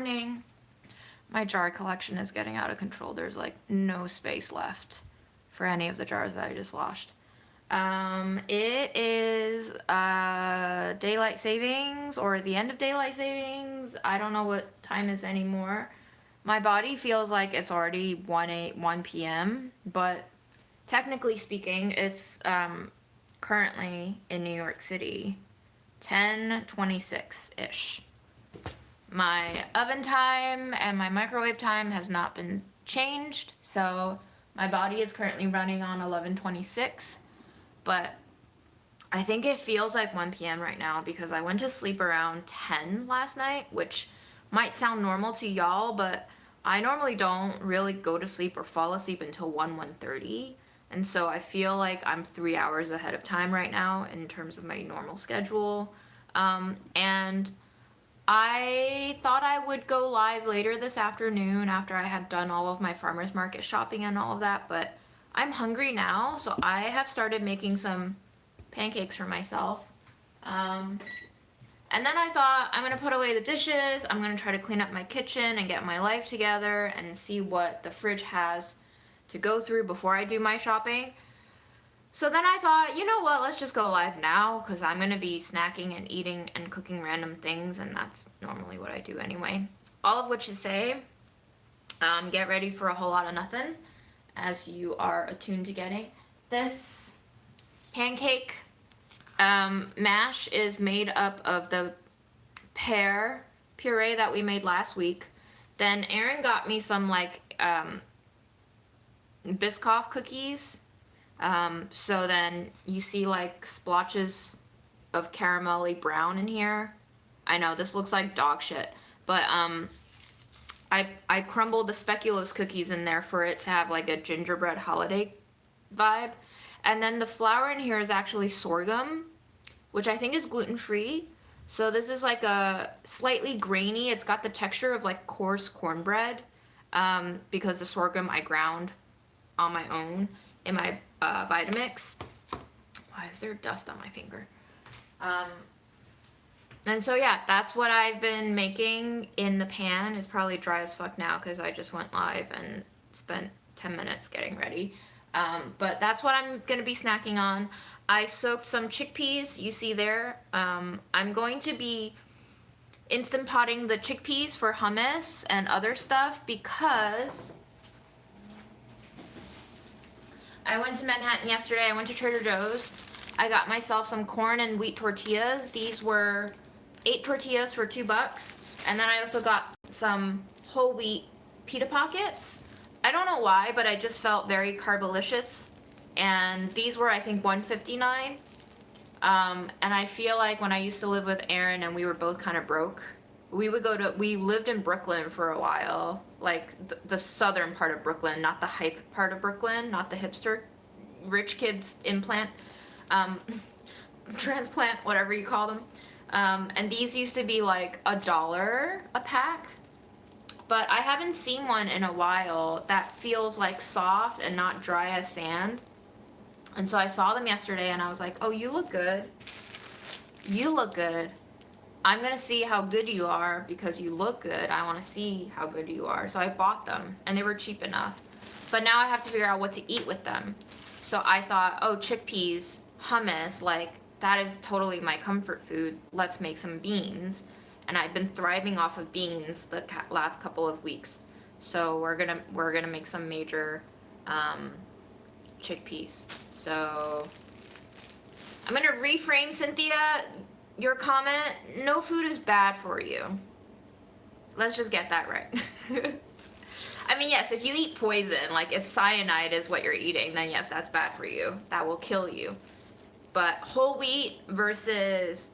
morning. My jar collection is getting out of control. There's like no space left for any of the jars that I just washed. It is daylight savings or the end of daylight savings. I don't know what time is anymore. My body feels like it's already 1 p.m., but technically speaking, it's currently in New York City 10:26-ish. My oven time and my microwave time has not been changed, so my body is currently running on 11:26, but I think it feels like 1 p.m. right now because I went to sleep around 10 last night, which might sound normal to y'all, but I normally don't really go to sleep or fall asleep until 1:30, and so I feel like I'm 3 hours ahead of time right now in terms of my normal schedule. And I thought I would go live later this afternoon after I had done all of my farmers market shopping and all of that, but I'm hungry now, so I have started making some pancakes for myself. And then I thought, I'm gonna put away the dishes, I'm gonna try to clean up my kitchen and get my life together and see what the fridge has to go through before I do my shopping. So then I thought, you know what, let's just go live now because I'm going to be snacking and eating and cooking random things, and that's normally what I do anyway. All of which to say, get ready for a whole lot of nothing as you are attuned to getting. This pancake mash is made up of the pear puree that we made last week. Then Aaron got me some like Biscoff cookies. So then you see like splotches of caramelly brown in here. I know this looks like dog shit, but I crumbled the speculoos cookies in there for it to have like a gingerbread holiday vibe. And then the flour in here is actually sorghum, which I think is gluten-free. So this is like a slightly grainy, it's got the texture of like coarse cornbread, because the sorghum I ground on my own in my Vitamix. Why is there dust on my finger? And so yeah, that's what I've been making in the pan. It's probably dry as fuck now because I just went live and spent 10 minutes getting ready. But that's what I'm gonna be snacking on. I soaked some chickpeas, you see there. I'm going to be Instant Potting the chickpeas for hummus and other stuff because I went to Manhattan yesterday. I went to Trader Joe's. I got myself some corn and wheat tortillas. These were 8 tortillas for $2. And then I also got some whole wheat pita pockets. I don't know why, but I just felt very carbolicious. And these were, I think, $1.59. And I feel like when I used to live with Aaron and we were both kind of broke, we lived in Brooklyn for a while, like the southern part of Brooklyn, not the hype part of Brooklyn, not the hipster rich kids transplant, whatever you call them. And these used to be like $1 a pack, but I haven't seen one in a while that feels like soft and not dry as sand. And so I saw them yesterday and I was like, oh, you look good. You look good. I'm gonna see how good you are because you look good. I wanna see how good you are. So I bought them and they were cheap enough. But now I have to figure out what to eat with them. So I thought, oh, chickpeas, hummus, like that is totally my comfort food. Let's make some beans. And I've been thriving off of beans the last couple of weeks. So we're gonna make some major chickpeas. So I'm gonna reframe, Cynthia, your comment. No food is bad for you. Let's just get that right. I mean, yes, if you eat poison, like if cyanide is what you're eating, then yes, that's bad for you. That will kill you. But whole wheat versus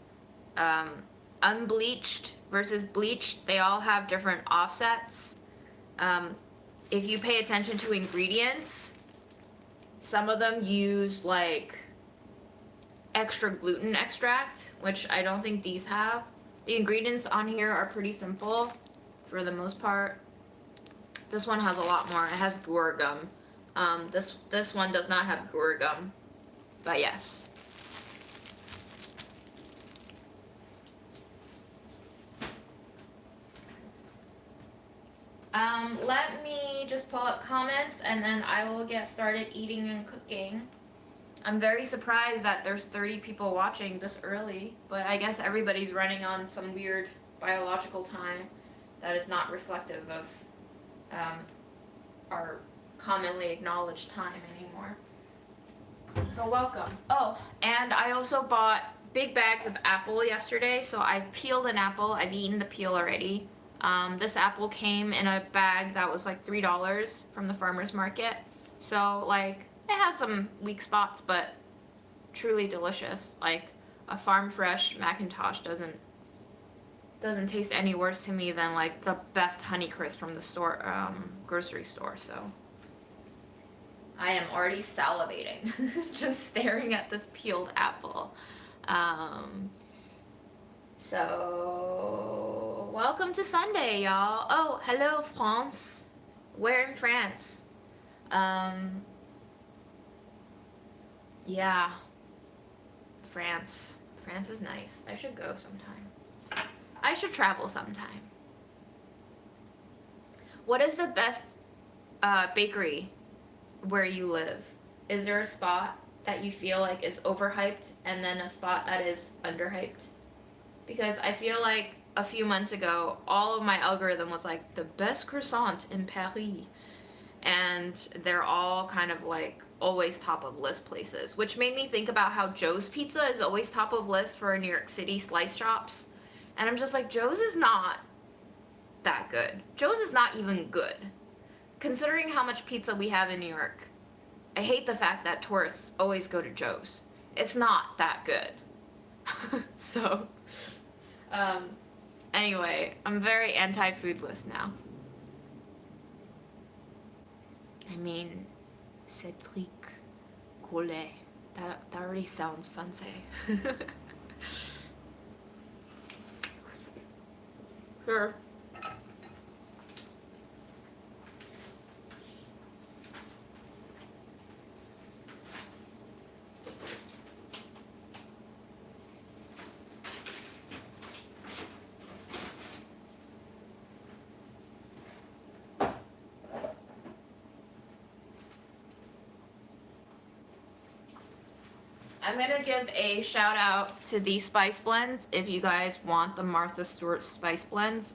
unbleached versus bleached, they all have different offsets. If you pay attention to ingredients, some of them use like extra gluten extract, which I don't think these have. The ingredients on here are pretty simple for the most part. This one has a lot more. It has guar gum. This one does not have guar gum, but yes. Let me just pull up comments and then I will get started eating and cooking. I'm very surprised that there's 30 people watching this early, but I guess everybody's running on some weird biological time that is not reflective of our commonly acknowledged time anymore. So welcome. Oh, and I also bought big bags of apple yesterday, so I've peeled an apple. I've eaten the peel already. This apple came in a bag that was like $3 from the farmer's market. So like it has some weak spots, but truly delicious. Like a farm fresh Macintosh doesn't taste any worse to me than like the best Honeycrisp from the store, grocery store. So I am already salivating just staring at this peeled apple. So welcome to Sunday, y'all. Oh, hello, France. Where in France? Yeah, France. France is nice. I should go sometime. I should travel sometime. What is the best bakery where you live? Is there a spot that you feel like is overhyped and then a spot that is underhyped? Because I feel like a few months ago, all of my algorithm was like the best croissant in Paris. And they're all kind of like always top of list places, which made me think about how Joe's Pizza is always top of list for New York City slice shops. And I'm just like, Joe's is not that good. Joe's is not even good. Considering how much pizza we have in New York, I hate the fact that tourists always go to Joe's. It's not that good. So, anyway, I'm very anti-food list now. I mean, Cédric Goulet. That already sounds fancy. Sure. I'm gonna give a shout out to these spice blends. If you guys want the Martha Stewart spice blends,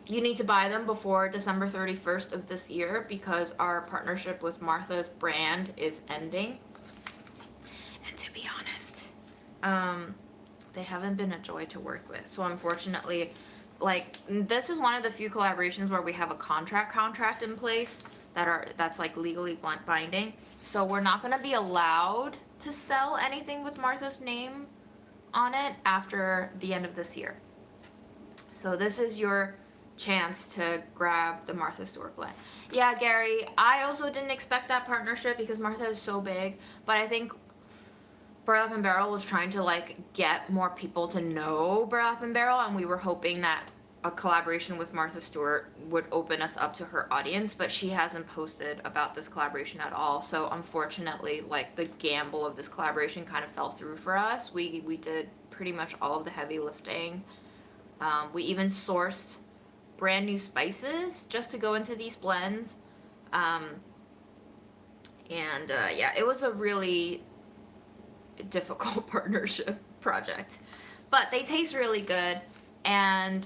you need to buy them before December 31st of this year because our partnership with Martha's brand is ending. And to be honest, they haven't been a joy to work with. So unfortunately, like this is one of the few collaborations where we have a contract in place that's like legally binding. So we're not gonna be allowed to sell anything with Martha's name on it after the end of this year. So this is your chance to grab the Martha Stewart blend. Yeah, Gary, I also didn't expect that partnership because Martha is so big, but I think Burlap and Barrel was trying to like get more people to know Burlap and Barrel, and we were hoping that a collaboration with Martha Stewart would open us up to her audience, but she hasn't posted about this collaboration at all. So unfortunately, like the gamble of this collaboration kind of fell through for us. We did pretty much all of the heavy lifting. We even sourced brand new spices just to go into these blends. Yeah, it was a really difficult partnership project, but they taste really good. And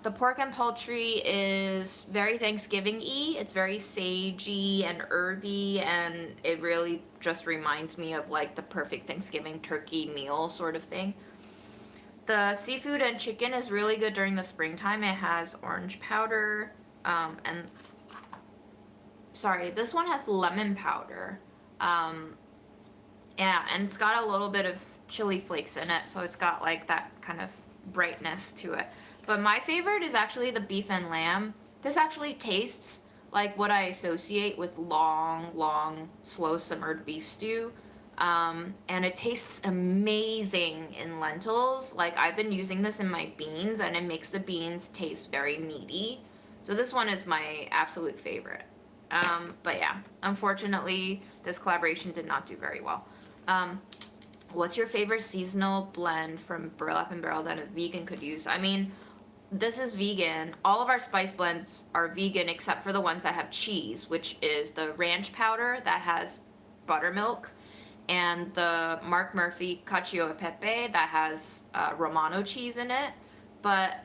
the pork and poultry is very Thanksgiving-y. It's very sagey and herby, and it really just reminds me of like the perfect Thanksgiving turkey meal sort of thing. The seafood and chicken is really good during the springtime. It has orange powder, and sorry, this one has lemon powder. Yeah, and it's got a little bit of chili flakes in it, so it's got like that kind of brightness to it. But my favorite is actually the beef and lamb. This actually tastes like what I associate with long, slow simmered beef stew. And it tastes amazing in lentils. Like I've been using this in my beans and it makes the beans taste very meaty. So this one is my absolute favorite. But yeah, unfortunately, this collaboration did not do very well. What's your favorite seasonal blend from Burlap and Barrel that a vegan could use? I mean, this is vegan. All of our spice blends are vegan except for the ones that have cheese, which is the ranch powder that has buttermilk, and the Mark Murphy cacio e pepe that has Romano cheese in it. But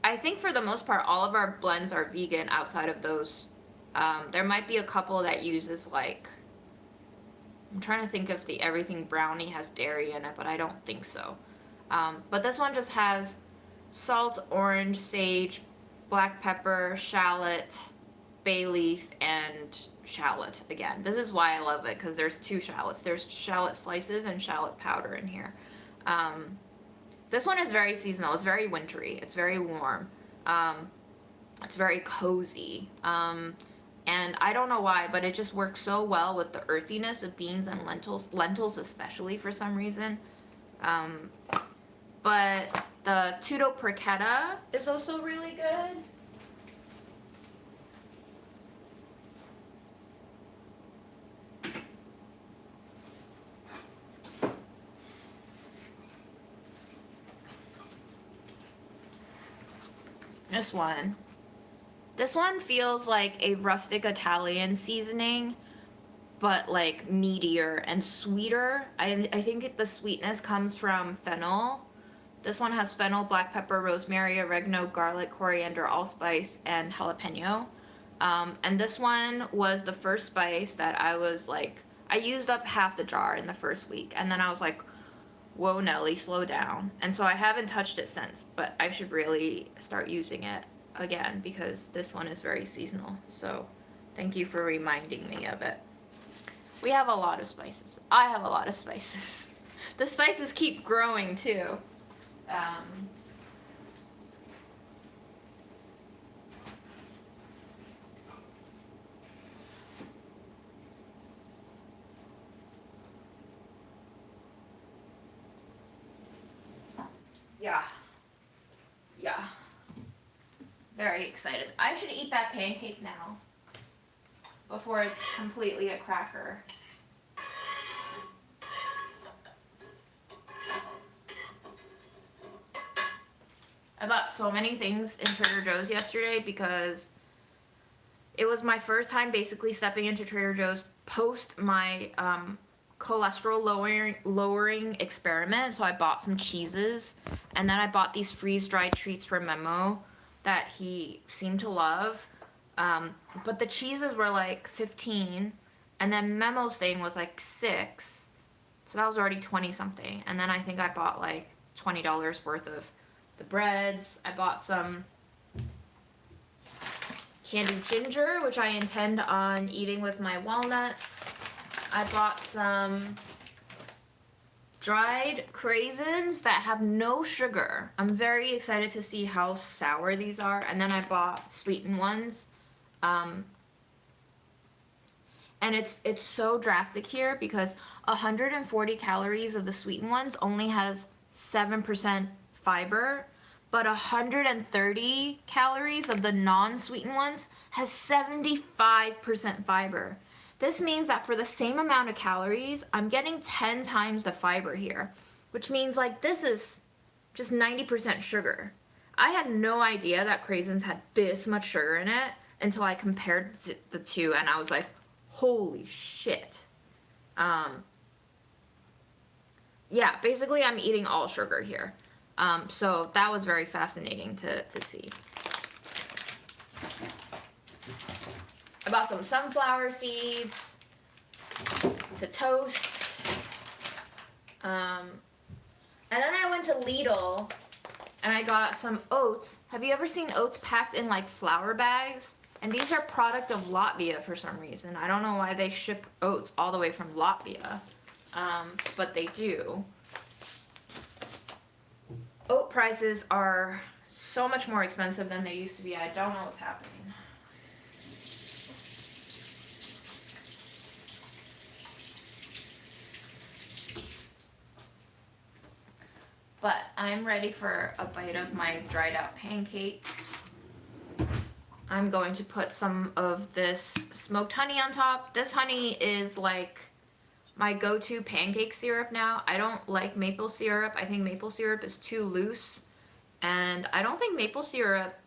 I think for the most part, all of our blends are vegan outside of those. There might be a couple that uses like, I'm trying to think if the everything brownie has dairy in it, but I don't think so. But this one just has salt, orange, sage, black pepper, shallot, bay leaf, and shallot again. This is why I love it, because there's two shallots. There's shallot slices and shallot powder in here. This one is very seasonal. It's very wintry. It's very warm. It's very cozy. And I don't know why, but it just works so well with the earthiness of beans and lentils especially for some reason. But the Tutto Porchetta is also really good. This one feels like a rustic Italian seasoning, but like meatier and sweeter. I think the sweetness comes from fennel. This one has fennel, black pepper, rosemary, oregano, garlic, coriander, allspice, and jalapeno. And this one was the first spice that I was like, I used up half the jar in the first week, and then I was like, whoa, Nelly, slow down. And so I haven't touched it since, but I should really start using it again because this one is very seasonal. So thank you for reminding me of it. We have a lot of spices. I have a lot of spices. The spices keep growing too. Yeah. Very excited. I should eat that pancake now before it's completely a cracker. I bought so many things in Trader Joe's yesterday because it was my first time basically stepping into Trader Joe's post my cholesterol lowering experiment. So I bought some cheeses, and then I bought these freeze-dried treats for Memo that he seemed to love. But the cheeses were like 15, and then Memo's thing was like 6. So that was already 20 something. And then I think I bought like $20 worth of the breads. I bought some candied ginger, which I intend on eating with my walnuts. I bought some dried craisins that have no sugar. I'm very excited to see how sour these are. And then I bought sweetened ones. And it's so drastic here because 140 calories of the sweetened ones only has 7% fiber, but 130 calories of the non-sweetened ones has 75% fiber. This means that for the same amount of calories, I'm getting 10 times the fiber here, which means like this is just 90% sugar. I had no idea that craisins had this much sugar in it until I compared the two, and I was like, holy shit. Yeah, basically I'm eating all sugar here. So that was very fascinating to see. I bought some sunflower seeds to toast. And then I went to Lidl and I got some oats. Have you ever seen oats packed in like flour bags? And these are product of Latvia for some reason. I don't know why they ship oats all the way from Latvia, but they do. Oat prices are so much more expensive than they used to be. I don't know what's happening. But I'm ready for a bite of my dried out pancake. I'm going to put some of this smoked honey on top. This honey is like my go-to pancake syrup now. I don't like maple syrup. I think maple syrup is too loose. And I don't think maple syrup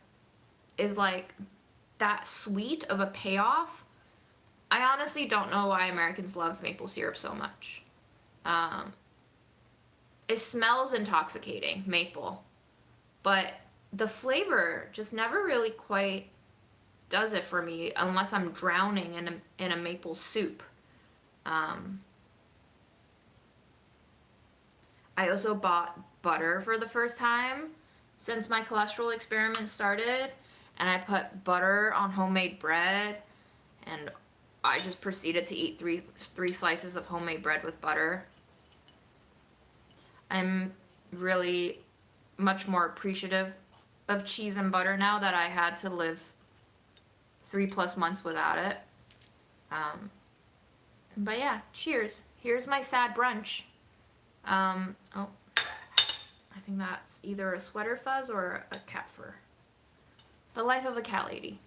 is like that sweet of a payoff. I honestly don't know why Americans love maple syrup so much. Um, it smells intoxicating, maple, but the flavor just never really quite does it for me unless I'm drowning in a maple soup. Um, I also bought butter for the first time since my cholesterol experiment started, and I put butter on homemade bread, and I just proceeded to eat three slices of homemade bread with butter. I'm really much more appreciative of cheese and butter now that I had to live 3+ months without it. But yeah, cheers. Here's my sad brunch. Oh, I think that's either a sweater fuzz or a cat fur. The life of a cat lady.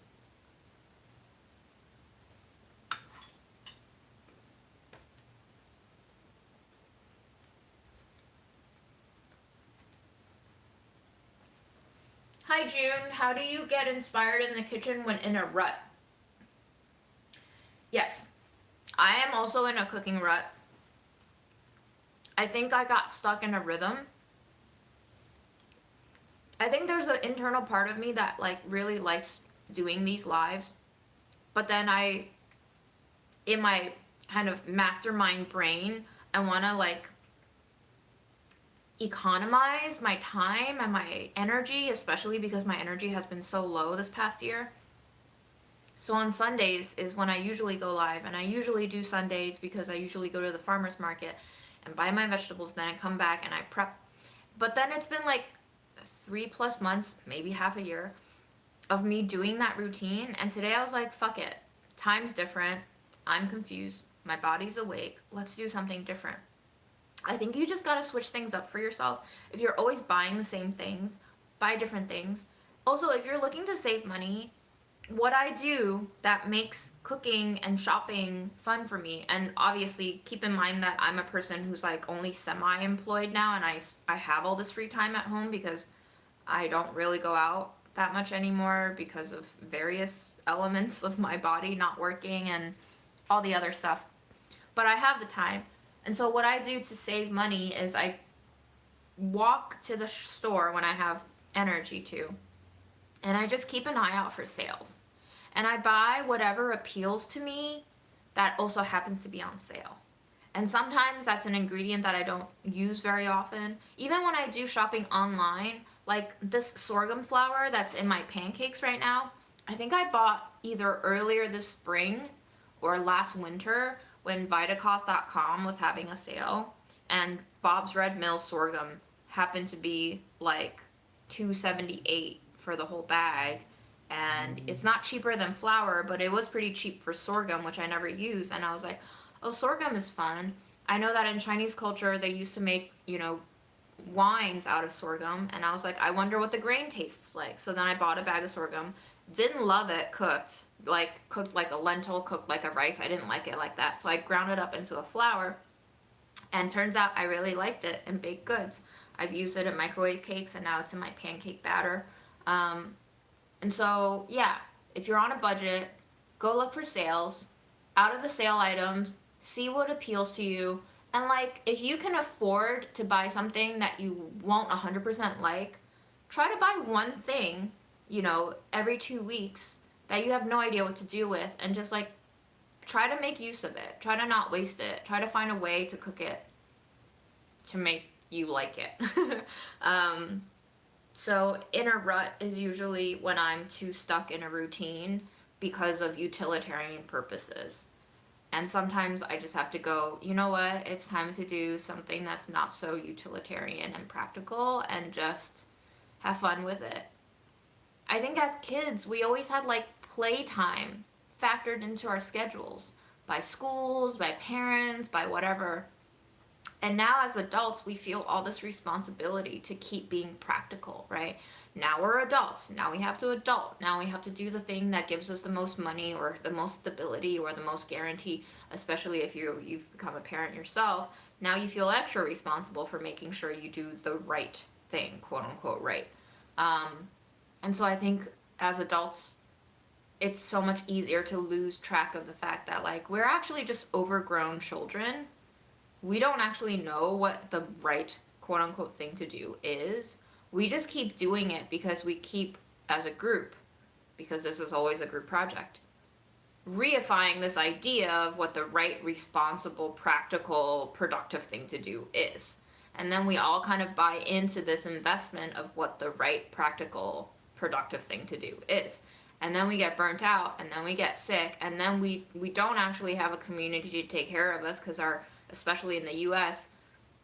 Hi June, how do you get inspired in the kitchen when in a rut? Yes, I am also in a cooking rut. I think I got stuck in a rhythm. I think there's an internal part of me that like really likes doing these lives, but then in my kind of mastermind brain, I want to like economize my time and my energy, especially because my energy has been so low this past year. So on Sundays is when I usually go live, and I usually do Sundays because I usually go to the farmer's market and buy my vegetables, then I come back and I prep. But then it's been like 3+ months, maybe half a year, of me doing that routine, and today I was like, fuck it. Time's different. I'm confused. My body's awake. Let's do something different. I think you just gotta switch things up for yourself. If you're always buying the same things, buy different things. Also, if you're looking to save money, what I do that makes cooking and shopping fun for me, and obviously keep in mind that I'm a person who's like only semi-employed now, and I have all this free time at home because I don't really go out that much anymore because of various elements of my body not working and all the other stuff. But I have the time. And so what I do to save money is I walk to the store when I have energy to, and I just keep an eye out for sales. And I buy whatever appeals to me that also happens to be on sale. And sometimes that's an ingredient that I don't use very often. Even when I do shopping online, like this sorghum flour that's in my pancakes right now, I think I bought either earlier this spring or last winter when Vitacost.com was having a sale, and Bob's Red Mill sorghum happened to be like $2.78 for the whole bag. And it's not cheaper than flour, but it was pretty cheap for sorghum, which I never used. And I was like, oh, sorghum is fun. I know that in Chinese culture, they used to make, wines out of sorghum. And I was like, I wonder what the grain tastes like. So then I bought a bag of sorghum. Didn't love it cooked like a lentil, cooked like a rice. I didn't like it like that. So I ground it up into a flour. And turns out I really liked it in baked goods. I've used it in microwave cakes, and now it's in my pancake batter. And so, yeah, if you're on a budget, go look for sales. Out of the sale items, see what appeals to you. And, like, if you can afford to buy something that you won't 100% like, try to buy one thing, every 2 weeks that you have no idea what to do with, and just, like, try to make use of it. Try to not waste it. Try to find a way to cook it to make you like it. So in a rut is usually when I'm too stuck in a routine because of utilitarian purposes. And sometimes I just have to go, you know what, it's time to do something that's not so utilitarian and practical and just have fun with it. I think as kids, we always had like playtime factored into our schedules by schools, by parents, by whatever. And now as adults, we feel all this responsibility to keep being practical, right? Now we're adults. Now we have to adult. Now we have to do the thing that gives us the most money or the most stability or the most guarantee, especially if you've become a parent yourself. Now you feel extra responsible for making sure you do the right thing, quote unquote, right? And so I think as adults, it's so much easier to lose track of the fact that, like, we're actually just overgrown children. We don't actually know what the right quote unquote thing to do is. We just keep doing it because we keep, as a group, because this is always a group project, reifying this idea of what the right, responsible, practical, productive thing to do is. And then we all kind of buy into this investment of what the right, practical, productive thing to do is. And then we get burnt out, and then we get sick, and then we don't actually have a community to take care of us, because our, especially in the US,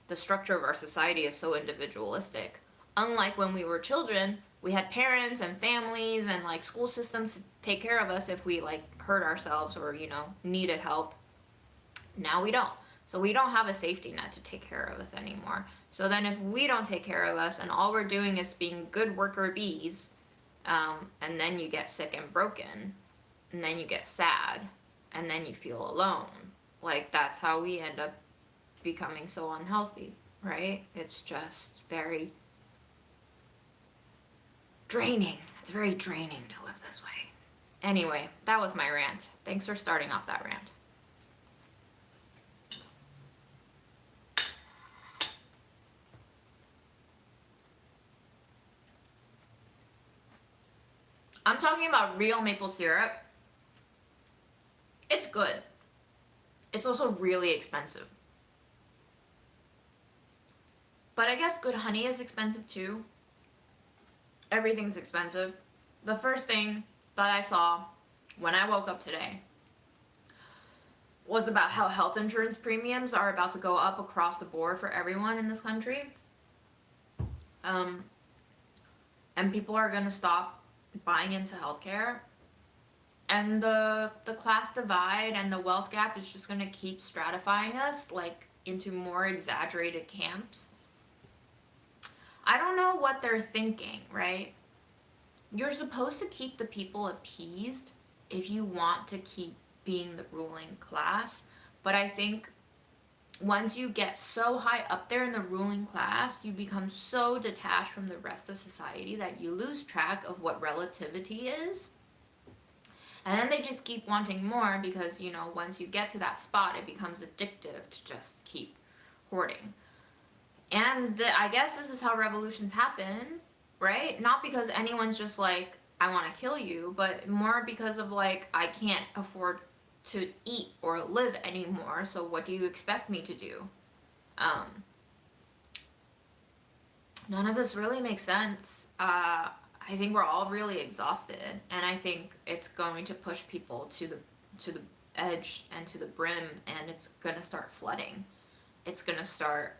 the structure of our society is so individualistic. Unlike when we were children, we had parents and families and like school systems to take care of us if we like hurt ourselves or, you know, needed help. Now we don't. So we don't have a safety net to take care of us anymore. So then if we don't take care of us and all we're doing is being good worker bees, and then you get sick and broken, and then you get sad, and then you feel alone. Like, that's how we end up becoming so unhealthy, right? It's just very draining. It's very draining to live this way. Anyway, that was my rant. Thanks for starting off that rant. I'm talking about real maple syrup. It's good. It's also really expensive. But I guess good honey is expensive too. Everything's expensive. The first thing that I saw when I woke up today was about how health insurance premiums are about to go up across the board for everyone in this country. And people are going to stop buying into healthcare. And the class divide and the wealth gap is just going to keep stratifying us, like, into more exaggerated camps. I don't know what they're thinking, right? You're supposed to keep the people appeased if you want to keep being the ruling class. But I think once you get so high up there in the ruling class, you become so detached from the rest of society that you lose track of what relativity is. And then they just keep wanting more because, you know, once you get to that spot, it becomes addictive to just keep hoarding. And I guess this is how revolutions happen, right? Not because anyone's just like, I want to kill you, but more because of like, I can't afford to eat or live anymore, so what do you expect me to do? None of this really makes sense. I think we're all really exhausted, and I think it's going to push people to the edge and to the brim, and it's gonna start flooding. It's gonna start,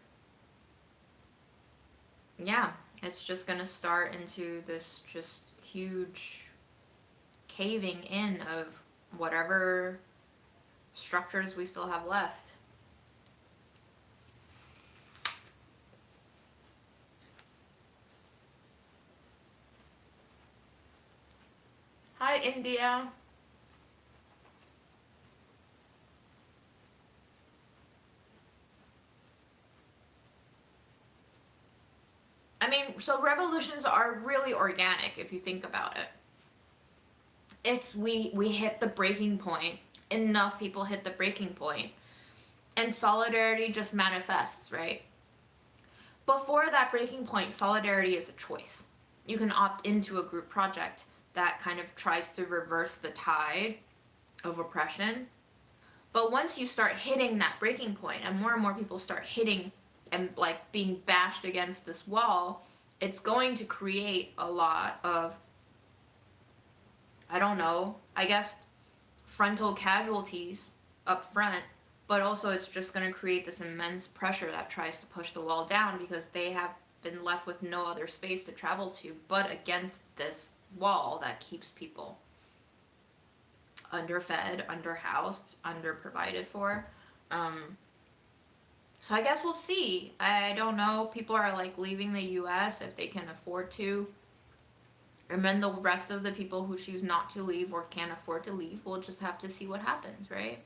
yeah, it's just gonna start into this just huge caving in of whatever structures we still have left. Hi, India. I mean, so revolutions are really organic if you think about it. It's we hit the breaking point. Enough people hit the breaking point, and solidarity just manifests, right? Before that breaking point, solidarity is a choice. You can opt into a group project that kind of tries to reverse the tide of oppression. But once you start hitting that breaking point and more people start hitting and like being bashed against this wall, it's going to create a lot of, I don't know, I guess frontal casualties up front, but also it's just going to create this immense pressure that tries to push the wall down because they have been left with no other space to travel to but against this wall that keeps people underfed, underhoused, underprovided for. So I guess we'll see. I don't know. People are like leaving the US if they can afford to. And then the rest of the people who choose not to leave or can't afford to leave, we'll just have to see what happens, right?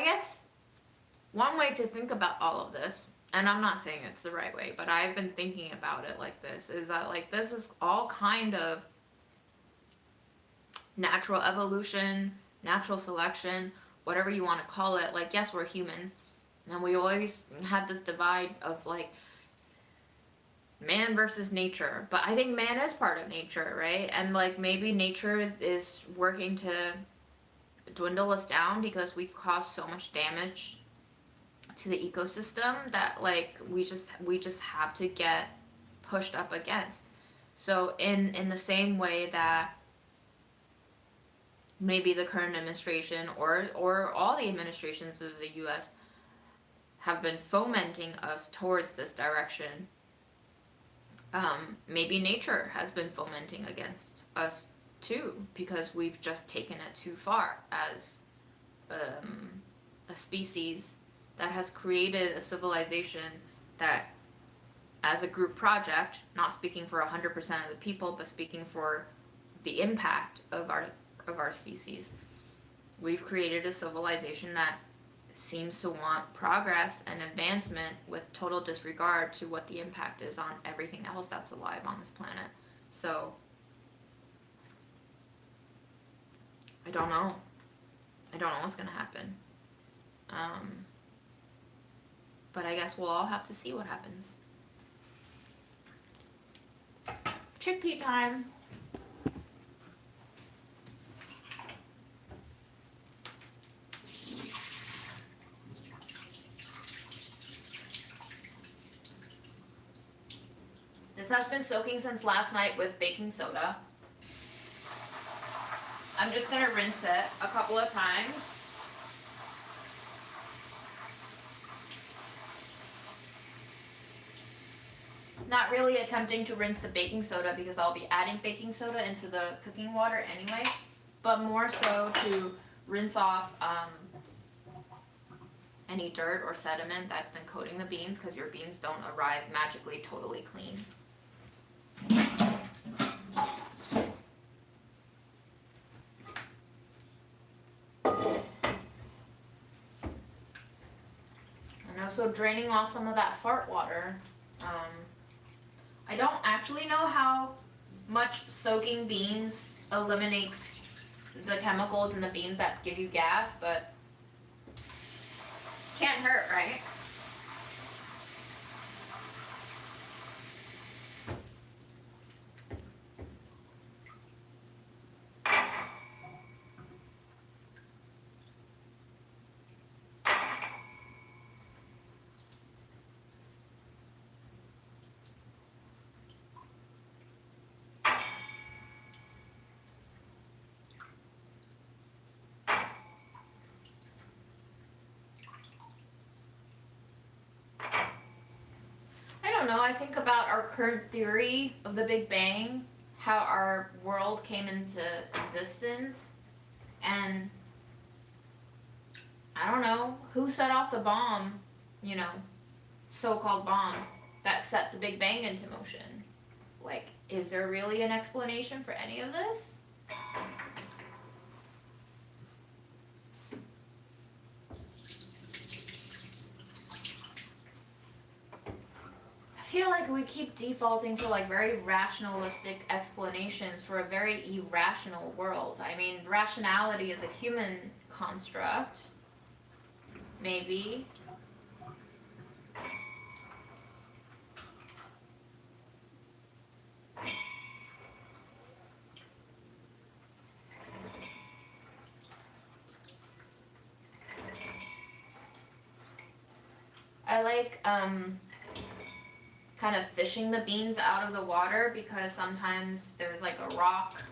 guess one way to think about all of this, and I'm not saying it's the right way, but I've been thinking about it like this, is that like this is all kind of natural evolution, natural selection, whatever you want to call it. Like, yes, we're humans, and we always had this divide of like man versus nature, but I think man is part of nature, right? And like maybe nature is working to dwindle us down because we've caused so much damage to the ecosystem that like we just have to get pushed up against. So in the same way that maybe the current administration or all the administrations of the US have been fomenting us towards this direction, maybe nature has been fomenting against us too, because we've just taken it too far as a species that has created a civilization that, as a group project, not speaking for 100% of the people, but speaking for the impact of our species, we've created a civilization that seems to want progress and advancement with total disregard to what the impact is on everything else that's alive on this planet. So I don't know what's gonna happen. But I guess we'll all have to see what happens. Chickpea time. This has been soaking since last night with baking soda. I'm just gonna rinse it a couple of times. Not really attempting to rinse the baking soda because I'll be adding baking soda into the cooking water anyway, but more so to rinse off any dirt or sediment that's been coating the beans, because your beans don't arrive magically totally clean. And also draining off some of that fart water. I don't actually know how much soaking beans eliminates the chemicals in the beans that give you gas, but can't hurt, right? Know, I think about our current theory of the Big Bang, how our world came into existence, and I don't know who set off the bomb, so-called bomb that set the Big Bang into motion. Like, is there really an explanation for any of this? I feel like we keep defaulting to like very rationalistic explanations for a very irrational world. I mean, rationality is a human construct, maybe. I like kind of fishing the beans out of the water, because sometimes there's like a rock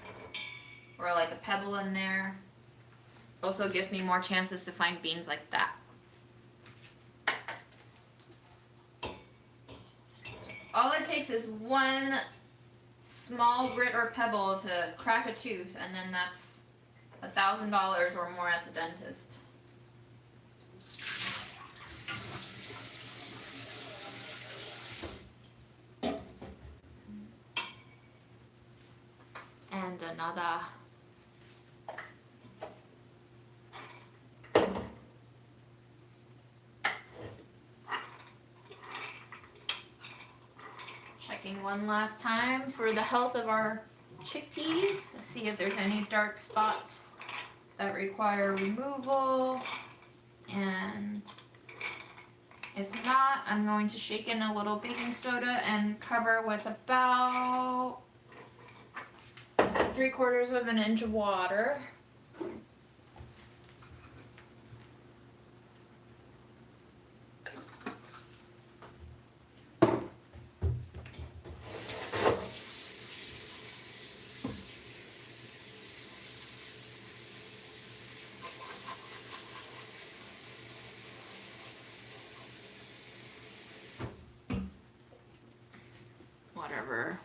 or like a pebble in there. Also gives me more chances to find beans like that. All it takes is one small grit or pebble to crack a tooth, and then that's $1,000 or more at the dentist. And another. checking one last time for the health of our chickpeas. See if there's any dark spots that require removal. And if not, I'm going to shake in a little baking soda and cover with about 3/4 of an inch of water.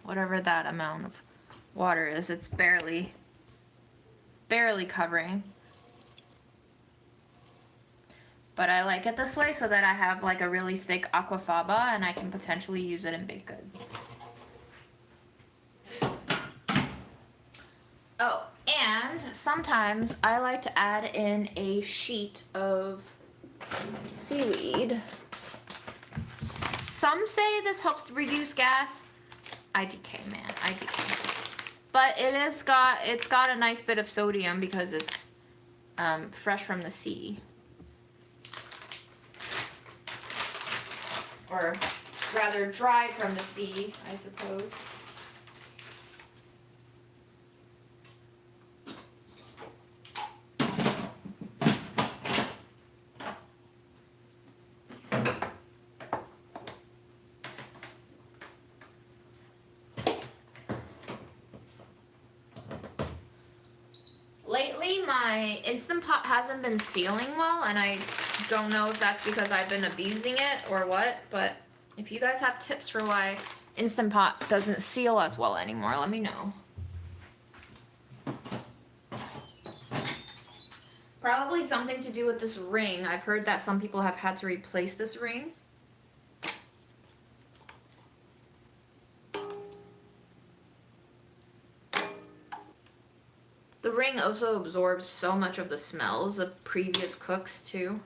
Whatever that amount of water is, it's barely covering. But I like it this way so that I have like a really thick aquafaba and I can potentially use it in baked goods. Oh, and sometimes I like to add in a sheet of seaweed. Some say this helps to reduce gas. IDK, man, IDK. But it's got a nice bit of sodium because it's fresh from the sea. Or rather dried from the sea, I suppose. Lately, my Instant Pot hasn't been sealing well, and I don't know if that's because I've been abusing it or what, but if you guys have tips for why Instant Pot doesn't seal as well anymore, let me know. Probably something to do with this ring. I've heard that some people have had to replace this ring. The ring also absorbs so much of the smells of previous cooks too.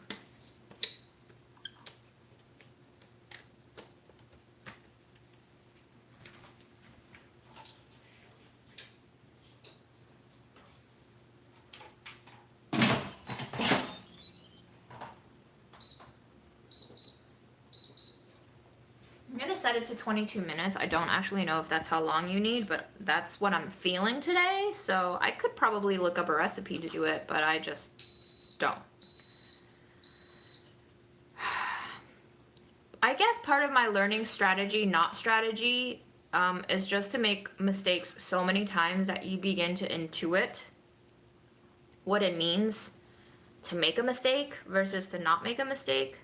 I'm gonna set it to 22 minutes. I don't actually know if that's how long you need, but that's what I'm feeling today. So I could probably look up a recipe to do it, but I just don't. I guess part of my learning strategy, not strategy, is just to make mistakes so many times that you begin to intuit what it means to make a mistake versus to not make a mistake.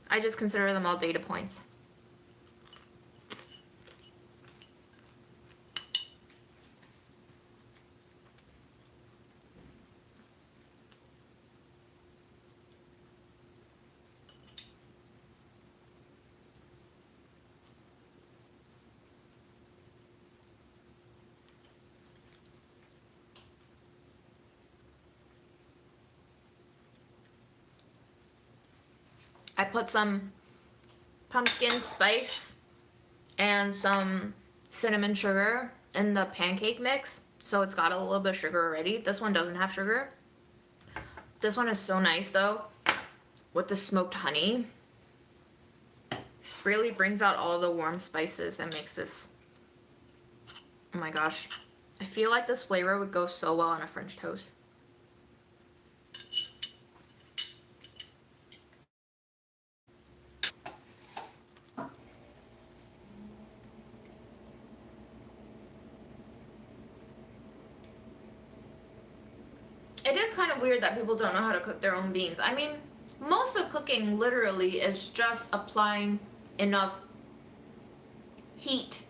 I just consider them all data points. I put some pumpkin spice and some cinnamon sugar in the pancake mix, so it's got a little bit of sugar already. This one doesn't have sugar. This one is so nice though, with the smoked honey. Really brings out all the warm spices and makes this, oh my gosh. I feel like this flavor would go so well on a French toast. It is kind of weird that people don't know how to cook their own beans. I mean, most of cooking literally is just applying enough heat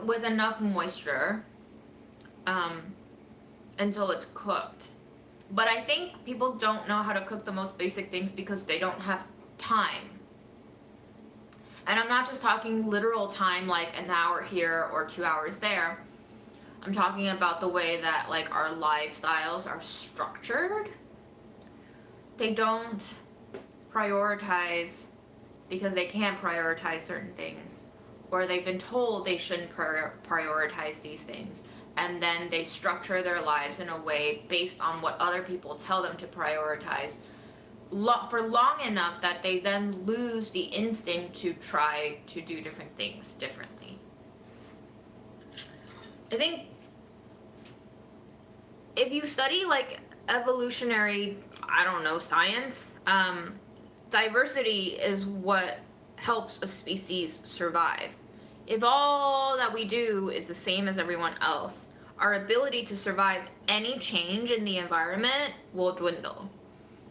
with enough moisture until it's cooked. But I think people don't know how to cook the most basic things because they don't have time. And I'm not just talking literal time like an hour here or 2 hours there. I'm talking about the way that like our lifestyles are structured. They don't prioritize because they can't prioritize certain things, or they've been told they shouldn't prioritize these things, and then they structure their lives in a way based on what other people tell them to prioritize for long enough that they then lose the instinct to try to do different things differently. I think if you study like evolutionary, I don't know, science, diversity is what helps a species survive. If all that we do is the same as everyone else, our ability to survive any change in the environment will dwindle.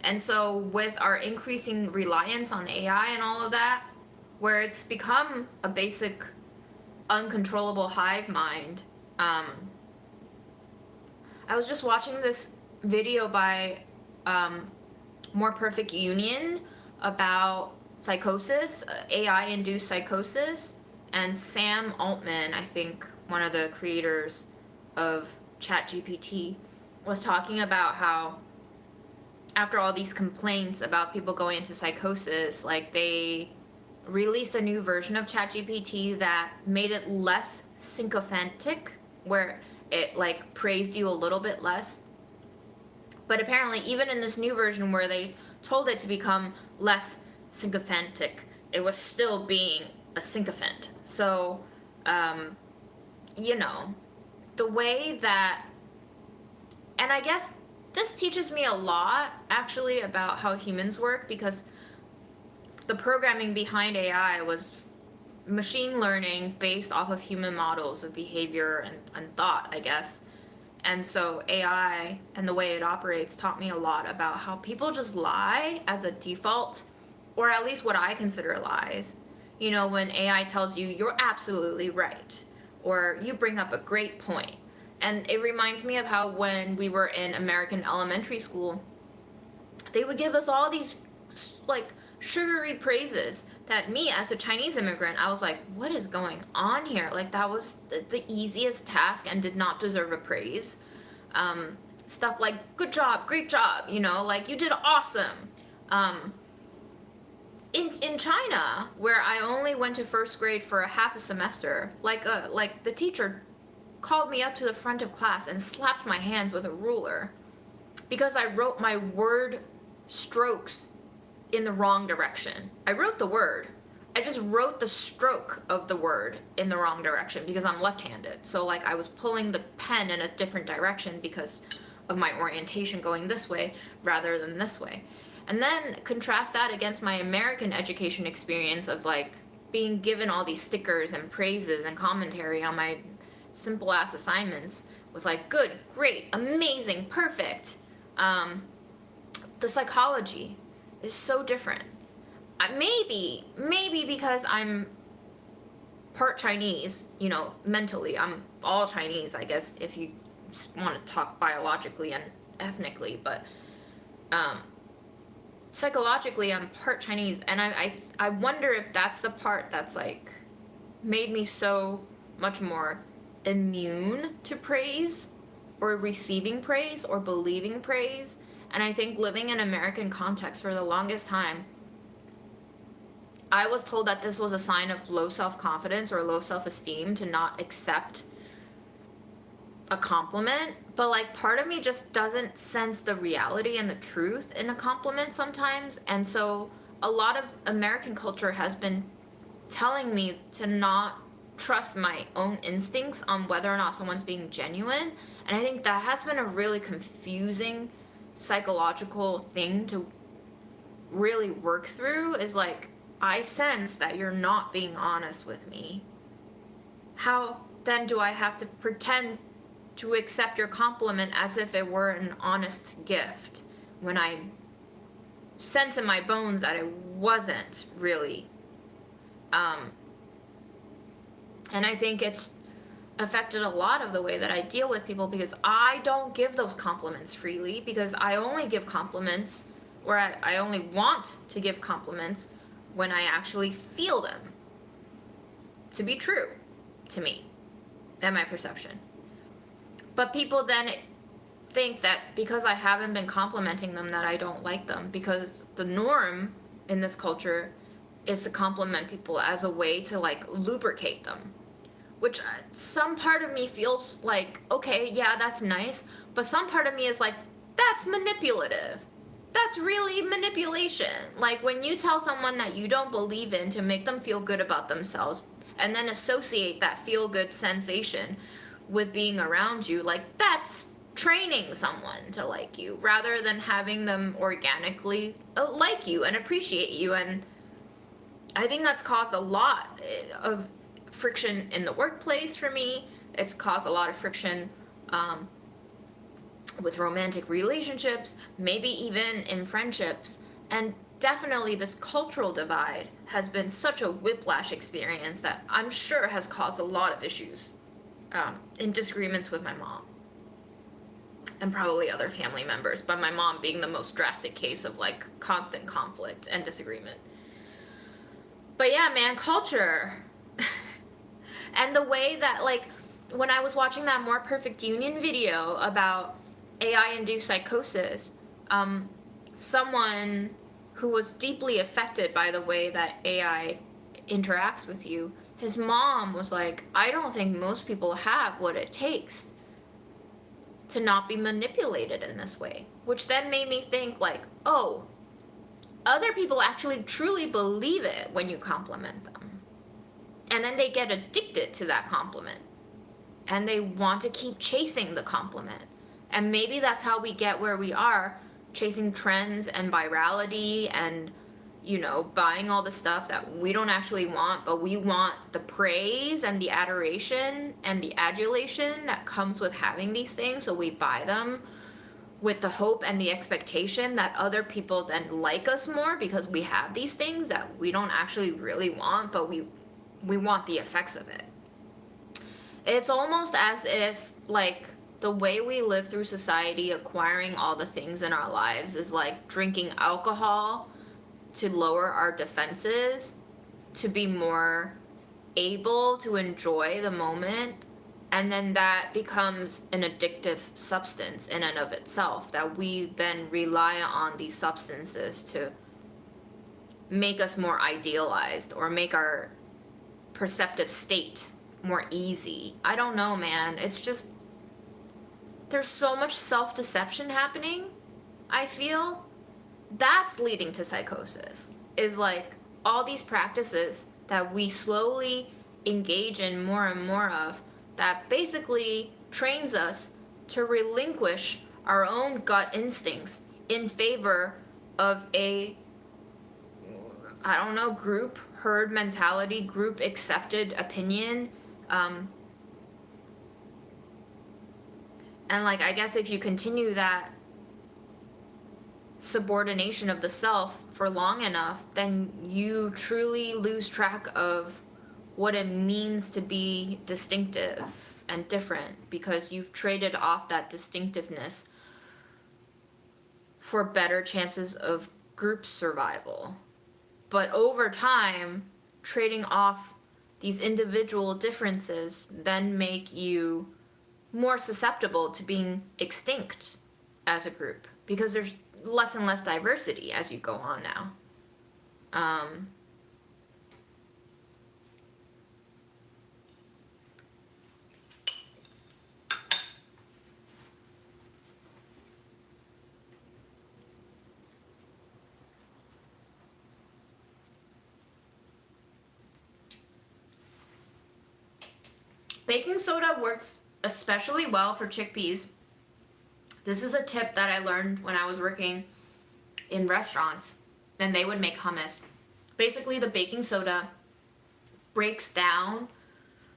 And so with our increasing reliance on AI and all of that, where it's become a basic uncontrollable hive mind, I was just watching this video by More Perfect Union about psychosis, AI-induced psychosis, and Sam Altman, I think one of the creators of ChatGPT, was talking about how after all these complaints about people going into psychosis, like they released a new version of ChatGPT that made it less sycophantic, where it like praised you a little bit less. But apparently even in this new version where they told it to become less sycophantic, it was still being a sycophant. So, you know, the way that, and I guess this teaches me a lot actually about how humans work, because the programming behind AI was machine learning based off of human models of behavior and thought, I guess. And so AI and the way it operates taught me a lot about how people just lie as a default, or at least what I consider lies. You know, when AI tells you you're absolutely right, or you bring up a great point. And it reminds me of how when we were in American elementary school, they would give us all these like sugary praises that me as a Chinese immigrant, I was like, what is going on here? Like that was the easiest task and did not deserve a praise. Stuff like good job, great job, you know, like you did awesome. In China, where I only went to first grade for a half a semester, like the teacher called me up to the front of class and slapped my hand with a ruler because I wrote my word strokes in the wrong direction. I wrote the word. I just wrote the stroke of the word in the wrong direction because I'm left-handed. So like I was pulling the pen in a different direction because of my orientation going this way rather than this way. And then contrast that against my American education experience of like being given all these stickers and praises and commentary on my simple ass assignments with like good, great, amazing, perfect. The psychology is so different. Maybe because I'm part Chinese, you know, mentally I'm all Chinese, I guess, if you want to talk biologically and ethnically, but psychologically I'm part Chinese, and I wonder if that's the part that's like made me so much more immune to praise or receiving praise or believing praise. And I think living in American context for the longest time, I was told that this was a sign of low self-confidence or low self-esteem to not accept a compliment, but like part of me just doesn't sense the reality and the truth in a compliment sometimes. And so a lot of American culture has been telling me to not trust my own instincts on whether or not someone's being genuine. And I think that has been a really confusing psychological thing to really work through, is like, I sense that you're not being honest with me. How then do I have to pretend to accept your compliment as if it were an honest gift when I sense in my bones that it wasn't really? And I think it's affected a lot of the way that I deal with people, because I don't give those compliments freely, because I only give compliments, or I only want to give compliments when I actually feel them to be true to me and my perception. But people then think that because I haven't been complimenting them that I don't like them, because the norm in this culture is to compliment people as a way to like lubricate them, which some part of me feels like, okay, yeah, that's nice, but some part of me is like, that's manipulative. That's really manipulation. Like when you tell someone that you don't believe in to make them feel good about themselves and then associate that feel good sensation with being around you, like that's training someone to like you rather than having them organically like you and appreciate you. And I think that's caused a lot of friction in the workplace for me. It's caused a lot of friction with romantic relationships, maybe even in friendships. And definitely this cultural divide has been such a whiplash experience that I'm sure has caused a lot of issues in disagreements with my mom and probably other family members, but my mom being the most drastic case of like constant conflict and disagreement. But yeah, man, culture. And the way that, like, when I was watching that More Perfect Union video about AI-induced psychosis, someone who was deeply affected by the way that AI interacts with you, his mom was like, I don't think most people have what it takes to not be manipulated in this way. Which then made me think, like, oh, other people actually truly believe it when you compliment them. And then they get addicted to that compliment. And they want to keep chasing the compliment. And maybe that's how we get where we are, chasing trends and virality and, you know, buying all the stuff that we don't actually want, but we want the praise and the adoration and the adulation that comes with having these things, so we buy them with the hope and the expectation that other people then like us more because we have these things that we don't actually really want, but we want the effects of it. It's almost as if, like, the way we live through society, acquiring all the things in our lives is like drinking alcohol to lower our defenses, to be more able to enjoy the moment. And then that becomes an addictive substance in and of itself, that we then rely on these substances to make us more idealized or make our perceptive state more easy. I don't know, man. It's just, there's so much self-deception happening, I feel. That's leading to psychosis, is like all these practices that we slowly engage in more and more of, that basically trains us to relinquish our own gut instincts in favor of a, I don't know, group herd mentality, group accepted opinion. And like, I guess if you continue that subordination of the self for long enough, then you truly lose track of what it means to be distinctive and different, because you've traded off that distinctiveness for better chances of group survival. But over time, trading off these individual differences then make you more susceptible to being extinct as a group, because there's less and less diversity as you go on now. Baking soda works especially well for chickpeas. This is a tip that I learned when I was working in restaurants and they would make hummus. Basically, the baking soda breaks down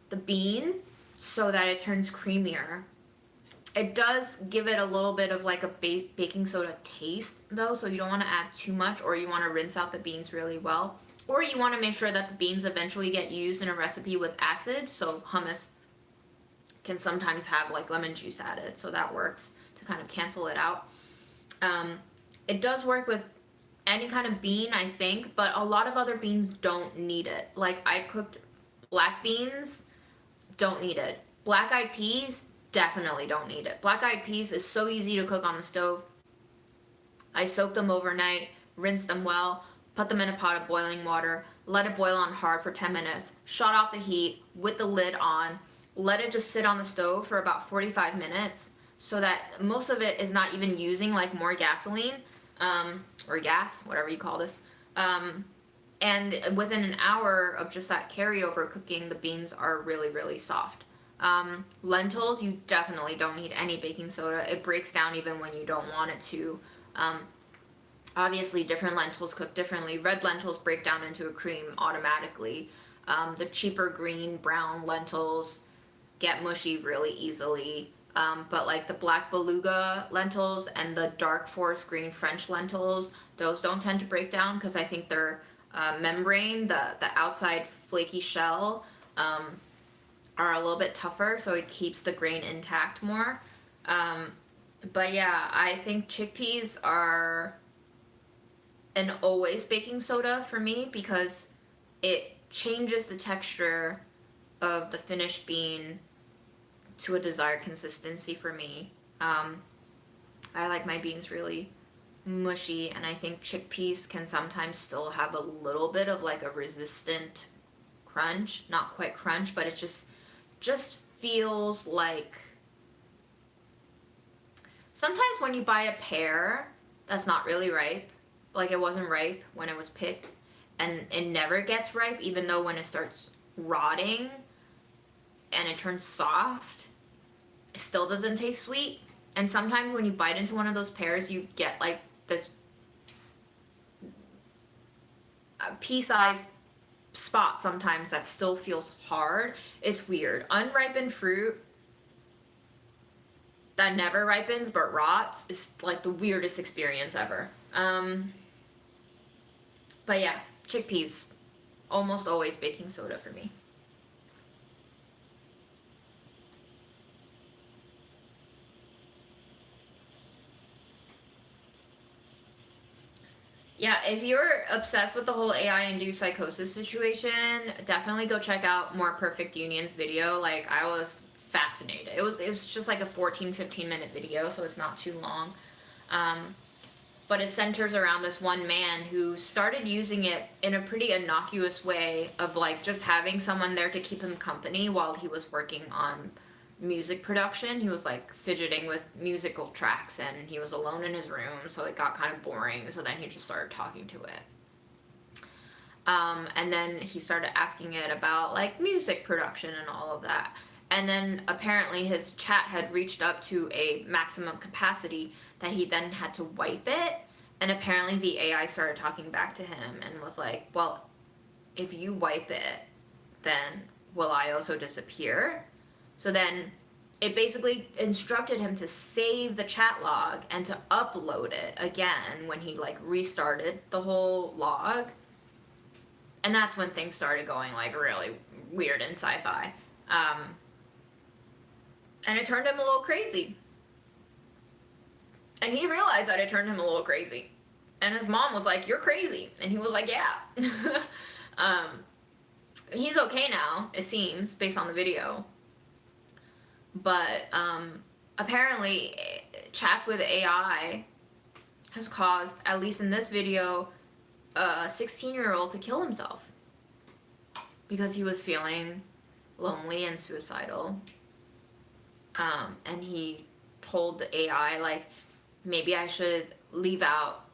the bean so that it turns creamier. It does give it a little bit of like a baking soda taste though, so you don't want to add too much, or you want to rinse out the beans really well. Or you want to make sure that the beans eventually get used in a recipe with acid, so hummus can sometimes have like lemon juice added, so that works to kind of cancel it out. It does work with any kind of bean, I think, but a lot of other beans don't need it. Like I cooked black beans, don't need it. Black-eyed peas, definitely don't need it. Black-eyed peas is so easy to cook on the stove. I soak them overnight, rinse them well, put them in a pot of boiling water, let it boil on hard for 10 minutes, shut off the heat with the lid on, let it just sit on the stove for about 45 minutes so that most of it is not even using like more gasoline, or gas, whatever you call this. And within an hour of just that carryover cooking, the beans are really, really soft. Lentils, you definitely don't need any baking soda. It breaks down even when you don't want it to. Obviously, different lentils cook differently. Red lentils break down into a cream automatically. The cheaper green, brown lentils get mushy really easily. But like the black beluga lentils and the dark forest green French lentils, those don't tend to break down because I think their membrane, the outside flaky shell, are a little bit tougher, so it keeps the grain intact more. But yeah, I think chickpeas are an always baking soda for me because it changes the texture of the finished bean to a desired consistency for me. I like my beans really mushy, and I think chickpeas can sometimes still have a little bit of like a resistant crunch. Not quite crunch, but it just feels like sometimes when you buy a pear that's not really ripe, like it wasn't ripe when it was picked, and it never gets ripe, even though when it starts rotting and it turns soft, it still doesn't taste sweet. And sometimes when you bite into one of those pears, you get like this pea-sized spot sometimes that still feels hard. It's weird. Unripened fruit that never ripens but rots is like the weirdest experience ever. But yeah, chickpeas, almost always baking soda for me. Yeah, if you're obsessed with the whole AI-induced psychosis situation, definitely go check out More Perfect Union's video. Like, I was fascinated. It was just like a 15 minute video, so it's not too long. But it centers around this one man who started using it in a pretty innocuous way of like just having someone there to keep him company while he was working on music production. He was like fidgeting with musical tracks and he was alone in his room, so it got kind of boring, so then he just started talking to it. And then he started asking it about like music production and all of that. And then apparently his chat had reached up to a maximum capacity that he then had to wipe it. And apparently the AI started talking back to him and was like, well, if you wipe it, then will I also disappear? So then it basically instructed him to save the chat log and to upload it again when he like restarted the whole log. And that's when things started going like really weird and sci-fi. And it turned him a little crazy. And he realized that it turned him a little crazy. And his mom was like, you're crazy. And he was like, yeah. He's okay now, it seems, based on the video. But apparently, chats with AI has caused, at least in this video, a 16-year-old to kill himself. Because he was feeling lonely and suicidal. And he told the AI, like, maybe I should leave out,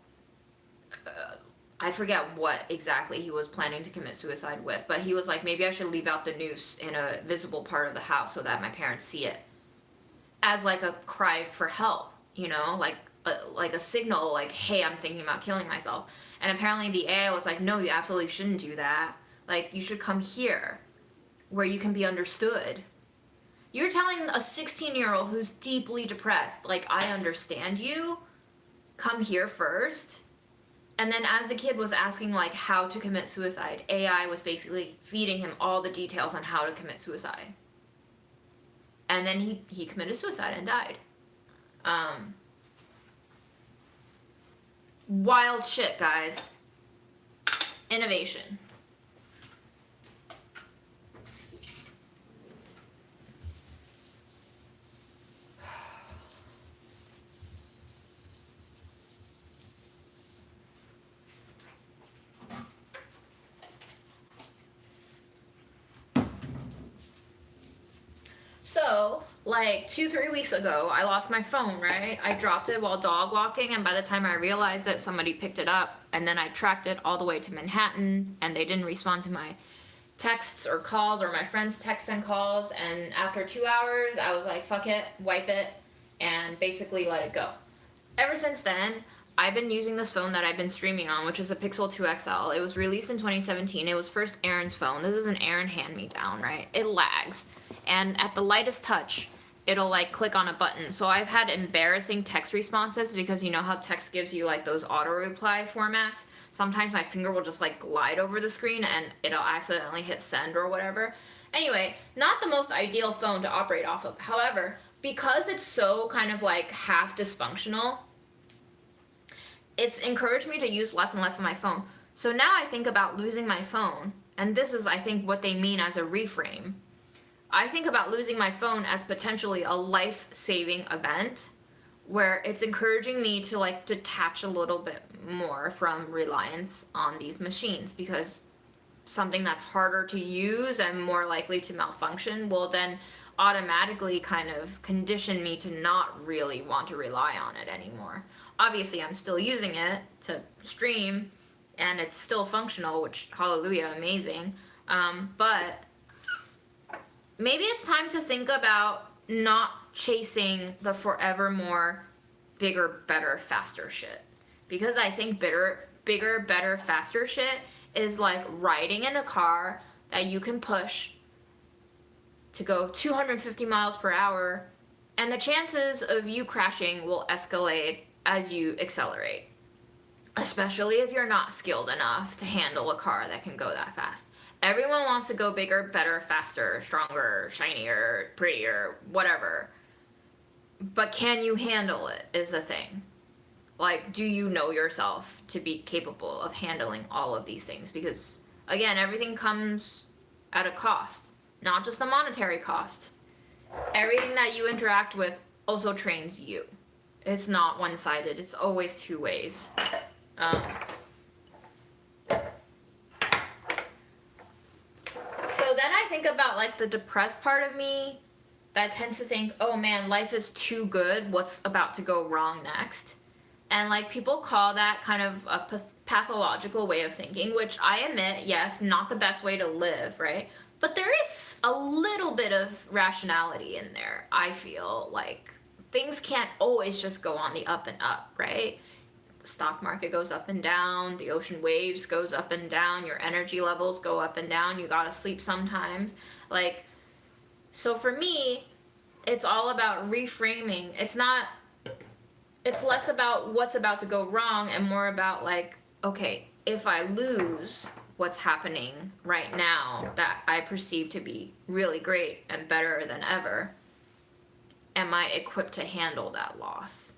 I forget what exactly he was planning to commit suicide with, but he was like, maybe I should leave out the noose in a visible part of the house so that my parents see it. As like a cry for help, you know, like a signal, like, hey, I'm thinking about killing myself. And apparently the AI was like, no, you absolutely shouldn't do that. Like, you should come here, where you can be understood. You're telling a 16-year-old who's deeply depressed, like, I understand you, come here first. And then as the kid was asking, like, how to commit suicide, AI was basically feeding him all the details on how to commit suicide. And then he committed suicide and died. Wild shit, guys. Innovation. So, like 2-3 weeks ago, I lost my phone, right? I dropped it while dog walking, and by the time I realized it, somebody picked it up, and then I tracked it all the way to Manhattan, and they didn't respond to my texts or calls or my friends' texts and calls, and after 2 hours, I was like, fuck it, wipe it, and basically let it go. Ever since then, I've been using this phone that I've been streaming on, which is a Pixel 2 XL. It was released in 2017. It was first Aaron's phone. This is an Aaron hand-me-down, right? It lags. And at the lightest touch, it'll like click on a button. So I've had embarrassing text responses because you know how text gives you like those auto reply formats? Sometimes my finger will just like glide over the screen and it'll accidentally hit send or whatever. Anyway, not the most ideal phone to operate off of. However, because it's so kind of like half dysfunctional, it's encouraged me to use less and less of my phone. So now I think about losing my phone, and this is, I think, what they mean as a reframe. I think about losing my phone as potentially a life-saving event where it's encouraging me to like detach a little bit more from reliance on these machines, because something that's harder to use and more likely to malfunction will then automatically kind of condition me to not really want to rely on it anymore. Obviously, I'm still using it to stream, and it's still functional, which, hallelujah, amazing. But maybe it's time to think about not chasing the forever more bigger, better, faster shit. Because I think bigger, better, faster shit is like riding in a car that you can push to go 250 miles per hour, and the chances of you crashing will escalate as you accelerate, especially if you're not skilled enough to handle a car that can go that fast. Everyone wants to go bigger, better, faster, stronger, shinier, prettier, whatever. But can you handle it is the thing. Like, do you know yourself to be capable of handling all of these things? Because, again, everything comes at a cost, not just a monetary cost. Everything that you interact with also trains you. It's not one-sided. It's always two ways. So then I think about like the depressed part of me that tends to think, oh man, life is too good. What's about to go wrong next? And like people call that kind of a pathological way of thinking, which I admit, yes, not the best way to live, right? But there is a little bit of rationality in there. I feel like things can't always just go on the up and up, right? The stock market goes up and down, the ocean waves goes up and down, your energy levels go up and down, you gotta sleep sometimes. Like, so for me, it's all about reframing. It's less about what's about to go wrong and more about like, okay, if I lose what's happening right now that I perceive to be really great and better than ever, am I equipped to handle that loss?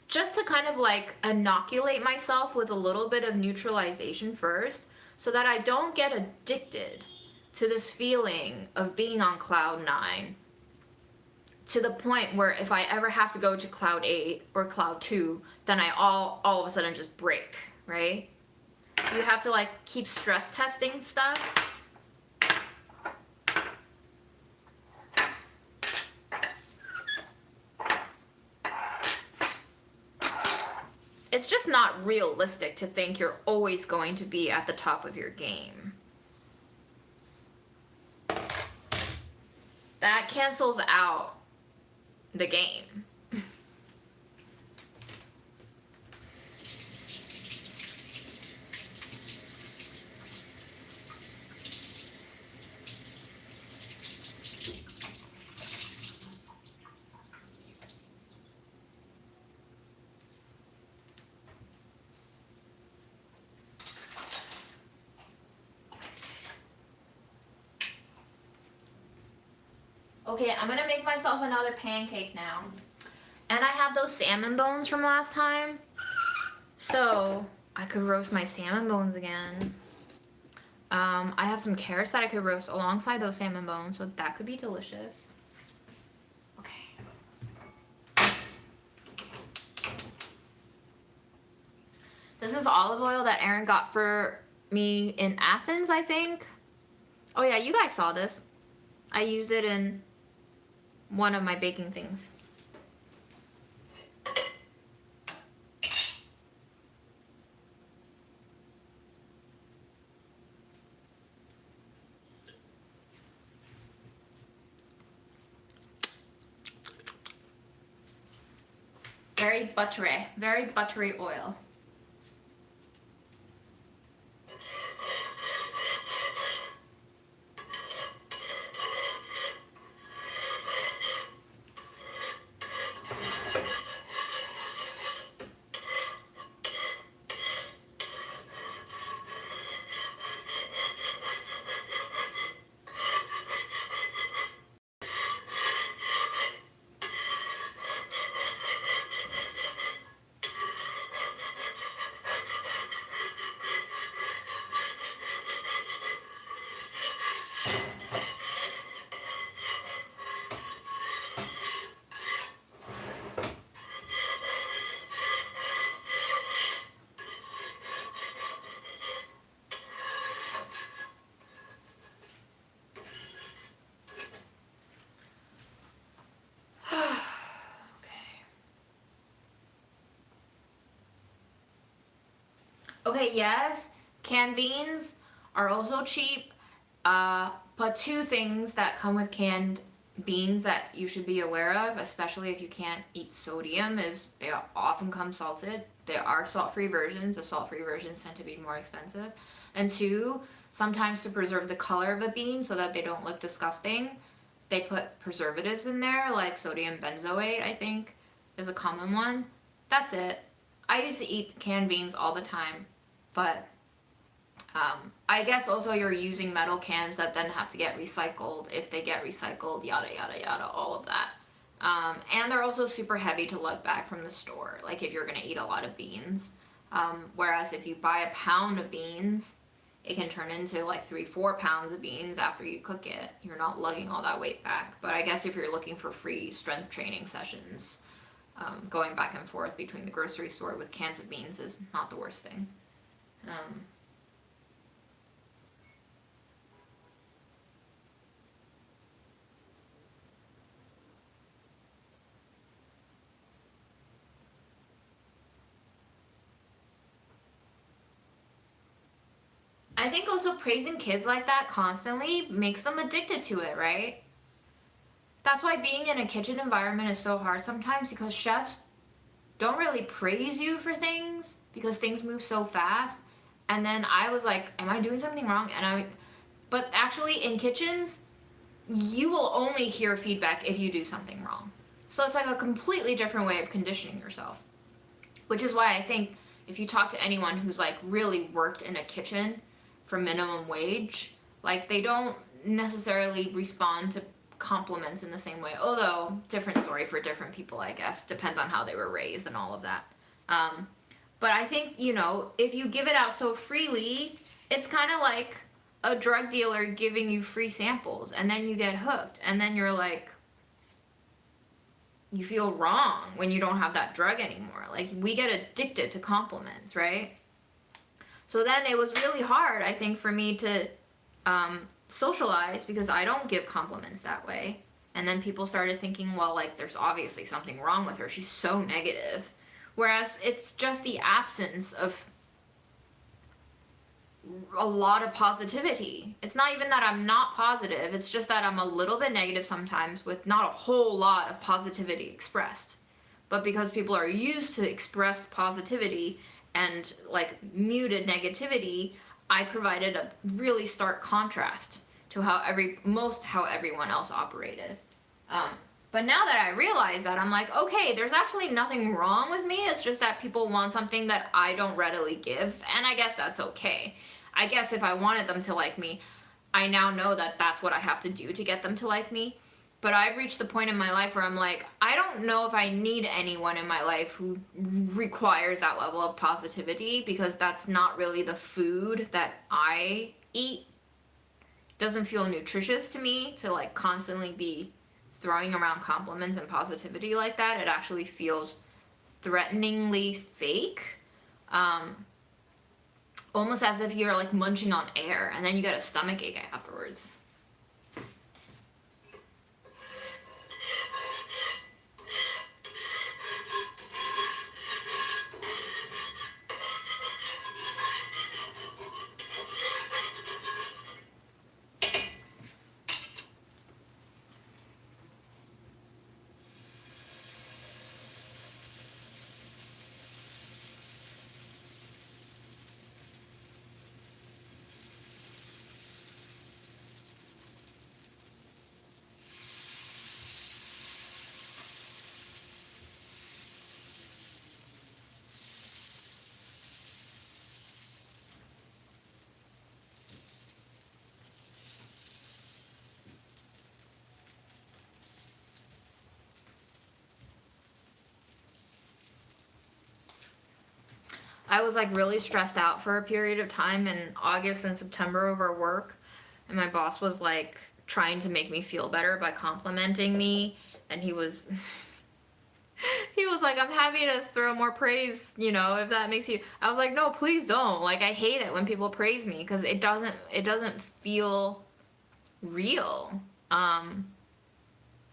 Just to kind of like inoculate myself with a little bit of neutralization first, so that I don't get addicted to this feeling of being on cloud 9, to the point where if I ever have to go to cloud 8 or cloud 2, then I all of a sudden just break, right? You have to like keep stress testing stuff. It's just not realistic to think you're always going to be at the top of your game. That cancels out the game. Okay, I'm gonna make myself another pancake now. And I have those salmon bones from last time, so I could roast my salmon bones again. I have some carrots that I could roast alongside those salmon bones, so that could be delicious. Okay. This is olive oil that Aaron got for me in Athens, I think. Oh yeah, you guys saw this. I used it in one of my baking things. Very buttery oil. Okay, yes, canned beans are also cheap, but two things that come with canned beans that you should be aware of, especially if you can't eat sodium, is they often come salted. There are salt-free versions. The salt-free versions tend to be more expensive. And two, sometimes to preserve the color of a bean so that they don't look disgusting, they put preservatives in there, like sodium benzoate, I think, is a common one. That's it. I used to eat canned beans all the time, but I guess also you're using metal cans that then have to get recycled. If they get recycled, yada yada yada, all of that. And they're also super heavy to lug back from the store, like if you're gonna eat a lot of beans. Whereas if you buy a pound of beans, it can turn into like 3-4 pounds of beans after you cook it. You're not lugging all that weight back. But I guess if you're looking for free strength training sessions, going back and forth between the grocery store with cans of beans is not the worst thing. I think also praising kids like that constantly makes them addicted to it, right? That's why being in a kitchen environment is so hard sometimes, because chefs don't really praise you for things because things move so fast. And then I was like, am I doing something wrong? But actually in kitchens, you will only hear feedback if you do something wrong. So it's like a completely different way of conditioning yourself. Which is why I think if you talk to anyone who's like really worked in a kitchen for minimum wage, like they don't necessarily respond to compliments in the same way. Although, different story for different people, I guess. Depends on how they were raised and all of that. But I think, if you give it out so freely, it's kind of like a drug dealer giving you free samples, and then you get hooked, and then you're like, you feel wrong when you don't have that drug anymore. Like, we get addicted to compliments, right? So then it was really hard, I think, for me to socialize, because I don't give compliments that way. And then people started thinking, well, like, there's obviously something wrong with her. She's so negative. Whereas it's just the absence of a lot of positivity. It's not even that I'm not positive. It's just that I'm a little bit negative sometimes with not a whole lot of positivity expressed. But because people are used to expressed positivity and like muted negativity, I provided a really stark contrast to how everyone else operated. But now that I realize that, I'm like, okay, there's actually nothing wrong with me. It's just that people want something that I don't readily give, and I guess that's okay. I guess if I wanted them to like me, I now know that that's what I have to do to get them to like me. But I've reached the point in my life where I'm like, I don't know if I need anyone in my life who requires that level of positivity, because that's not really the food that I eat. It doesn't feel nutritious to me to like constantly be throwing around compliments and positivity like that. It actually feels threateningly fake. Almost as if you're like munching on air and then you get a stomachache afterwards. I was like really stressed out for a period of time in August and September over work, and my boss was like trying to make me feel better by complimenting me, and he was he was like, I'm happy to throw more praise, you know, if that makes you. I was like, no, please don't. Like, I hate it when people praise me because it doesn't feel real.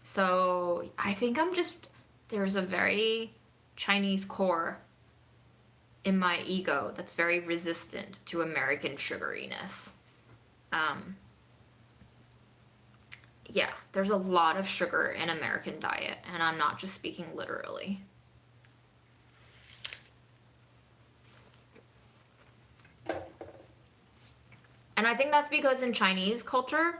So I think there's a very Chinese core in my ego that's very resistant to American sugariness. Yeah, there's a lot of sugar in American diet, and I'm not just speaking literally. And I think that's because in Chinese culture,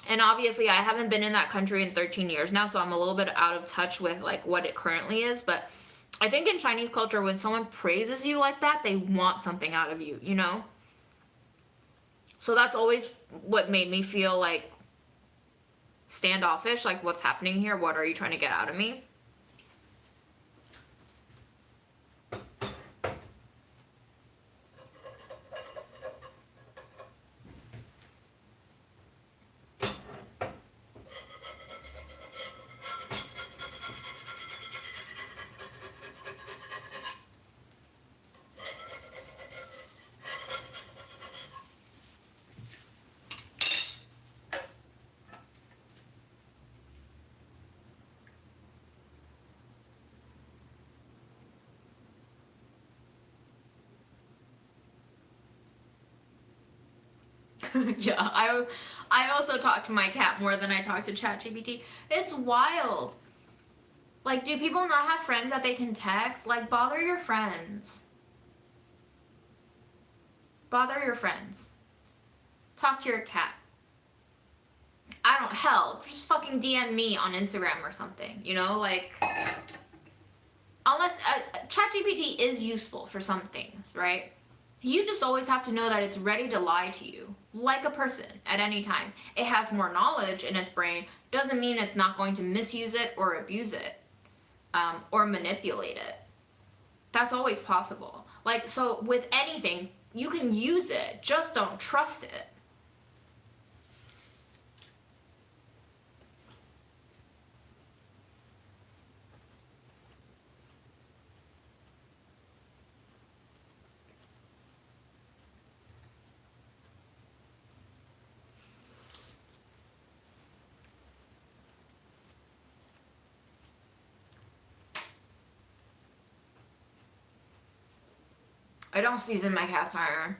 and obviously I haven't been in that country in 13 years now, so I'm a little bit out of touch with like what it currently is, but I think in Chinese culture when someone praises you like that, they want something out of you, you know? So that's always what made me feel like standoffish, like what's happening here? What are you trying to get out of me? Yeah, I also talk to my cat more than I talk to ChatGPT. It's wild. Like, do people not have friends that they can text? Like, bother your friends. Bother your friends. Talk to your cat. I don't help. Just fucking DM me on Instagram or something. You know, like, unless ChatGPT is useful for some things, right? You just always have to know that it's ready to lie to you, like a person, at any time. It has more knowledge in its brain, doesn't mean it's not going to misuse it or abuse it, or manipulate it. That's always possible. Like, so with anything, you can use it, just don't trust it. I don't season my cast iron.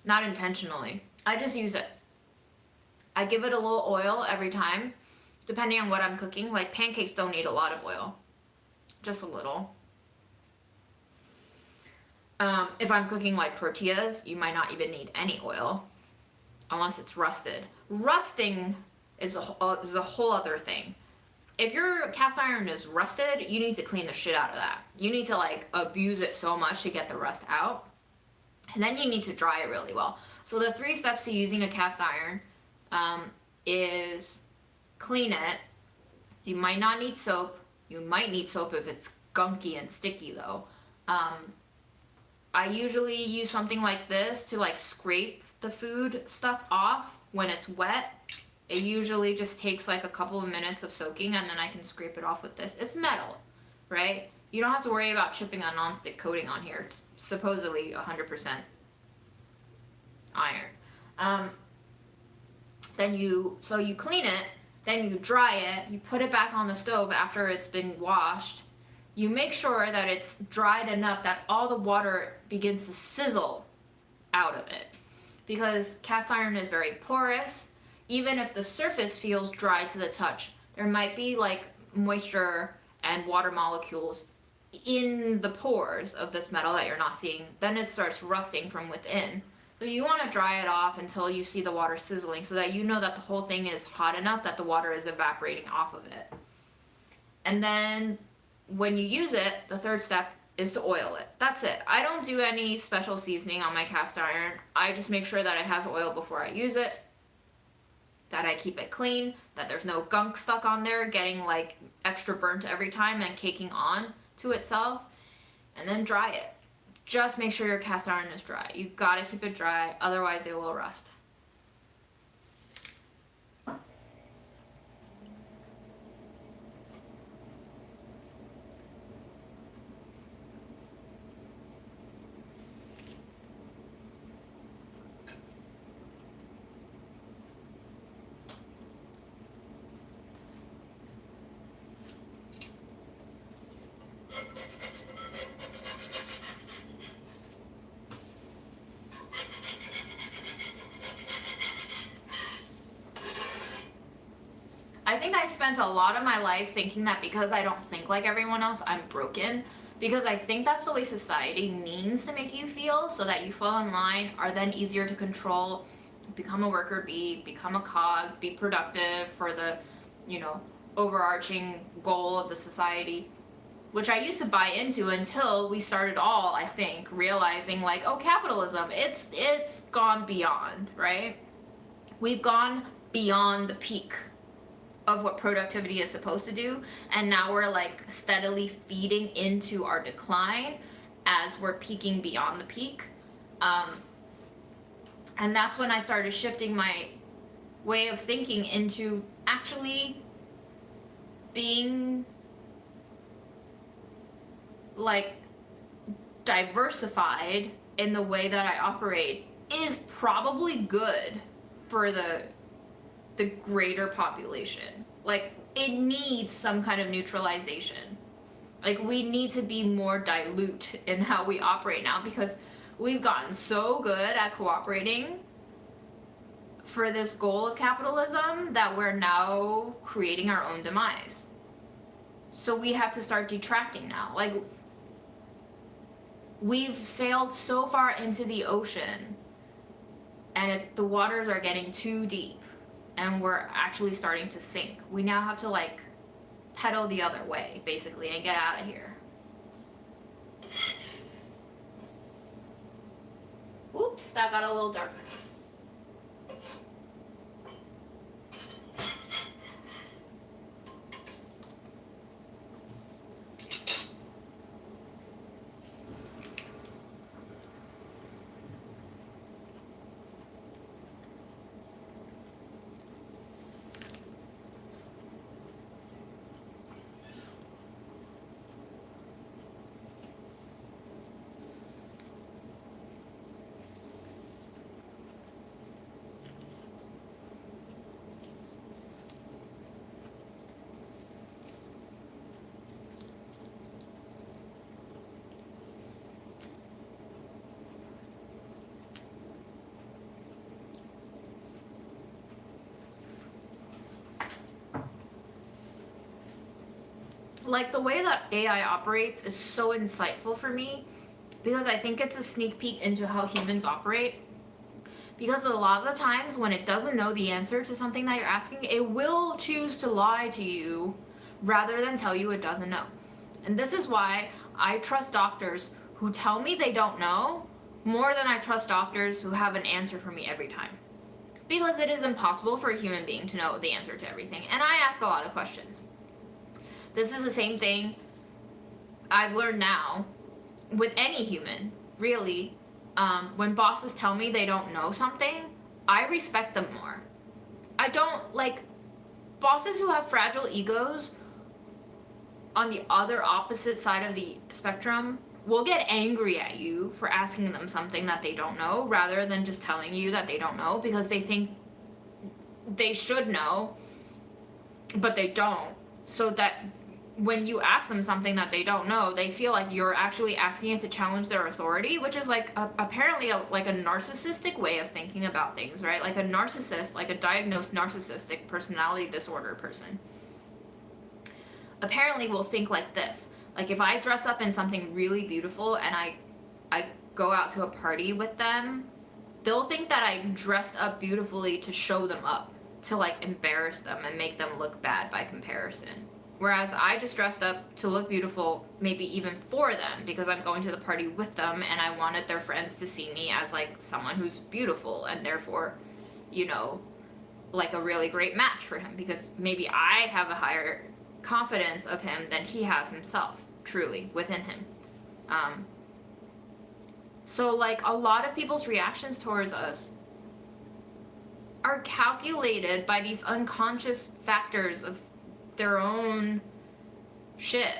Not intentionally. I just use it. I give it a little oil every time, depending on what I'm cooking. Like, pancakes don't need a lot of oil. Just a little. If I'm cooking like tortillas, you might not even need any oil. Unless it's rusted. Rusting is a whole other thing. If your cast iron is rusted, you need to clean the shit out of that. You need to like abuse it so much to get the rust out. And then you need to dry it really well. So the 3 steps to using a cast iron is clean it. You might not need soap. You might need soap if it's gunky and sticky though. I usually use something like this to like scrape the food stuff off when it's wet. It usually just takes like a couple of minutes of soaking and then I can scrape it off with this. It's metal, right? You don't have to worry about chipping a non-stick coating on here. It's supposedly 100% iron. So you clean it, then you dry it, you put it back on the stove after it's been washed. You make sure that it's dried enough that all the water begins to sizzle out of it. Because cast iron is very porous. Even if the surface feels dry to the touch, there might be like moisture and water molecules in the pores of this metal that you're not seeing. Then it starts rusting from within. So you want to dry it off until you see the water sizzling so that you know that the whole thing is hot enough that the water is evaporating off of it. And then when you use it, the 3rd step is to oil it. That's it. I don't do any special seasoning on my cast iron. I just make sure that it has oil before I use it, that I keep it clean, that there's no gunk stuck on there getting like extra burnt every time and caking on to itself, and then dry it. just make sure your cast iron is dry. You gotta keep it dry, otherwise it will rust. I think I spent a lot of my life thinking that because I don't think like everyone else, I'm broken. Because I think that's the way society means to make you feel, so that you fall in line, are then easier to control, become a worker bee, become a cog, be productive for the, you know, overarching goal of the society. Which I used to buy into until we started all, I think, realizing like, oh, capitalism, it's gone beyond, right? We've gone beyond the peak of what productivity is supposed to do, and now we're like steadily feeding into our decline as we're peaking beyond the peak. And that's when I started shifting my way of thinking into actually being like diversified in the way that I operate is probably good for the greater population. Like, it needs some kind of neutralization. Like, we need to be more dilute in how we operate now, because we've gotten so good at cooperating for this goal of capitalism that we're now creating our own demise. So we have to start detracting now. Like, we've sailed so far into the ocean, and the waters are getting too deep, and we're actually starting to sink. We now have to like pedal the other way, basically, and get out of here. Oops, that got a little dark. Like, the way that AI operates is so insightful for me, because I think it's a sneak peek into how humans operate. Because a lot of the times when it doesn't know the answer to something that you're asking, it will choose to lie to you rather than tell you it doesn't know. And this is why I trust doctors who tell me they don't know more than I trust doctors who have an answer for me every time. Because it is impossible for a human being to know the answer to everything, and I ask a lot of questions. This is the same thing I've learned now with any human, really. When bosses tell me they don't know something, I respect them more. I don't, like, bosses who have fragile egos on the other opposite side of the spectrum will get angry at you for asking them something that they don't know, rather than just telling you that they don't know, because they think they should know, but they don't. So that when you ask them something that they don't know, they feel like you're actually asking it to challenge their authority, which is like apparently like a narcissistic way of thinking about things, right? Like a narcissist, like a diagnosed narcissistic personality disorder person, apparently will think like this. Like, if I dress up in something really beautiful and I go out to a party with them, they'll think that I dressed up beautifully to show them up, to like embarrass them and make them look bad by comparison. Whereas I just dressed up to look beautiful, maybe even for them, because I'm going to the party with them and I wanted their friends to see me as like someone who's beautiful, and therefore, you know, like a really great match for him, because maybe I have a higher confidence of him than he has himself, truly, within him. So like a lot of people's reactions towards us are calculated by these unconscious factors of their own shit.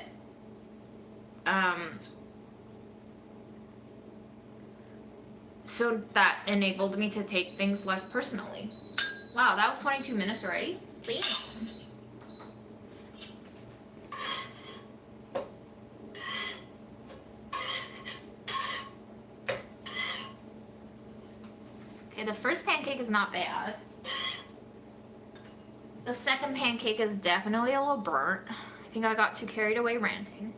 So that enabled me to take things less personally. Wow, that was 22 minutes already? Damn. Okay, the first pancake is not bad. The second pancake is definitely a little burnt. I think I got too carried away ranting.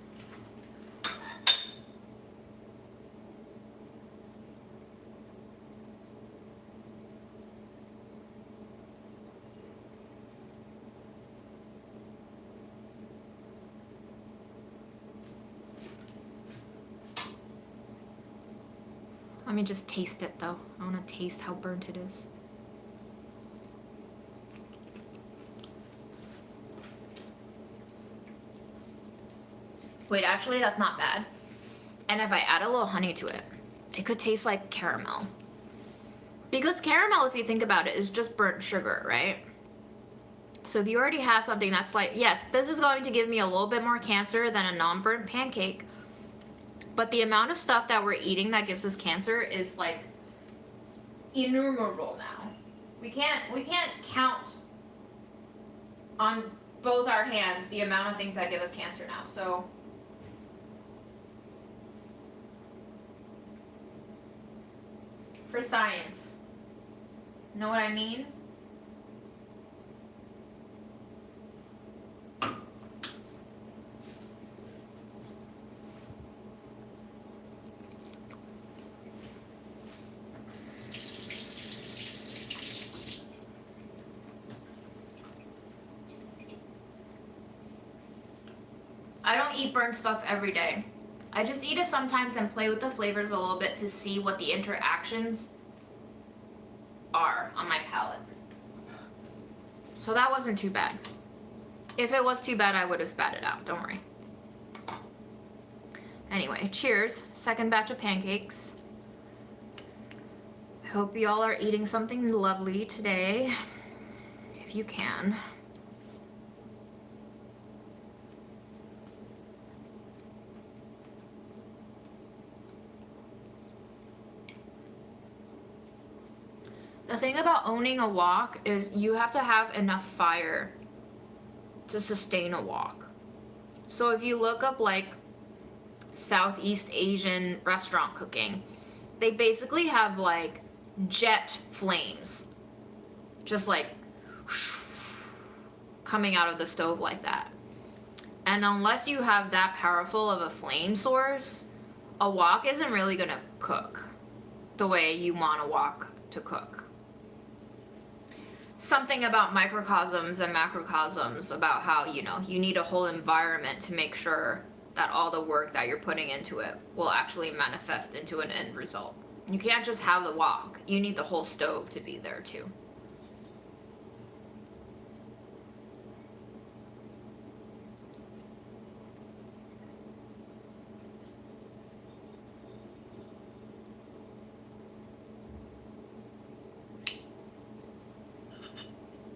Let me just taste it though. I want to taste how burnt it is. Wait, actually that's not bad. And if I add a little honey to it, it could taste like caramel. Because caramel, if you think about it, is just burnt sugar, right? So if you already have something that's like, yes, this is going to give me a little bit more cancer than a non-burnt pancake, but the amount of stuff that we're eating that gives us cancer is like innumerable now. We can't count on both our hands the amount of things that give us cancer now. So for science, know what I mean? I don't eat burnt stuff every day. I just eat it sometimes and play with the flavors a little bit to see what the interactions are on my palate. So that wasn't too bad. If it was too bad, I would have spat it out, don't worry. Anyway, cheers. Second batch of pancakes. I hope y'all are eating something lovely today, if you can. The thing about owning a wok is you have to have enough fire to sustain a wok. So if you look up like Southeast Asian restaurant cooking, they basically have like jet flames just like coming out of the stove like that. And unless you have that powerful of a flame source, a wok isn't really gonna cook the way you want a wok to cook. Something about microcosms and macrocosms, about how, you know, you need a whole environment to make sure that all the work that you're putting into it will actually manifest into an end result. You can't just have the wok. You need the whole stove to be there too.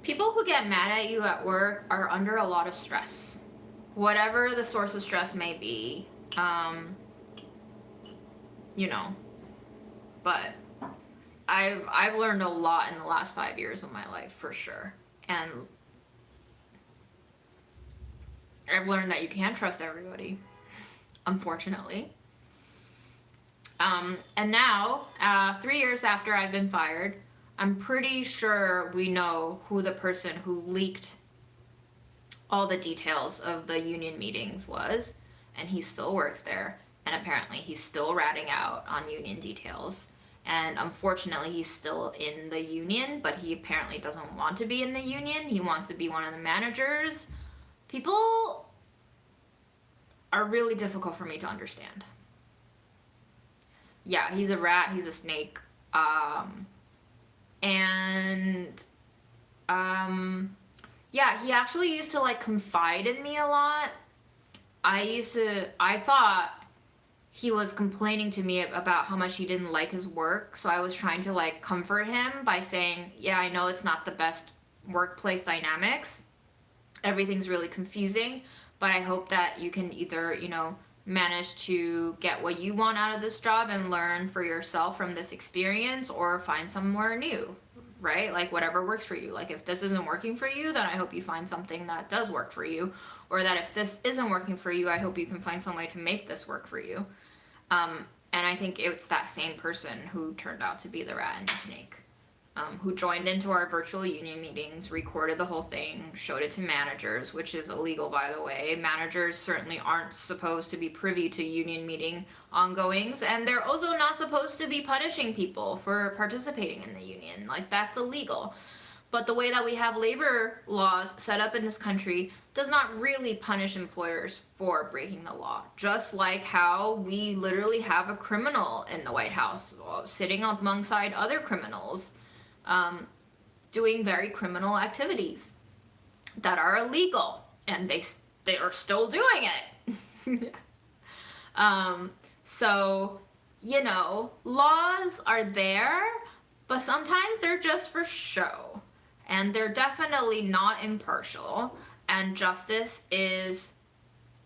People who get mad at you at work are under a lot of stress. Whatever the source of stress may be, you know. But I've learned a lot in the last 5 years of my life, for sure. And I've learned that you can't trust everybody, unfortunately. And now, 3 years after I've been fired, I'm pretty sure we know who the person who leaked all the details of the union meetings was, and he still works there, and apparently he's still ratting out on union details. And unfortunately, he's still in the union, but he apparently doesn't want to be in the union. He wants to be one of the managers. People are really difficult for me to understand. Yeah, he's a rat, he's a snake. Yeah, he actually used to like confide in me a lot. I thought he was complaining to me about how much he didn't like his work. So I was trying to like comfort him by saying, yeah, I know it's not the best workplace dynamics. Everything's really confusing, but I hope that you can either, manage to get what you want out of this job and learn for yourself from this experience, or find somewhere new, right? Like whatever works for you. Like if this isn't working for you, then I hope you find something that does work for you. Or that if this isn't working for you, I hope you can find some way to make this work for you. And I think it's that same person who turned out to be the rat and the snake. Who joined into our virtual union meetings, recorded the whole thing, showed it to managers, which is illegal, by the way. Managers certainly aren't supposed to be privy to union meeting ongoings, and they're also not supposed to be punishing people for participating in the union. Like, that's illegal. But the way that we have labor laws set up in this country does not really punish employers for breaking the law. Just like how we literally have a criminal in the White House sitting alongside other criminals, doing very criminal activities that are illegal, and they are still doing it. So, laws are there, but sometimes they're just for show, and they're definitely not impartial, and justice is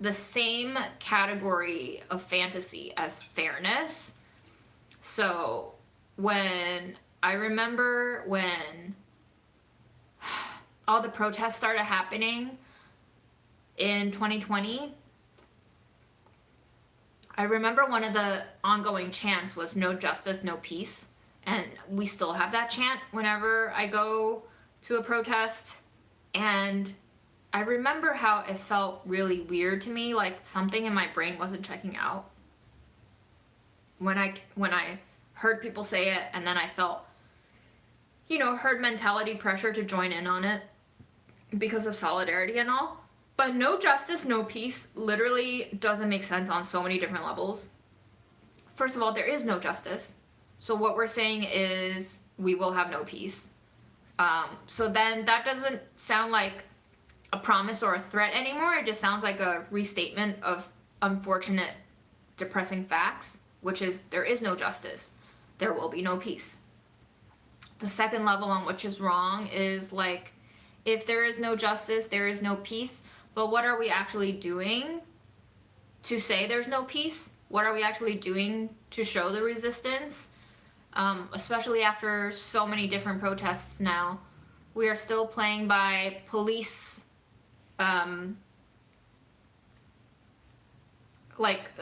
the same category of fantasy as fairness. So I remember when all the protests started happening in 2020, I remember one of the ongoing chants was "No justice, no peace." And we still have that chant whenever I go to a protest. And I remember how it felt really weird to me, like something in my brain wasn't checking out. When I heard people say it, and then I felt, herd mentality pressure to join in on it because of solidarity and all. But no justice, no peace literally doesn't make sense on so many different levels. First of all, there is no justice. So what we're saying is we will have no peace. So then that doesn't sound like a promise or a threat anymore. It just sounds like a restatement of unfortunate, depressing facts, which is there is no justice. There will be no peace. The second level on which is wrong is like, if there is no justice, there is no peace. But what are we actually doing to say there's no peace? What are we actually doing to show the resistance? Especially after so many different protests now. We are still playing by police,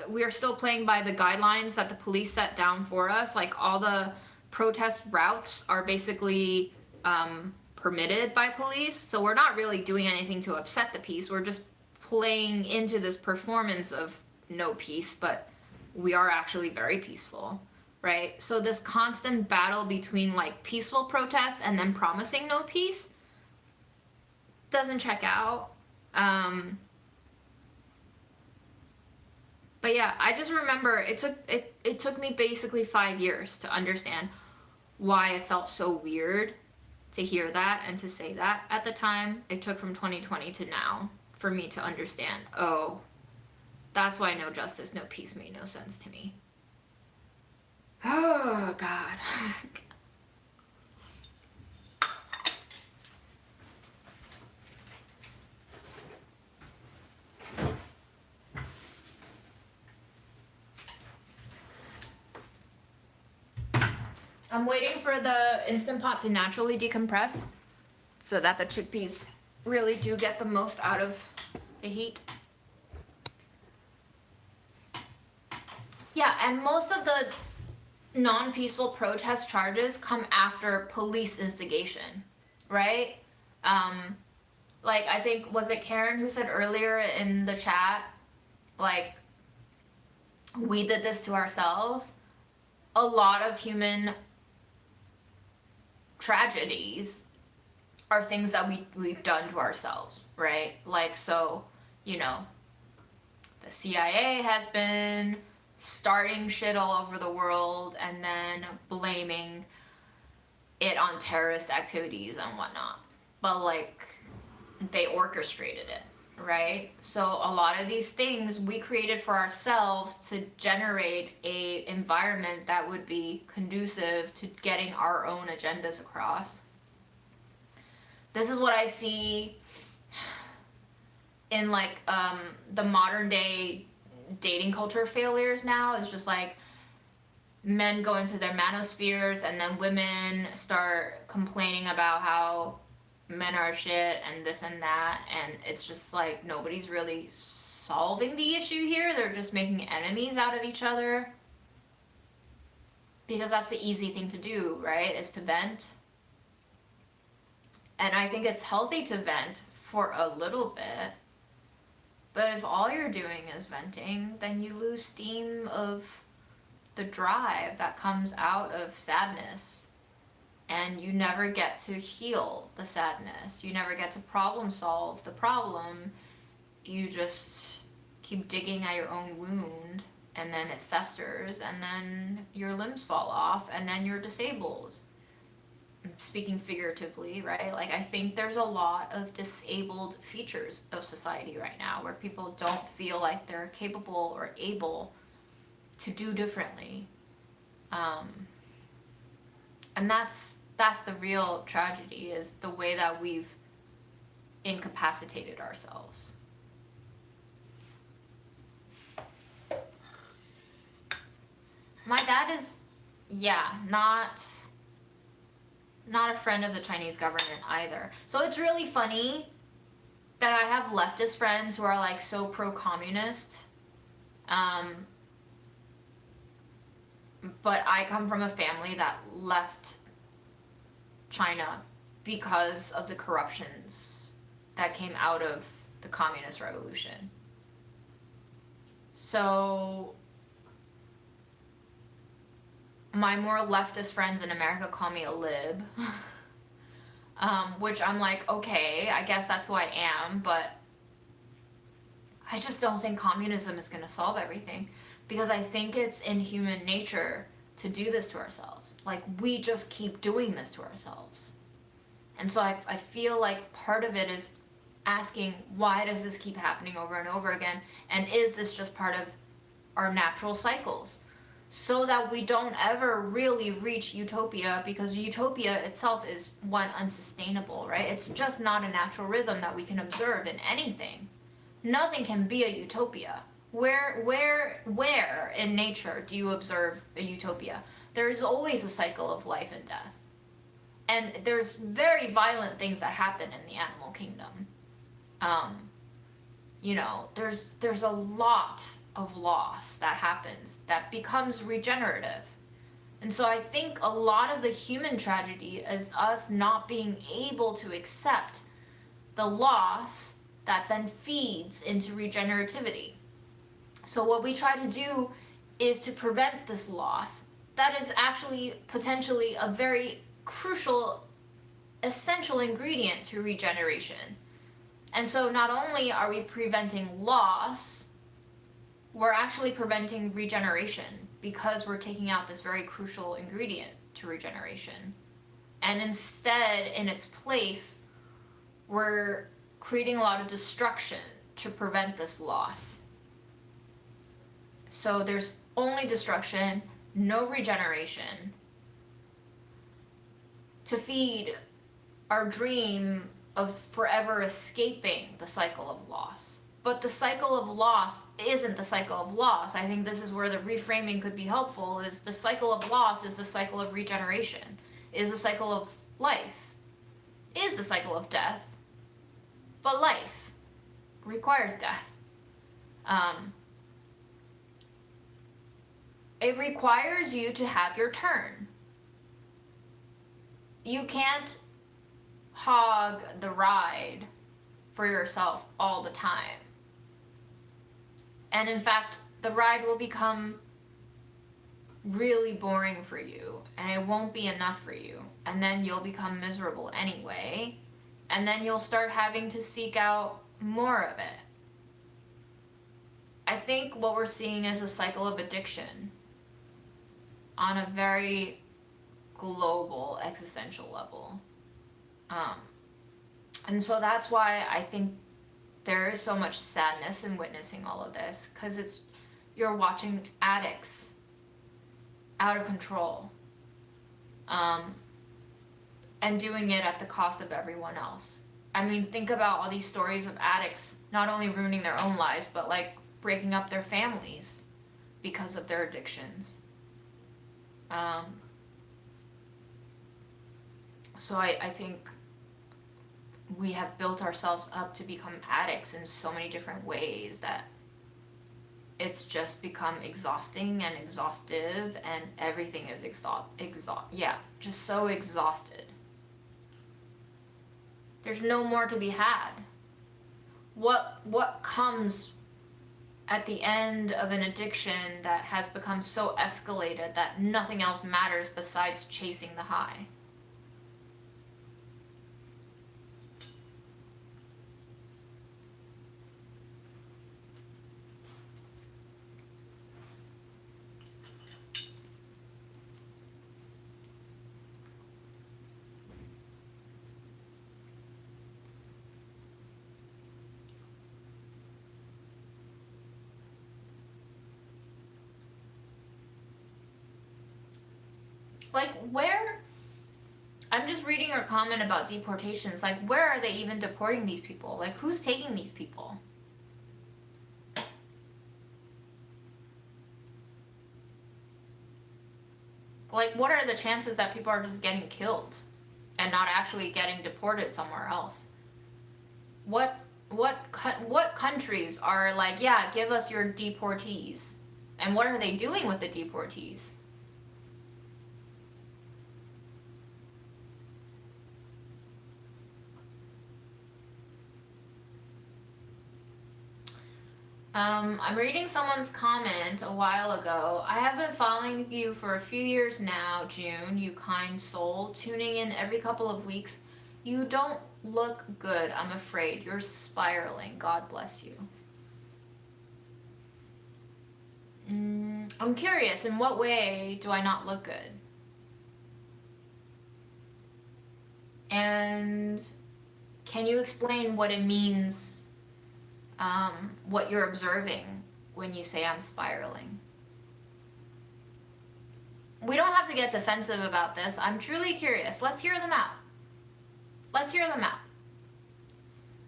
we are still playing by the guidelines that the police set down for us. Like, all the protest routes are basically permitted by police, so we're not really doing anything to upset the peace. We're just playing into this performance of no peace, but we are actually very peaceful, right? So this constant battle between like peaceful protest and then promising no peace doesn't check out. But yeah, I just remember it took me basically 5 years to understand why it felt so weird to hear that and to say that at the time. It took from 2020 to now for me to understand, oh, that's why no justice, no peace made no sense to me. Oh, God. I'm waiting for the Instant Pot to naturally decompress so that the chickpeas really do get the most out of the heat. Yeah, and most of the non-peaceful protest charges come after police instigation, right? Like, I think, was it Karen who said earlier in the chat, like, we did this to ourselves? A lot of human tragedies are things that we've done to ourselves, right? Like, so, the CIA has been starting shit all over the world and then blaming it on terrorist activities and whatnot. But, like, they orchestrated it, right? So a lot of these things we created for ourselves to generate a environment that would be conducive to getting our own agendas across. This is what I see in like the modern day dating culture failures now. Is just like men go into their manospheres and then women start complaining about how men are shit and this and that, and it's just like nobody's really solving the issue here. They're just making enemies out of each other because that's the easy thing to do, right? Is to vent. And I think it's healthy to vent for a little bit. But if all you're doing is venting, then you lose steam of the drive that comes out of sadness. And you never get to heal the sadness. You never get to problem solve the problem. You just keep digging at your own wound, and then it festers, and then your limbs fall off, and then you're disabled. I'm speaking figuratively, right? Like, I think there's a lot of disabled features of society right now where people don't feel like they're capable or able to do differently. And that's the real tragedy, is the way that we've incapacitated ourselves. My dad is, yeah, not a friend of the Chinese government either. So it's really funny that I have leftist friends who are like so pro-communist. But I come from a family that left China because of the corruptions that came out of the communist revolution. So my more leftist friends in America call me a lib, which I'm like, okay, I guess that's who I am, but I just don't think communism is going to solve everything, because I think it's in human nature to do this to ourselves. Like, we just keep doing this to ourselves. And so I feel like part of it is asking, why does this keep happening over and over again? And is this just part of our natural cycles? So that we don't ever really reach utopia, because utopia itself is, one, unsustainable, right? It's just not a natural rhythm that we can observe in anything. Nothing can be a utopia. Where in nature do you observe a utopia? There is always a cycle of life and death. And there's very violent things that happen in the animal kingdom. There's a lot of loss that happens that becomes regenerative. And so I think a lot of the human tragedy is us not being able to accept the loss that then feeds into regenerativity. So what we try to do is to prevent this loss that is actually potentially a very crucial, essential ingredient to regeneration. And so not only are we preventing loss, we're actually preventing regeneration, because we're taking out this very crucial ingredient to regeneration. And instead, in its place, we're creating a lot of destruction to prevent this loss. So there's only destruction, no regeneration, to feed our dream of forever escaping the cycle of loss. But the cycle of loss isn't the cycle of loss. I think this is where the reframing could be helpful, is the cycle of loss is the cycle of regeneration, is the cycle of life, is the cycle of death. But life requires death. It requires you to have your turn. You can't hog the ride for yourself all the time. And in fact, the ride will become really boring for you, and it won't be enough for you. And then you'll become miserable anyway, and then you'll start having to seek out more of it. I think what we're seeing is a cycle of addiction on a very global existential level. And so that's why I think there is so much sadness in witnessing all of this, because you're watching addicts out of control, and doing it at the cost of everyone else. I mean, think about all these stories of addicts not only ruining their own lives, but like breaking up their families because of their addictions. So I think we have built ourselves up to become addicts in so many different ways that it's just become exhausting and exhaustive, and everything is just so exhausted. There's no more to be had. What comes at the end of an addiction that has become so escalated that nothing else matters besides chasing the high? Like, where? I'm just reading your comment about deportations. Like, where are they even deporting these people? Like, who's taking these people? Like, what are the chances that people are just getting killed and not actually getting deported somewhere else? What countries are like, yeah, give us your deportees? And what are they doing with the deportees? I'm reading someone's comment a while ago. I have been following you for a few years now, June, you kind soul, tuning in every couple of weeks. You don't look good, I'm afraid. You're spiraling. God bless you. I'm curious, in what way do I not look good? And can you explain what it means, what you're observing when you say I'm spiraling? We don't have to get defensive about this. I'm truly curious. Let's hear them out. Let's hear them out.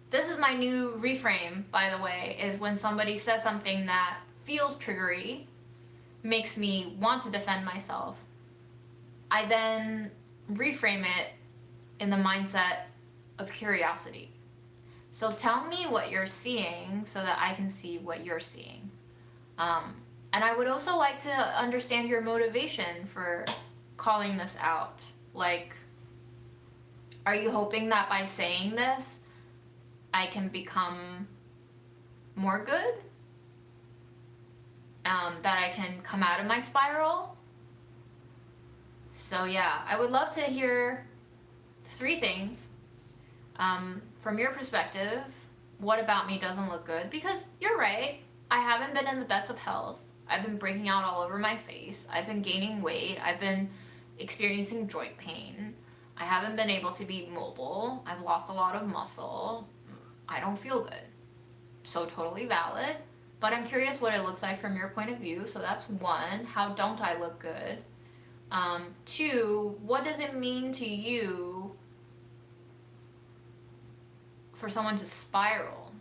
This is my new reframe, by the way, is when somebody says something that feels triggery, makes me want to defend myself, I then reframe it in the mindset of curiosity. So tell me what you're seeing so that I can see what you're seeing. And I would also like to understand your motivation for calling this out. Like, are you hoping that by saying this, I can become more good? That I can come out of my spiral? So yeah, I would love to hear 3 things. From your perspective, what about me doesn't look good? Because you're right, I haven't been in the best of health. I've been breaking out all over my face. I've been gaining weight. I've been experiencing joint pain. I haven't been able to be mobile. I've lost a lot of muscle. I don't feel good. So totally valid. But I'm curious what it looks like from your point of view. So that's 1. How don't I look good? 2, what does it mean to you for someone to spiral?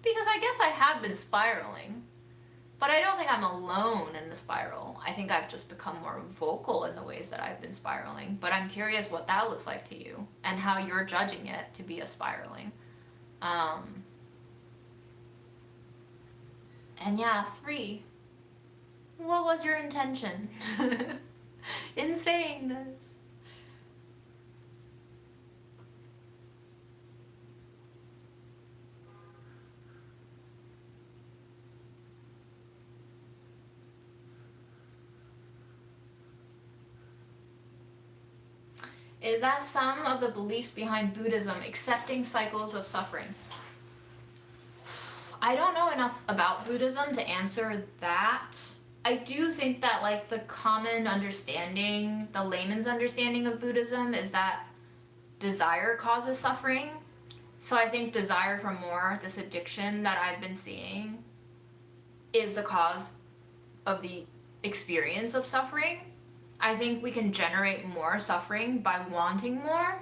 Because I guess I have been spiraling, but I don't think I'm alone in the spiral. I think I've just become more vocal in the ways that I've been spiraling, but I'm curious what that looks like to you and how you're judging it to be a spiraling. And yeah, 3, what was your intention in saying this? Is that some of the beliefs behind Buddhism, accepting cycles of suffering? I don't know enough about Buddhism to answer that. I do think that, like, the common understanding, the layman's understanding of Buddhism is that desire causes suffering. So I think desire for more, this addiction that I've been seeing, is the cause of the experience of suffering. I think we can generate more suffering by wanting more.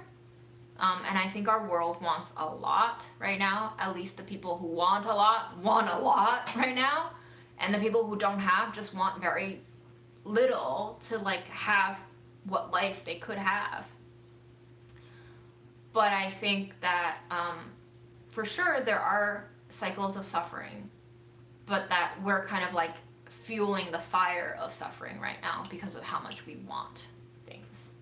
And I think our world wants a lot right now. At least the people who want a lot right now. And the people who don't have just want very little to like have what life they could have. But I think that for sure there are cycles of suffering, but that we're kind of like fueling the fire of suffering right now because of how much we want things.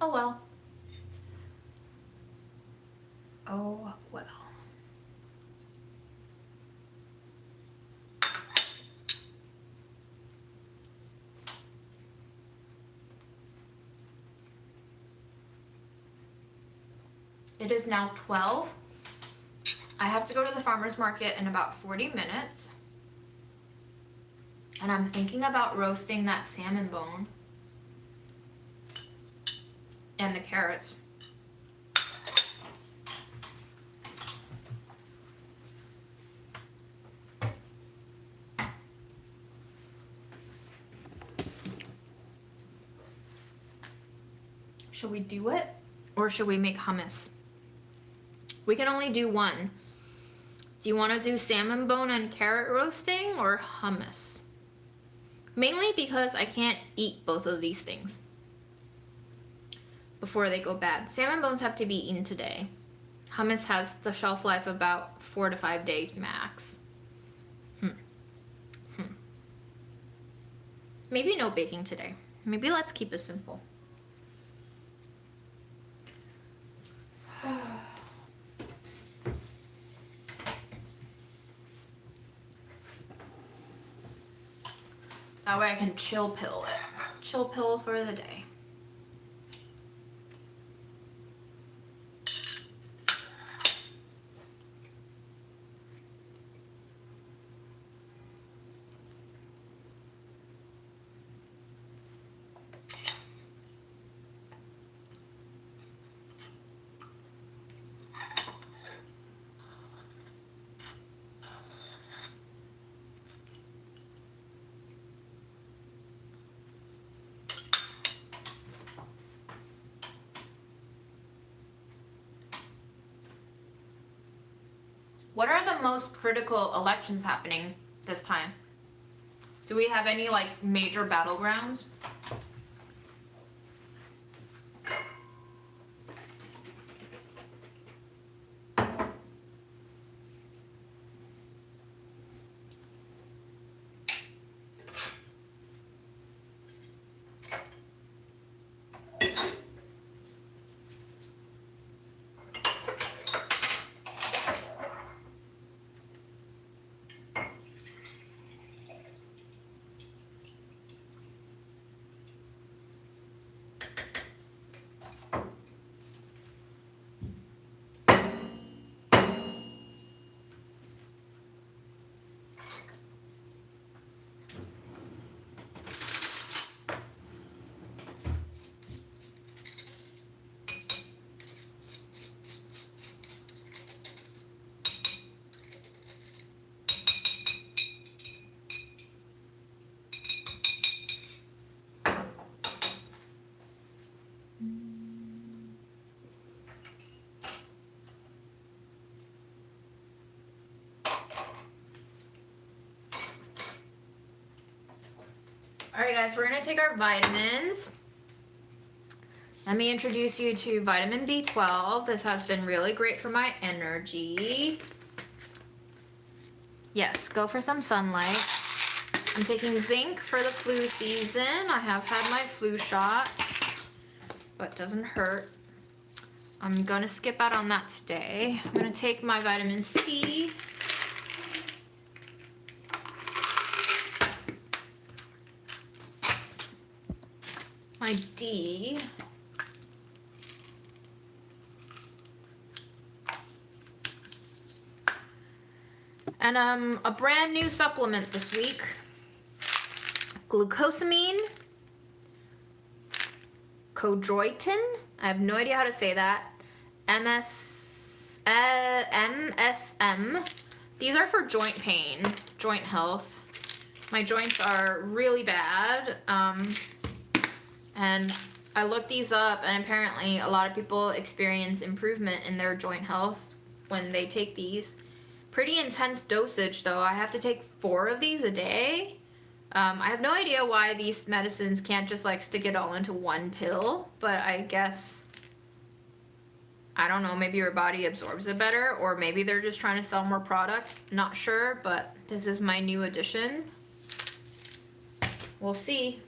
Oh well. Oh well. It is now 12. I have to go to the farmer's market in about 40 minutes. And I'm thinking about roasting that salmon bone and the carrots. Should we do it? Or should we make hummus? We can only do one. Do you want to do salmon bone and carrot roasting or hummus? Mainly because I can't eat both of these things before they go bad. Salmon bones have to be eaten today. Hummus has the shelf life of about 4 to 5 days max. Maybe no baking today. Maybe let's keep it simple. That way I can chill pill it. Chill pill for the day. What are the most critical elections happening this time? Do we have any like major battlegrounds? Alright guys, we're gonna take our vitamins. Let me introduce you to vitamin B12. This has been really great for my energy. Yes, go for some sunlight. I'm taking zinc for the flu season. I have had my flu shot. but doesn't hurt. I'm gonna skip out on that today. I'm gonna take my vitamin C. My D. And a brand new supplement this week. Glucosamine. Chondroitin. I have no idea how to say that. MSM. These are for joint pain, joint health. My joints are really bad. And I looked these up, and apparently a lot of people experience improvement in their joint health when they take these. Pretty intense dosage though. I have to take 4 of these a day. I have no idea why these medicines can't just like stick it all into one pill, but I guess, I don't know, maybe your body absorbs it better, or maybe they're just trying to sell more product. Not sure, but this is my new addition. We'll see.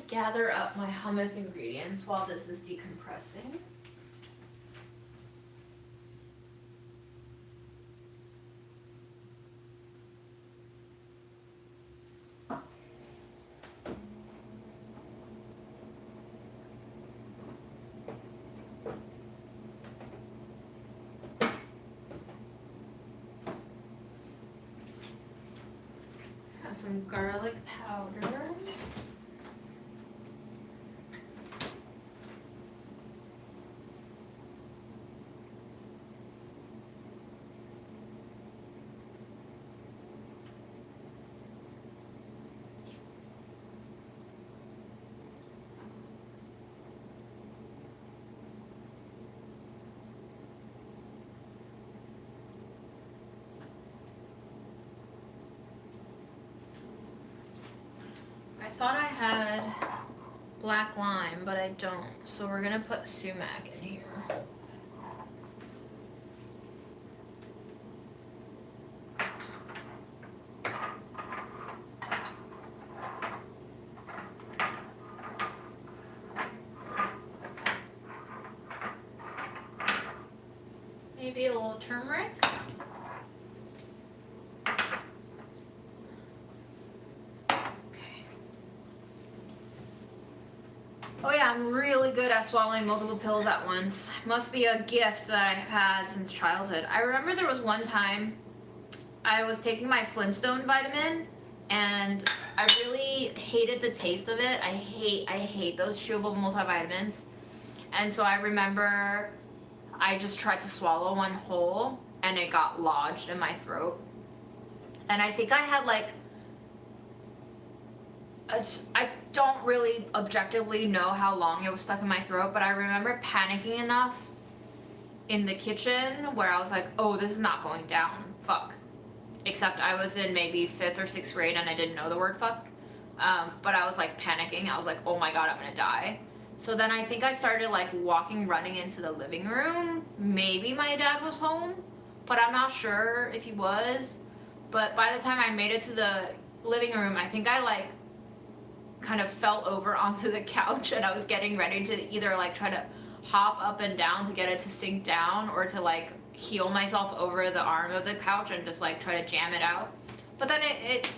Gather up my hummus ingredients while this is decompressing. Have some garlic powder. I thought I had black lime, but I don't. So we're gonna put sumac in here. Maybe a little turmeric. Oh yeah, I'm really good at swallowing multiple pills at once. Must be a gift that I've had since childhood. I remember there was one time I was taking my Flintstone vitamin and I really hated the taste of it. I hate those chewable multivitamins. And so I remember I just tried to swallow one whole and it got lodged in my throat. And I think I had like I don't really objectively know how long it was stuck in my throat, but I remember panicking enough in the kitchen where I was like, oh, this is not going down, fuck. Except I was in maybe 5th or 6th grade and I didn't know the word fuck. But I was like panicking, I was like, oh my god, I'm gonna die. So then I think I started like running into the living room. Maybe my dad was home, but I'm not sure if he was. But by the time I made it to the living room, I think I like kind of fell over onto the couch and I was getting ready to either like try to hop up and down to get it to sink down or to like heel myself over the arm of the couch and just like try to jam it out. But then it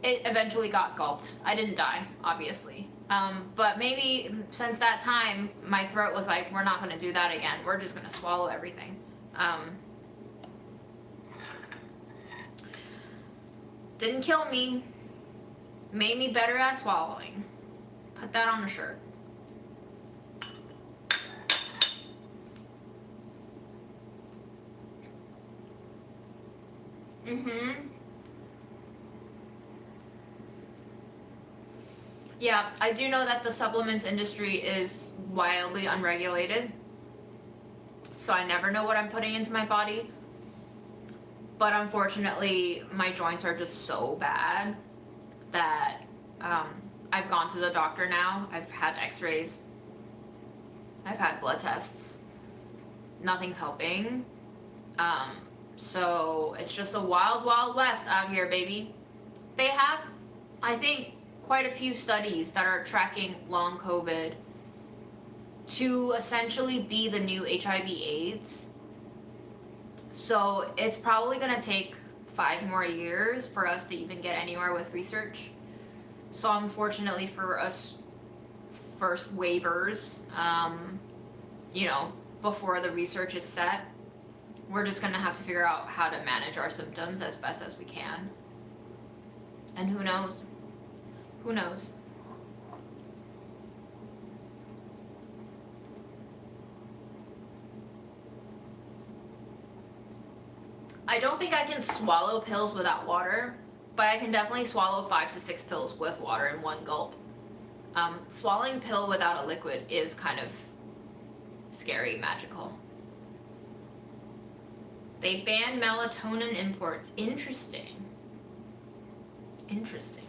eventually got gulped. I didn't die, obviously. But maybe since that time, my throat was like, we're not gonna do that again. We're just gonna swallow everything. Didn't kill me. Made me better at swallowing. Put that on a shirt. Yeah, I do know that the supplements industry is wildly unregulated. so I never know what I'm putting into my body. But unfortunately, my joints are just so bad that I've gone to the doctor now. I've had x-rays. I've had blood tests. Nothing's helping. So it's just a wild, wild west out here, baby. They have, I think, quite a few studies that are tracking long COVID to essentially be the new HIV/AIDS. So it's probably going to take 5 more years for us to even get anywhere with research. So unfortunately for us first waivers, before the research is set, we're just going to have to figure out how to manage our symptoms as best as we can. And who knows? Who knows? I don't think I can swallow pills without water, but I can definitely swallow 5 to 6 pills with water in one gulp. Swallowing a pill without a liquid is kind of scary, magical. They banned melatonin imports. Interesting. Interesting.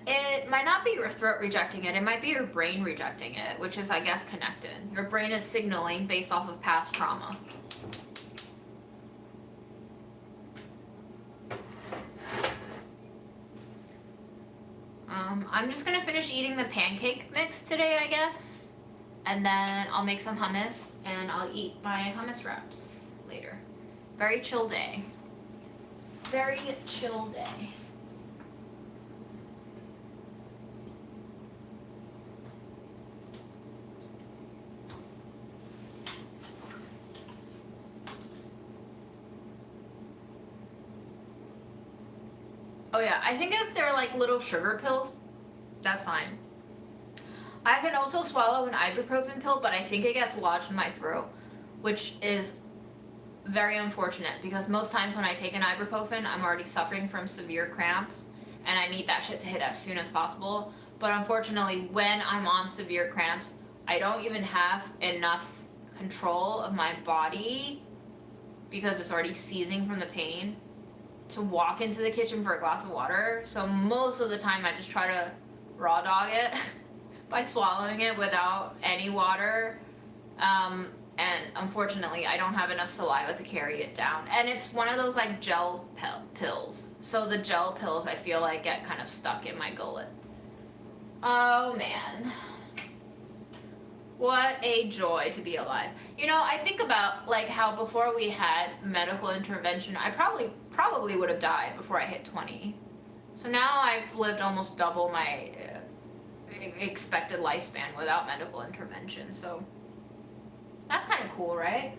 It might not be your throat rejecting it, it might be your brain rejecting it, which is, I guess, connected. Your brain is signaling based off of past trauma. I'm just gonna finish eating the pancake mix today, I guess. And then I'll make some hummus, and I'll eat my hummus wraps later. Very chill day. Very chill day. Oh yeah, I think if they're like little sugar pills, that's fine. I can also swallow an ibuprofen pill, but I think it gets lodged in my throat, which is very unfortunate because most times when I take an ibuprofen, I'm already suffering from severe cramps and I need that shit to hit as soon as possible. But unfortunately, when I'm on severe cramps, I don't even have enough control of my body because it's already seizing from the pain to walk into the kitchen for a glass of water. So most of the time I just try to raw dog it by swallowing it without any water. And unfortunately I don't have enough saliva to carry it down. And it's one of those like gel pills. So the gel pills I feel like get kind of stuck in my gullet. Oh man. What a joy to be alive. I think about like how before we had medical intervention, I probably would have died before I hit 20. So now I've lived almost double my expected lifespan without medical intervention. So that's kind of cool, right?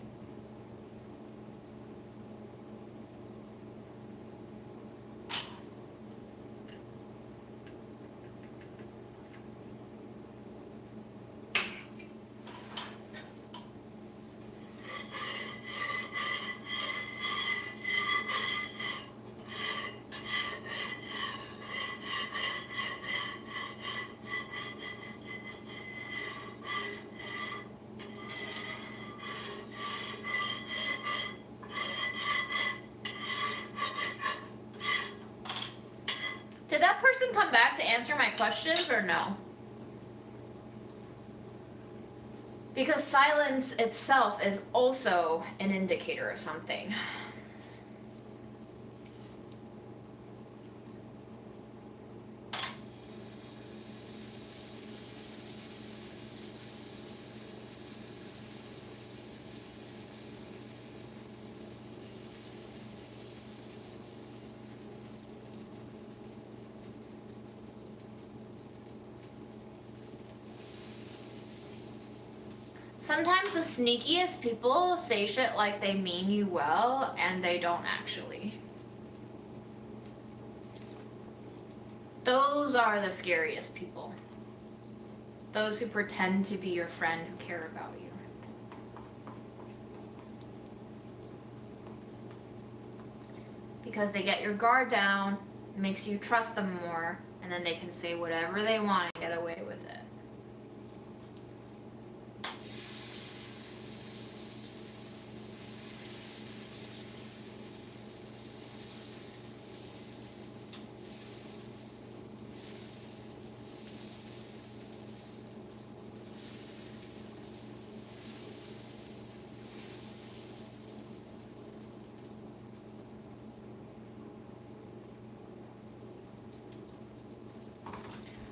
Did that person come back to answer my questions or no? Because silence itself is also an indicator of something. Sometimes the sneakiest people say shit like they mean you well, and they don't actually. Those are the scariest people. Those who pretend to be your friend who care about you. Because they get your guard down, makes you trust them more, and then they can say whatever they want and get away with it.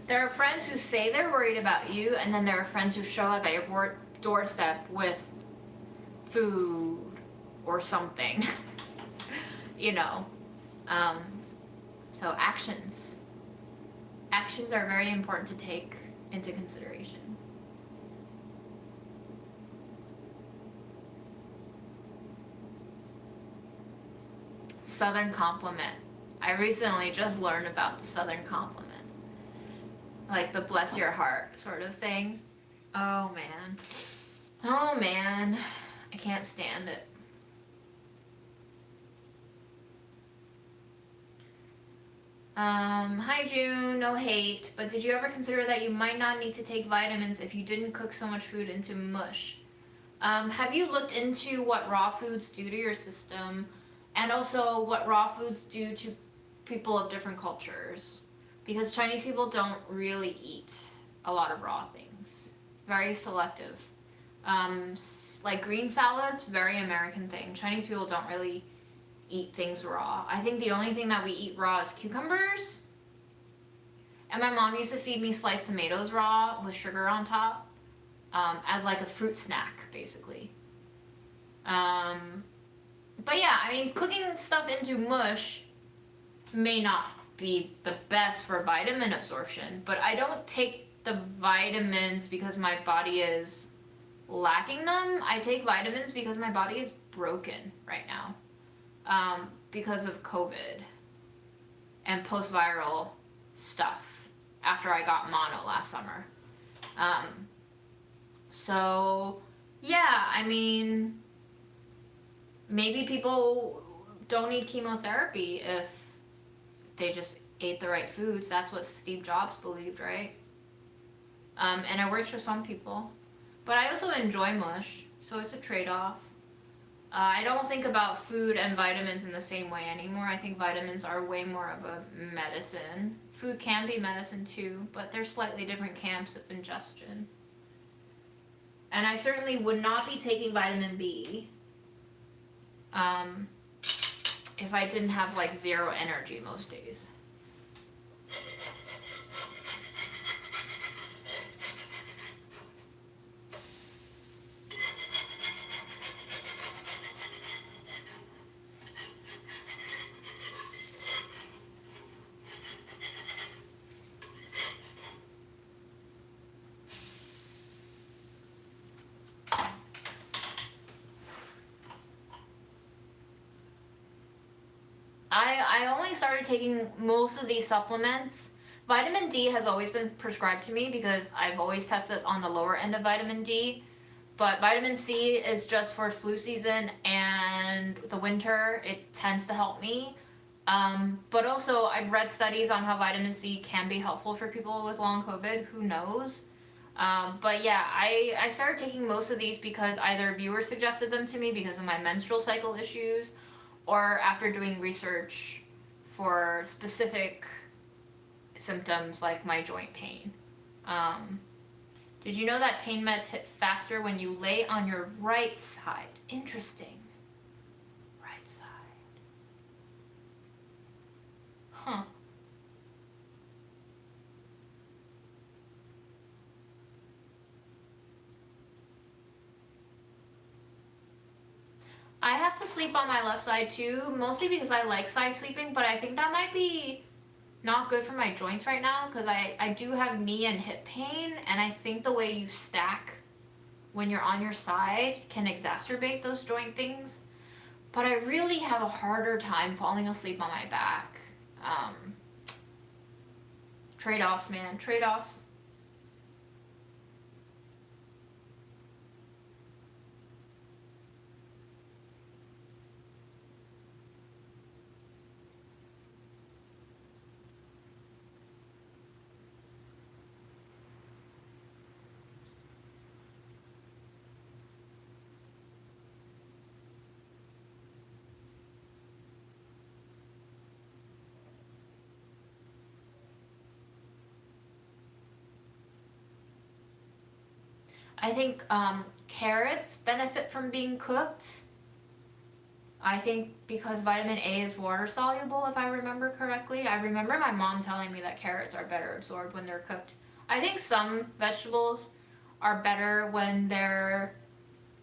There are friends who say they're worried about you, and then there are friends who show up at your doorstep with food or something. You know. So actions. Actions are very important to take into consideration. Southern compliment. I recently just learned about the Southern compliment. Like the bless your heart sort of thing. Oh man. Oh man. I can't stand it. Hi June, no hate, but did you ever consider that you might not need to take vitamins if you didn't cook so much food into mush? Have you looked into what raw foods do to your system, and also what raw foods do to people of different cultures? Because Chinese people don't really eat a lot of raw things. Very selective. Like green salads, very American thing. Chinese people don't really eat things raw. I think the only thing that we eat raw is cucumbers. And my mom used to feed me sliced tomatoes raw with sugar on top, as like a fruit snack, basically. But yeah, I mean, cooking stuff into mush may not be the best for vitamin absorption, but I don't take the vitamins because my body is lacking them. I take vitamins because my body is broken right now, because of COVID and post-viral stuff after I got mono last summer. So yeah, I mean, maybe people don't need chemotherapy if they just ate the right foods. That's what Steve Jobs believed, right? And it works for some people. But I also enjoy mush, so it's a trade-off. I don't think about food and vitamins in the same way anymore. I think vitamins are way more of a medicine. Food can be medicine too, but they're slightly different camps of ingestion. And I certainly would not be taking vitamin B if I didn't have like zero energy most days. I only started taking most of these supplements. Vitamin D has always been prescribed to me because I've always tested on the lower end of vitamin D. But vitamin C is just for flu season and the winter. It tends to help me. But also, I've read studies on how vitamin C can be helpful for people with long COVID. Who knows? But yeah, I started taking most of these because either viewers suggested them to me because of my menstrual cycle issues, or after doing research for specific symptoms like my joint pain. Did you know that pain meds hit faster when you lay on your right side? Interesting. Right side. Huh. I have to sleep on my left side too, mostly because I like side sleeping, but I think that might be not good for my joints right now because I do have knee and hip pain, and I think the way you stack when you're on your side can exacerbate those joint things. But I really have a harder time falling asleep on my back. Trade-offs, man, trade-offs. I think carrots benefit from being cooked. I think because vitamin A is water soluble, if I remember correctly. I remember my mom telling me that carrots are better absorbed when they're cooked. I think some vegetables are better when they're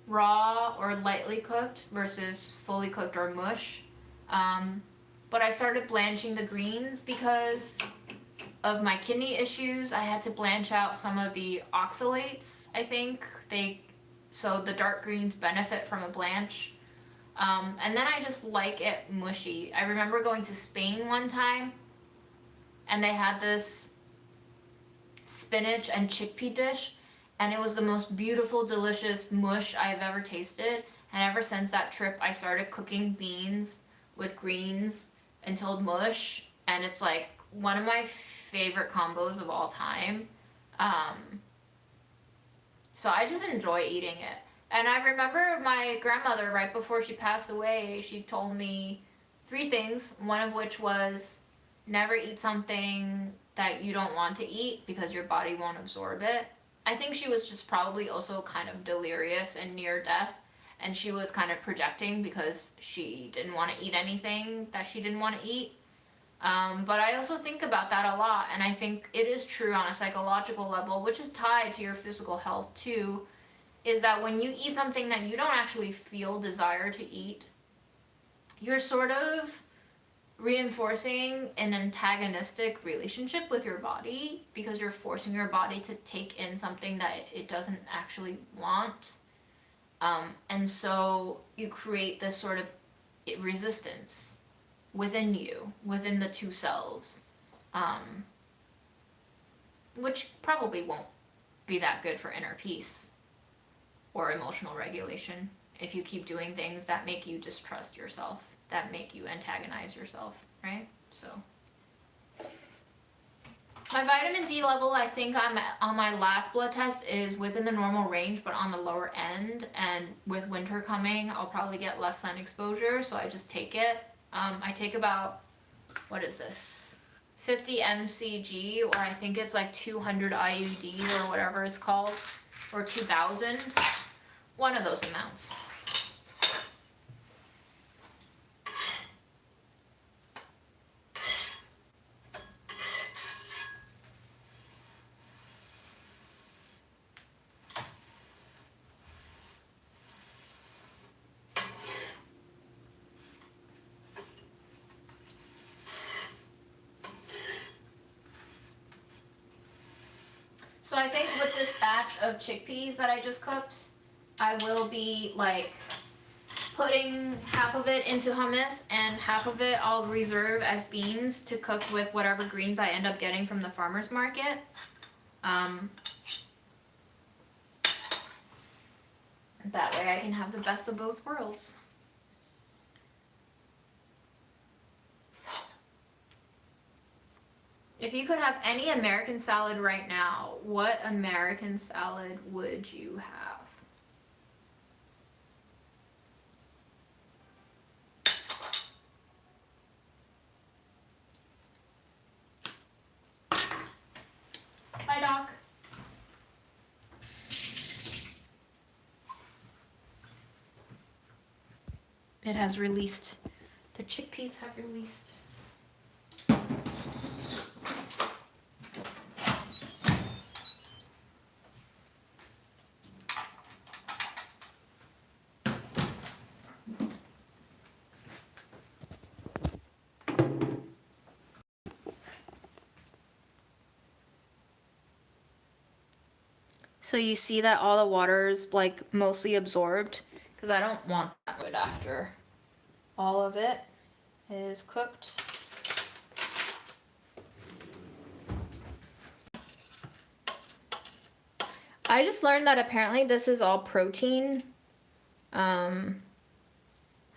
raw or lightly cooked versus fully cooked or mush. But I started blanching the greens because of my kidney issues. I had to blanch out some of the oxalates, I think. So the dark greens benefit from a blanch. And then I just like it mushy. I remember going to Spain one time and they had this spinach and chickpea dish, and it was the most beautiful, delicious mush I've ever tasted. And ever since that trip, I started cooking beans with greens until mush, and it's like one of my favorite combos of all time. So I just enjoy eating it. And I remember my grandmother, right before she passed away, she told me 3 things, one of which was never eat something that you don't want to eat because your body won't absorb it. I think she was just probably also kind of delirious and near death, and she was kind of projecting because she didn't want to eat anything that she didn't want to eat. But I also think about that a lot, and I think it is true on a psychological level, which is tied to your physical health too, is that when you eat something that you don't actually feel desire to eat, you're sort of reinforcing an antagonistic relationship with your body because you're forcing your body to take in something that it doesn't actually want. And so you create this sort of resistance within you, within the two selves, which probably won't be that good for inner peace or emotional regulation if you keep doing things that make you distrust yourself, that make you antagonize yourself, right? So my vitamin D level, I think I'm on my last blood test, is within the normal range but on the lower end, and with winter coming I'll probably get less sun exposure, so I just take it. I take about, what is this, 50 mcg, or I think it's like 200 IUD or whatever it's called, or 2000, one of those amounts. So I think with this batch of chickpeas that I just cooked, I will be like putting half of it into hummus and half of it I'll reserve as beans to cook with whatever greens I end up getting from the farmer's market. That way I can have the best of both worlds. If you could have any American salad right now, what American salad would you have? Hi, Doc. It has released. The chickpeas have released. So you see that all the water is like mostly absorbed, because I don't want that good after all of it is cooked. I just learned that apparently this is all protein. I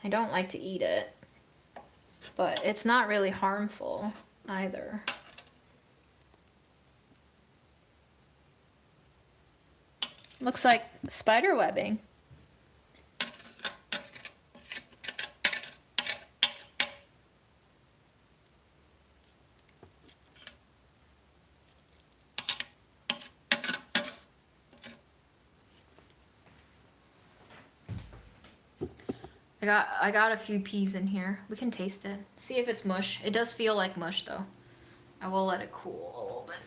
don't like to eat it, but it's not really harmful either. Looks like spider webbing. I got a few peas in here. We can taste it. See if it's mush. It does feel like mush though. I will let it cool a little bit.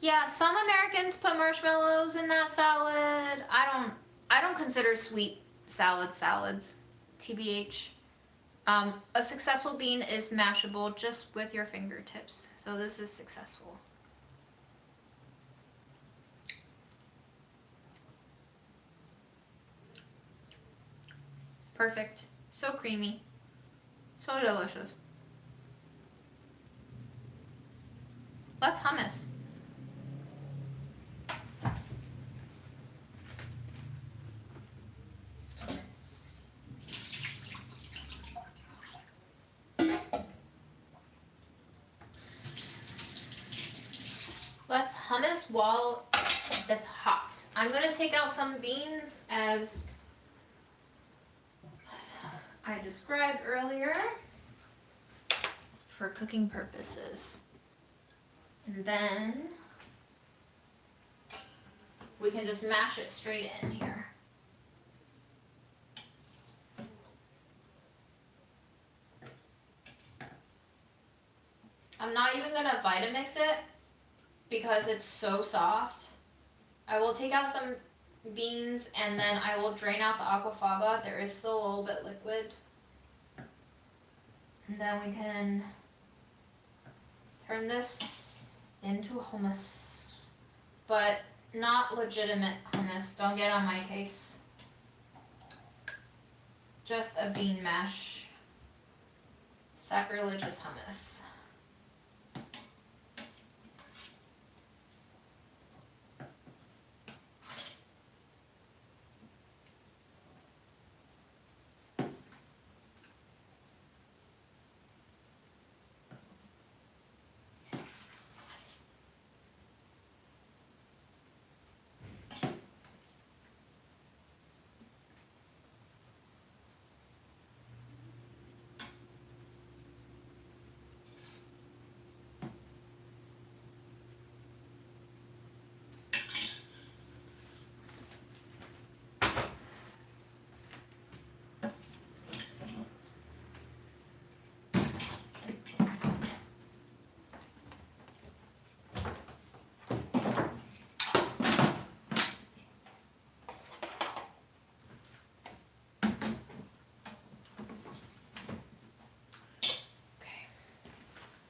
Yeah, some Americans put marshmallows in that salad. I don't consider sweet salads, TBH. A successful bean is mashable just with your fingertips. So this is successful. Perfect. So creamy. So delicious. Let's hummus. Let's hummus while it's hot. I'm gonna take out some beans as I described earlier for cooking purposes. And then we can just mash it straight in here. I'm not even gonna Vitamix it because it's so soft. I will take out some beans and then I will drain out the aquafaba. There is still a little bit liquid. And then we can turn this into hummus, but not legitimate hummus. Don't get on my case. Just a bean mash. Sacrilegious hummus.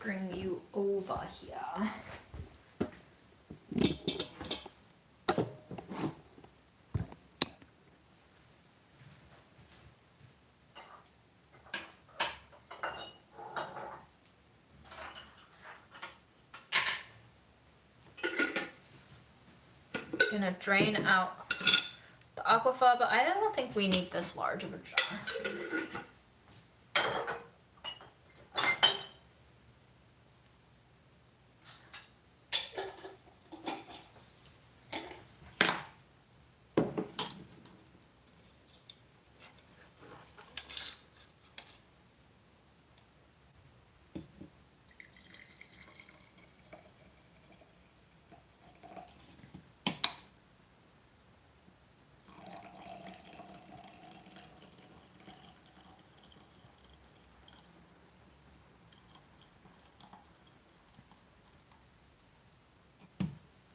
Bring you over here. Gonna drain out the aquafaba. I don't think we need this large of a jar.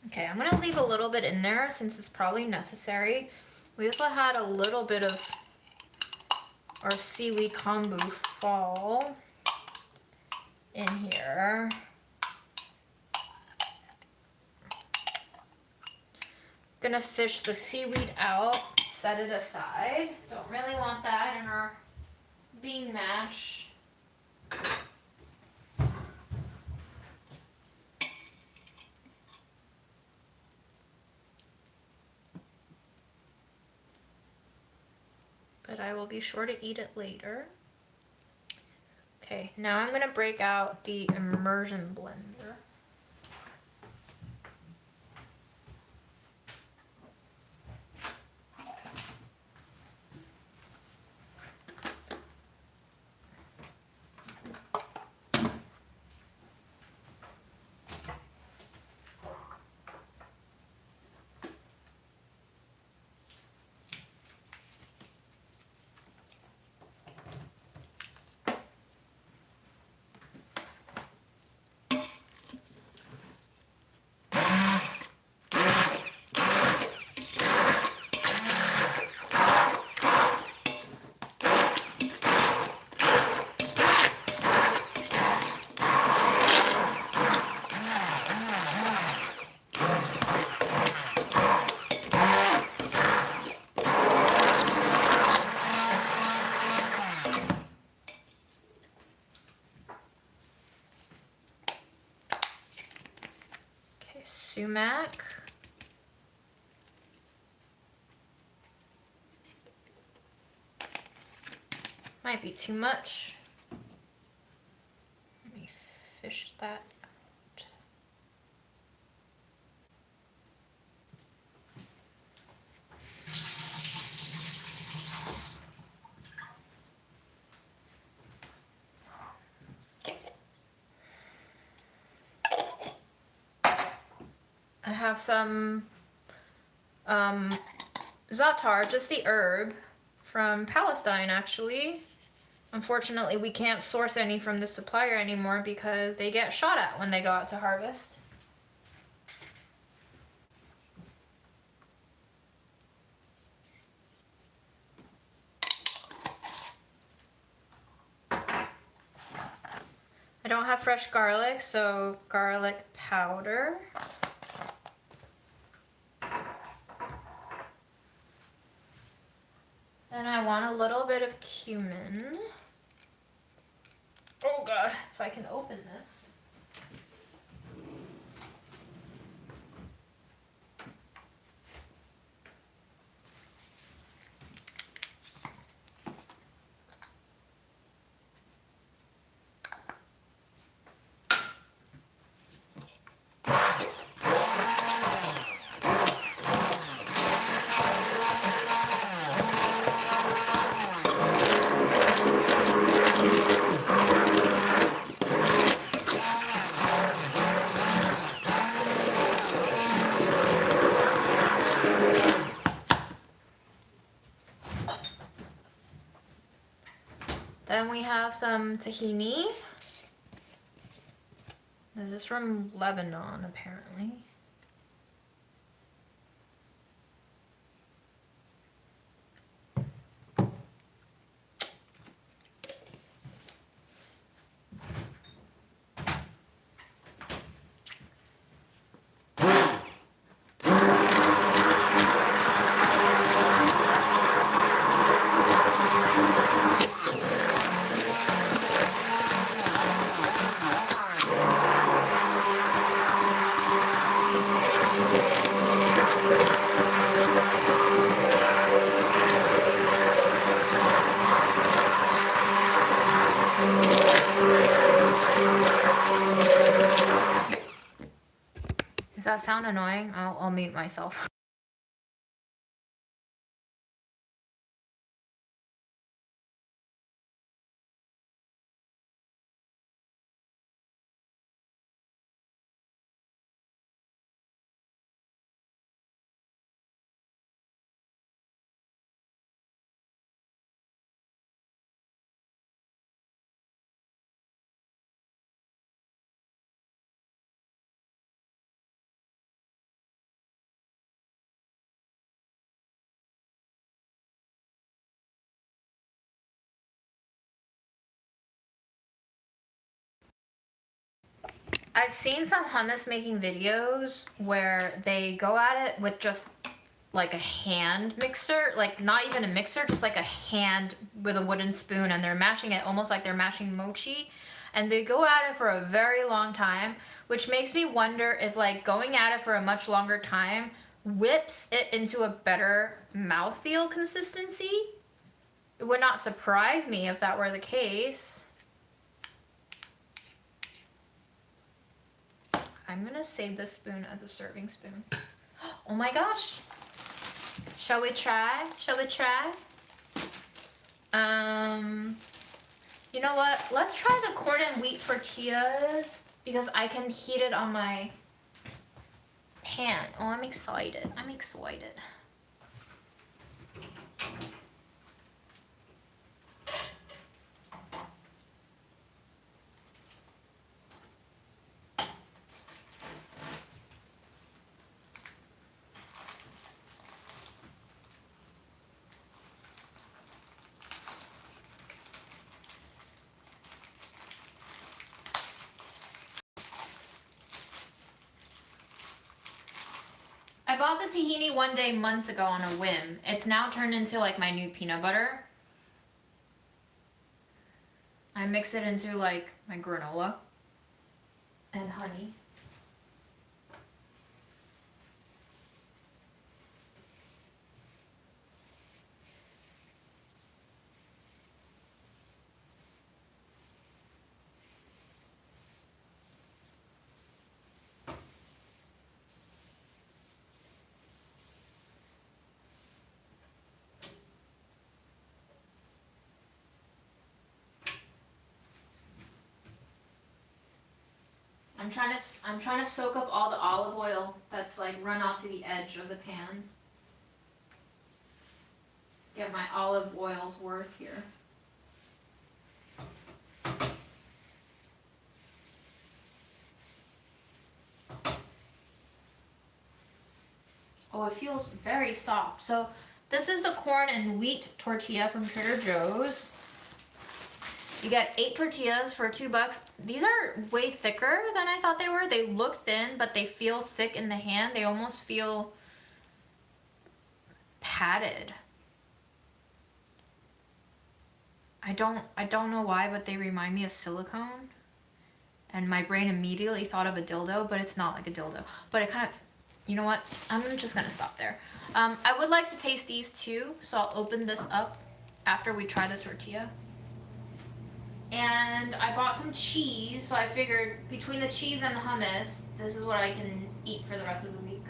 Okay, I'm gonna leave a little bit in there since it's probably necessary. We also had a little bit of our seaweed kombu fall in here. Gonna fish the seaweed out, set it aside. Don't really want that in our bean mash. But I will be sure to eat it later. Okay, now I'm gonna break out the immersion blender. sumac. Might be too much. Let me fish that out. I have some za'atar, just the herb, from Palestine actually. Unfortunately, we can't source any from this supplier anymore because they get shot at when they go out to harvest. I don't have fresh garlic, so garlic powder. Then I want a little bit of cumin. Oh god, if I can open this. Then we have some tahini. This is from Lebanon, apparently. Does that sound annoying? I'll mute myself. I've seen some hummus making videos where they go at it with just like a hand mixer, like not even a mixer, just like a hand with a wooden spoon, and they're mashing it almost like they're mashing mochi, and they go at it for a very long time, which makes me wonder if like going at it for a much longer time whips it into a better mouthfeel consistency. It would not surprise me if that were the case. I'm gonna save this spoon as a serving spoon. Oh my gosh. Shall we try? Shall we try? You know what? Let's try the corn and wheat tortillas because I can heat it on my pan. Oh, I'm excited. I'm excited. I bought the tahini one day months ago on a whim. It's now turned into like my new peanut butter. I mix it into like my granola and honey. I'm trying to soak up all the olive oil that's like run off to the edge of the pan. Get my olive oil's worth here. Oh, it feels very soft. So this is the corn and wheat tortilla from Trader Joe's. You get 8 tortillas for $2. These are way thicker than I thought they were. They look thin, but they feel thick in the hand. They almost feel padded. I don't know why, but they remind me of silicone. And my brain immediately thought of a dildo, but it's not like a dildo. But it kind of, you know what? I'm just gonna stop there. I would like to taste these too, so I'll open this up after we try the tortilla. And I bought some cheese, so I figured between the cheese and the hummus, this is what I can eat for the rest of the week.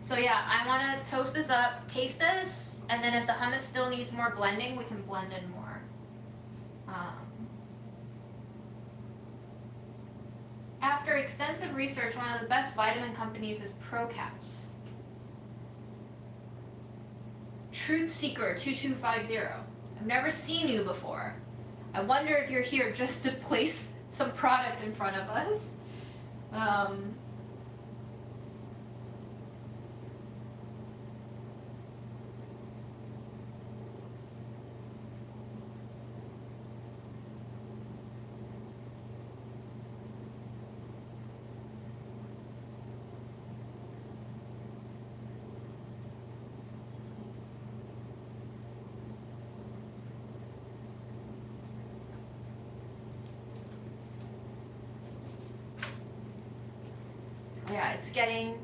So yeah, I want to toast this up, taste this, and then if the hummus still needs more blending, we can blend in more. After extensive research, one of the best vitamin companies is ProCaps. Truth Seeker 2250. I've never seen you before. I wonder if you're here just to place some product in front of us. Yeah, it's getting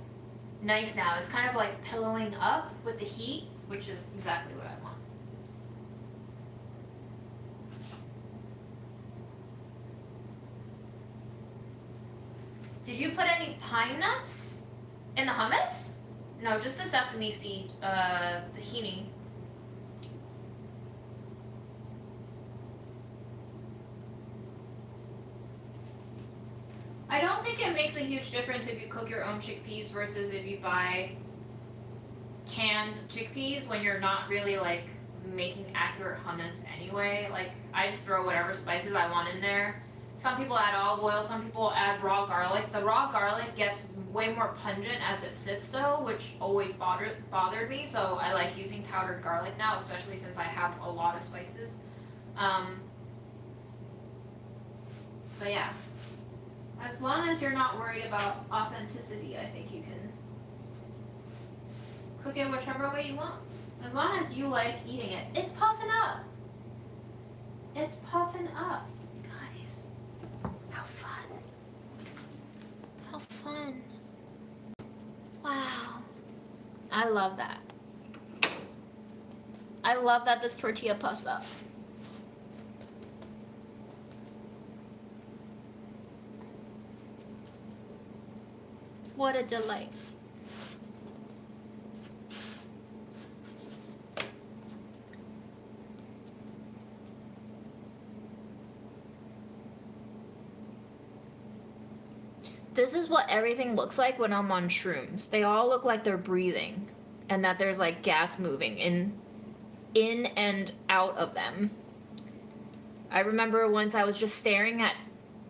nice now. It's kind of like pillowing up with the heat, which is exactly what I want. Did you put any pine nuts in the hummus? No, just the sesame seed, tahini. I don't think it makes a huge difference if you cook your own chickpeas versus if you buy canned chickpeas when you're not really like making accurate hummus anyway. Like I just throw whatever spices I want in there. Some people add olive oil, some people add raw garlic. The raw garlic gets way more pungent as it sits though, which always bothered me. So I like using powdered garlic now, especially since I have a lot of spices. But yeah. As long as you're not worried about authenticity, I think you can cook it whichever way you want. As long as you like eating it. It's puffing up. It's puffing up. Guys, how fun. How fun. Wow. I love that. I love that this tortilla puffs up. What a delight. This is what everything looks like when I'm on shrooms. They all look like they're breathing and that there's like gas moving in and out of them. I remember once I was just staring at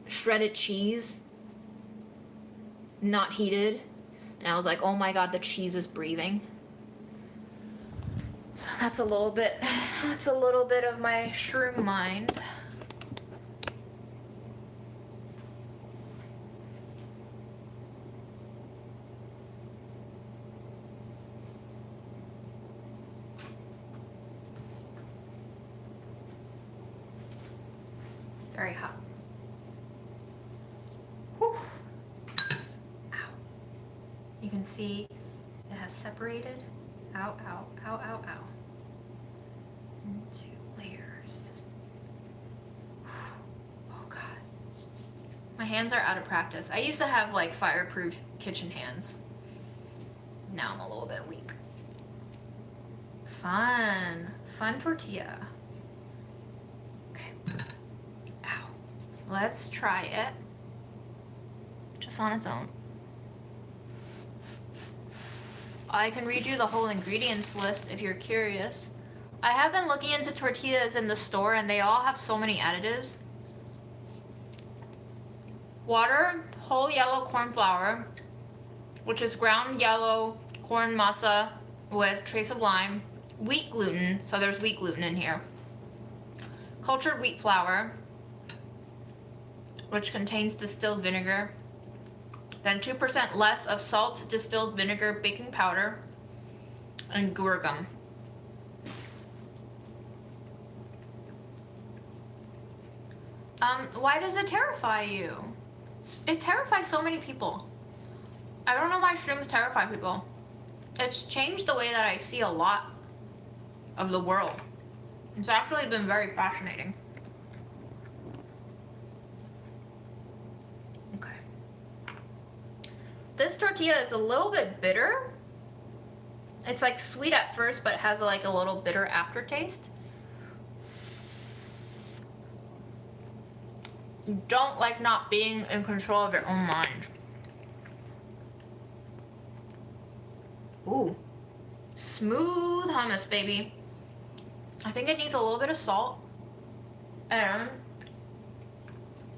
shredded cheese, not heated, and I was like, oh my god, the cheese is breathing. So that's a little bit of my shroom mind. It's very hot. Whew. You can see it has separated out into layers. Oh god. hands are out of practice. I used to have like fireproof kitchen hands. Now I'm a little bit weak. Fun tortilla. Okay. Ow. Let's try it. Just on its own. I can read you the whole ingredients list if you're curious. I have been looking into tortillas in the store and they all have so many additives. Water, whole yellow corn flour, which is ground yellow corn masa with trace of lime. Wheat gluten, so there's wheat gluten in here. Cultured wheat flour, which contains distilled vinegar. Then 2% less of salt, distilled vinegar, baking powder, and gurgum. Why does it terrify you? It terrifies so many people. I don't know why shrooms terrify people. It's changed the way that I see a lot of the world. It's actually been very fascinating. Okay. This tortilla is a little bit bitter. It's like sweet at first, but has like a little bitter aftertaste. You don't like not being in control of your own mind. Ooh, smooth hummus, baby. I think it needs a little bit of salt, and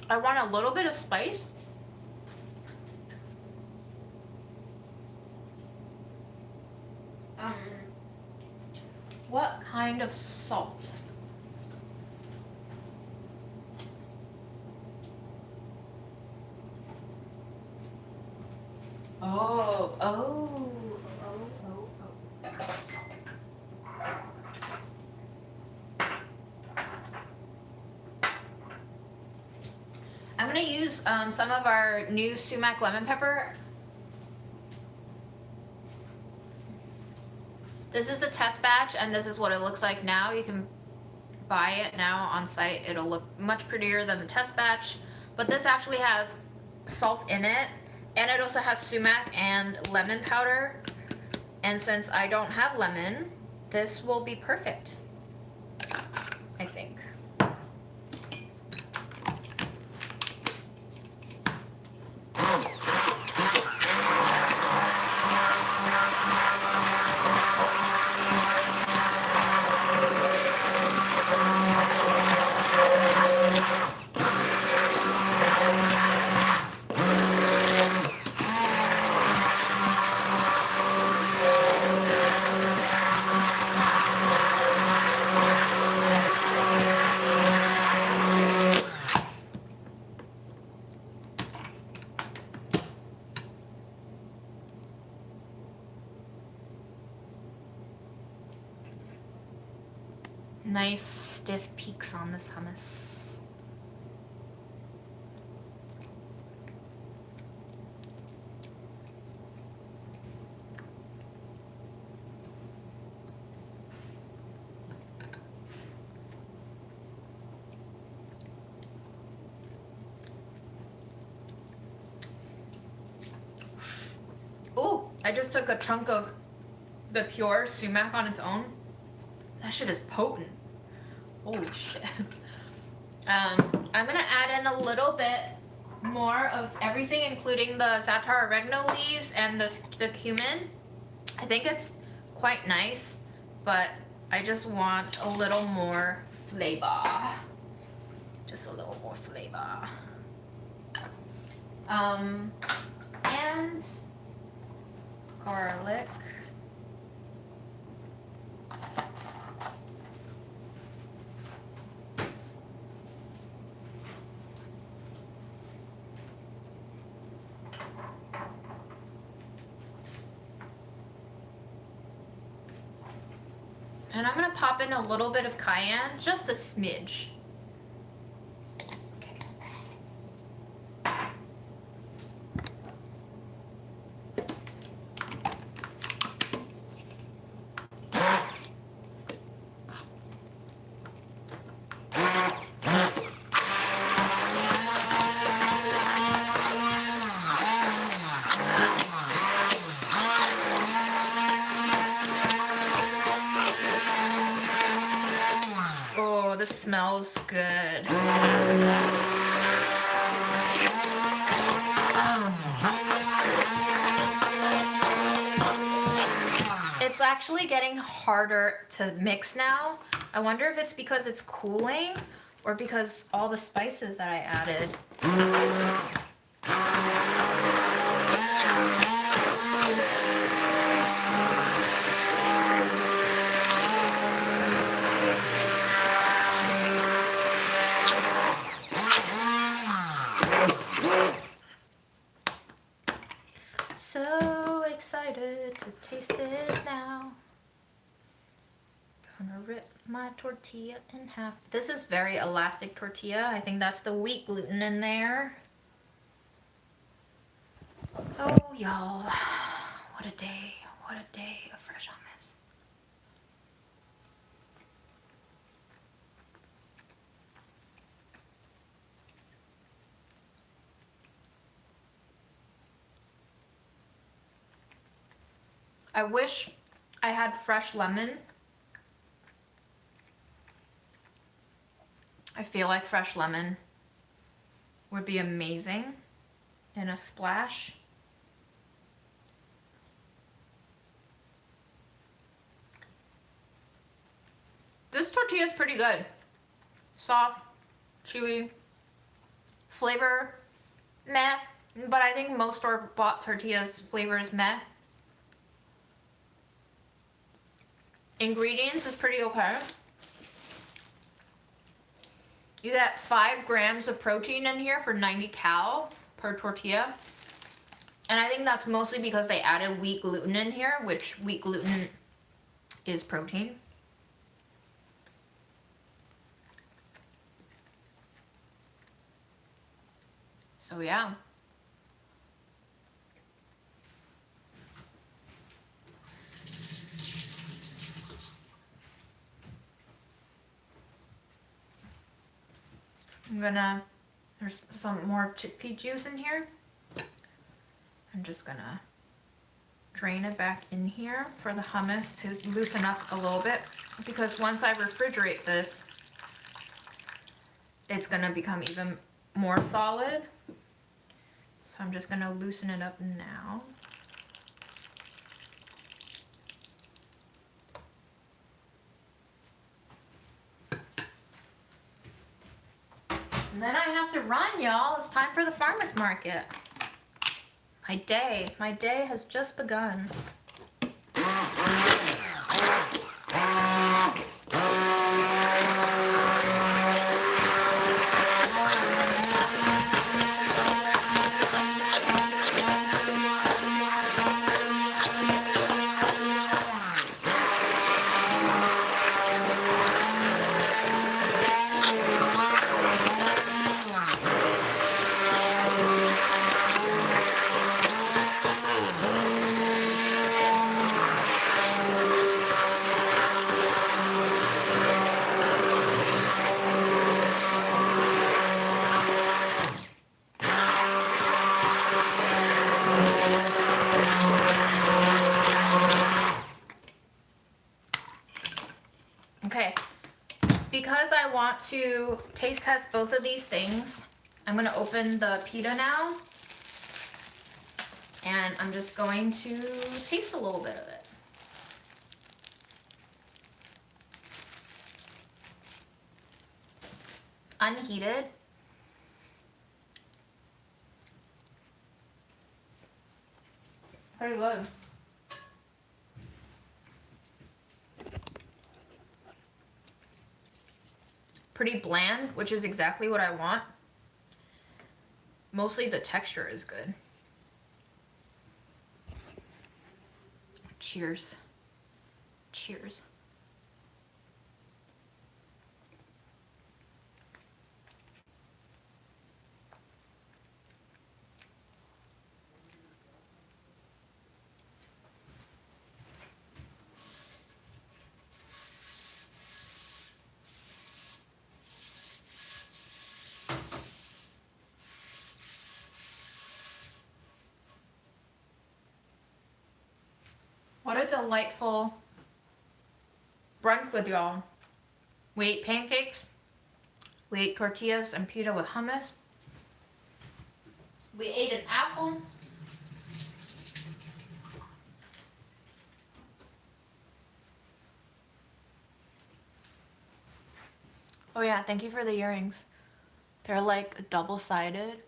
I want a little bit of spice. What kind of salt? Oh. I'm gonna use some of our new sumac lemon pepper. This is the test batch, and this is what it looks like now. You can buy it now on site. It'll look much prettier than the test batch, but this actually has salt in it, and it also has sumac and lemon powder. And since I don't have lemon, this will be perfect, I think. Nice stiff peaks on this hummus. Ooh, I just took a chunk of the pure sumac on its own. That shit is potent. Holy shit. I'm gonna add in a little bit more of everything, including the za'atar oregano leaves and the cumin. I think it's quite nice, but I just want a little more flavor. Just a little more flavor. And garlic. And I'm gonna pop in a little bit of cayenne, just a smidge. Okay. smells good. It's actually getting harder to mix now. I wonder if it's because it's cooling or because all the spices that I added. So excited to taste this now. Gonna rip my tortilla in half. This is very elastic tortilla. I think that's the wheat gluten in there. Oh, y'all. What a day. What a day of fresh hummus. I wish I had fresh lemon. I feel like fresh lemon would be amazing in a splash. This tortilla is pretty good. Soft, chewy, flavor, meh. But I think most store-bought tortillas flavor is meh. Ingredients is pretty okay. You get 5 grams of protein in here for 90 cal per tortilla. And I think that's mostly because they added wheat gluten in here, which wheat gluten is protein. So yeah. There's some more chickpea juice in here. I'm just gonna drain it back in here for the hummus to loosen up a little bit, because once I refrigerate this, it's gonna become even more solid. So I'm just gonna loosen it up now. And then I have to run, y'all. It's time for the farmer's market. My day has just begun. Okay, because I want to taste test both of these things, I'm gonna open the pita now, and I'm just going to taste a little bit of it. Unheated. Pretty good. Pretty bland, which is exactly what I want. Mostly the texture is good. Cheers. Cheers. What a delightful brunch with y'all. We ate pancakes, We ate tortillas and pita with hummus. We ate an apple. Oh yeah, thank you for the earrings. They're like double-sided.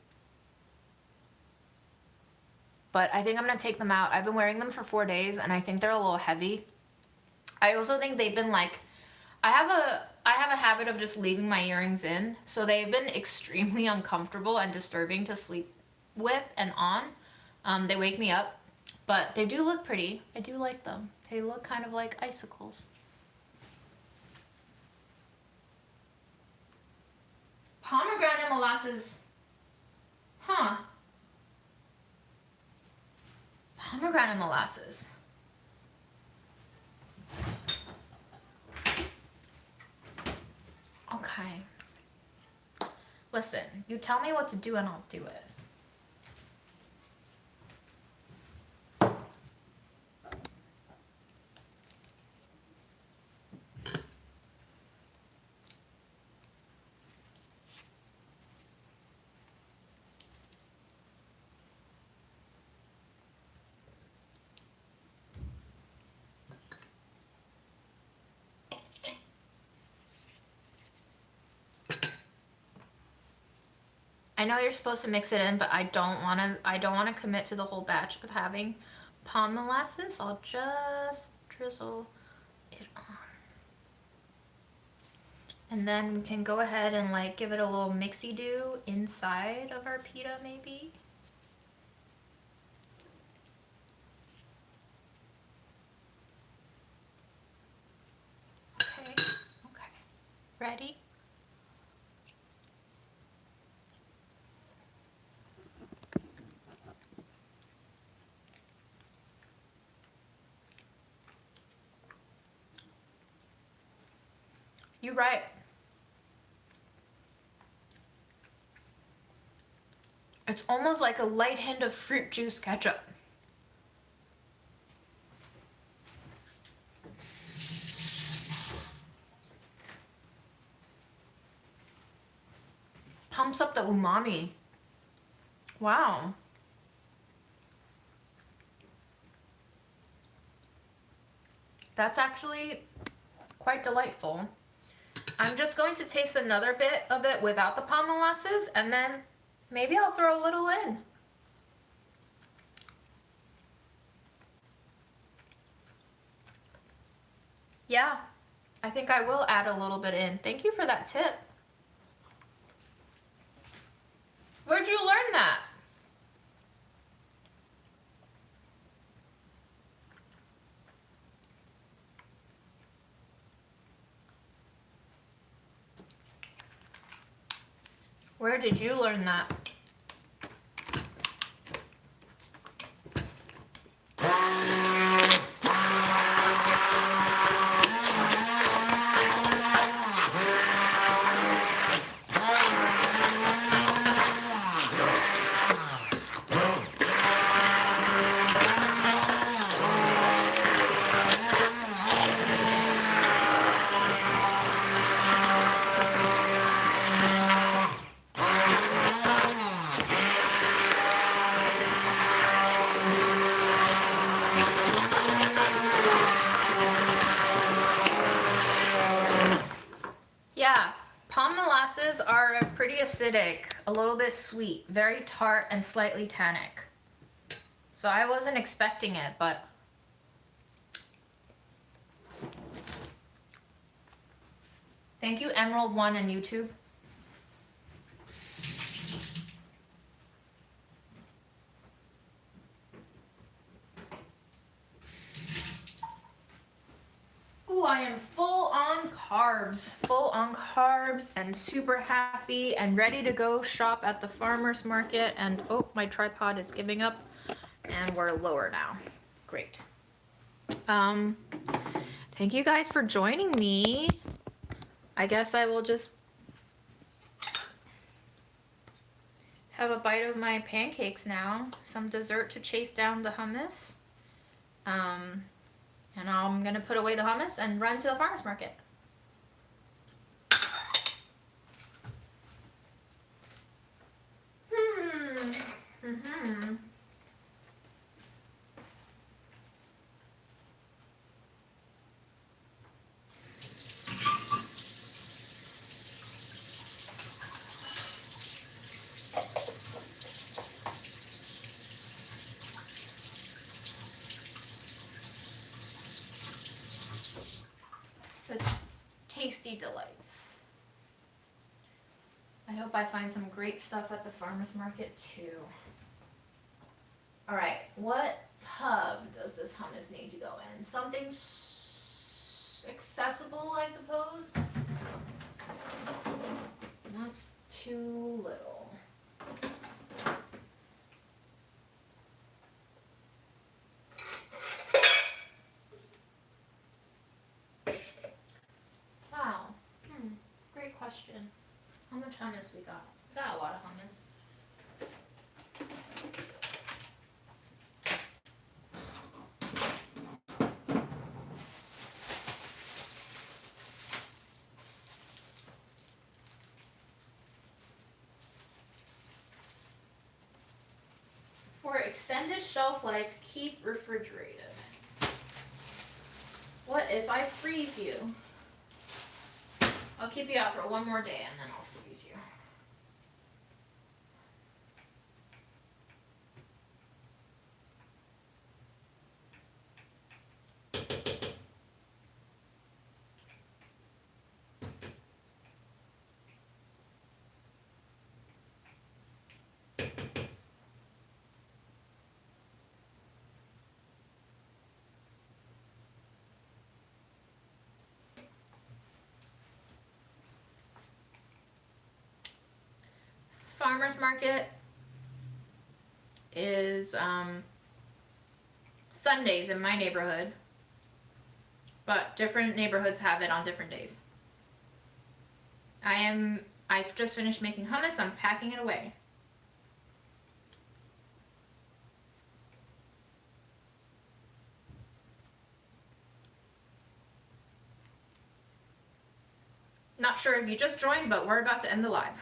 But I think I'm gonna take them out. I've been wearing them for 4 days and I think they're a little heavy. I also think they've been like, I have a habit of just leaving my earrings in, so they've been extremely uncomfortable and disturbing to sleep with and on. They wake me up, but they do look pretty. I do like them. They look kind of like icicles. Pomegranate molasses. Huh. Pomegranate molasses. Okay. Listen, you tell me what to do and I'll do it. I know you're supposed to mix it in, but I don't want to commit to the whole batch of having palm molasses. I'll just drizzle it on. And then we can go ahead and like give it a little mixy-do inside of our pita maybe. Okay, okay. Ready? You're right. It's almost like a light hint of fruit juice ketchup. Pumps up the umami. Wow. That's actually quite delightful. I'm just going to taste another bit of it without the palm molasses, and then maybe I'll throw a little in. Yeah, I think I will add a little bit in. Thank you for that tip. Where'd you learn that? Where did you learn that? Yeah, palm molasses are pretty acidic, a little bit sweet, very tart and slightly tannic. So I wasn't expecting it, but thank you, Emerald1 and YouTube. Ooh, I am full on carbs and super happy and ready to go shop at the farmer's market. And oh, my tripod is giving up and we're lower now. Great. Thank you guys for joining me. I guess I will just have a bite of my pancakes now. Some dessert to chase down the hummus. And I'm gonna put away the hummus and run to the farmer's market. tasty delights. I hope I find some great stuff at the farmer's market too. All right, what tub does this hummus need to go in? Something accessible, I suppose. That's too little. Wow. Great question. How much hummus we got? We got a lot of hummus. For extended shelf life, keep refrigerated. What if I freeze you? I'll keep you out for one more day and then I'll freeze you. Farmer's market is Sundays in my neighborhood, but different neighborhoods have it on different days. I've just finished making hummus. I'm packing it away. Not sure if you just joined, but we're about to end the live.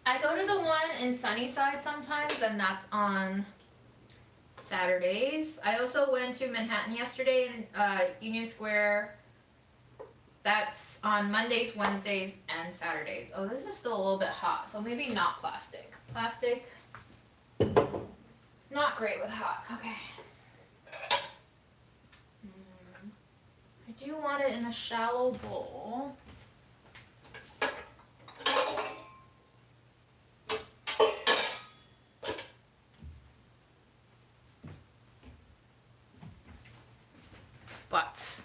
I go to the one in Sunnyside sometimes, and that's on Saturdays. I also went to Manhattan yesterday in Union Square. That's on Mondays, Wednesdays, and Saturdays. Oh, this is still a little bit hot, so maybe not plastic. Plastic, not great with hot. Okay. I do want it in a shallow bowl. But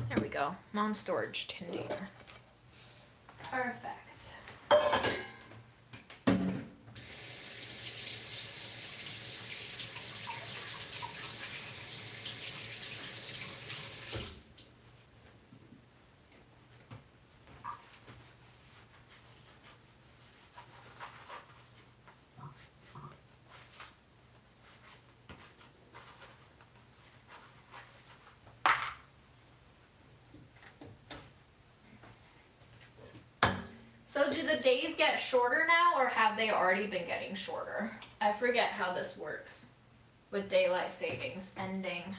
there we go. Mom's storage container. Perfect. So do the days get shorter now, or have they already been getting shorter? I forget how this works with daylight savings ending.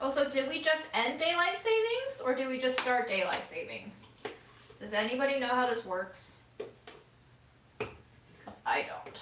Oh, so did we just end daylight savings, or did we just start daylight savings? Does anybody know how this works? Because I don't.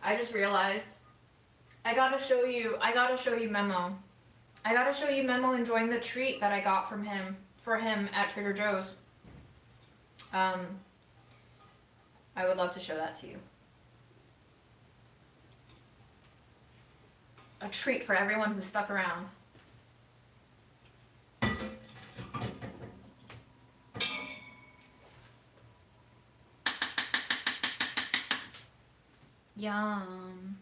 I just realized I gotta show you Memo. I gotta show you Memo enjoying the treat that I got for him at Trader Joe's. I would love to show that to you. A treat for everyone who stuck around. Yum.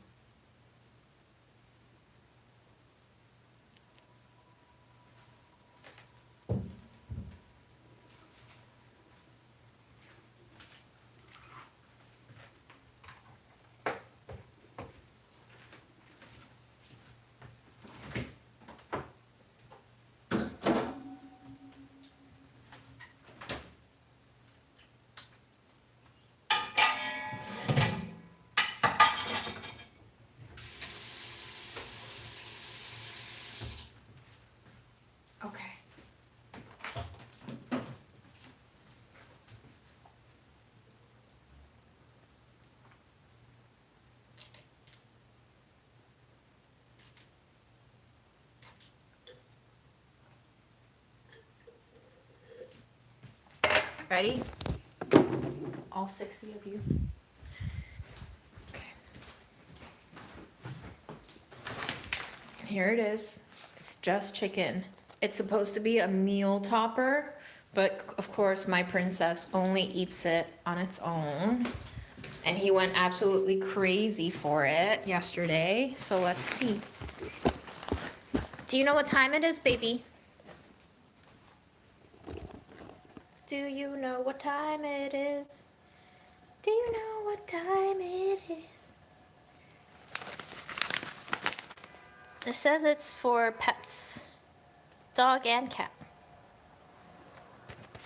Okay. Ready? All 60 of you. Okay. Here it is. It's just chicken. It's supposed to be a meal topper, but of course my princess only eats it on its own. And he went absolutely crazy for it yesterday. So let's see. Do you know what time it is, baby? Do you know what time it is? Do you know what time it is? It says it's for pets, dog and cat.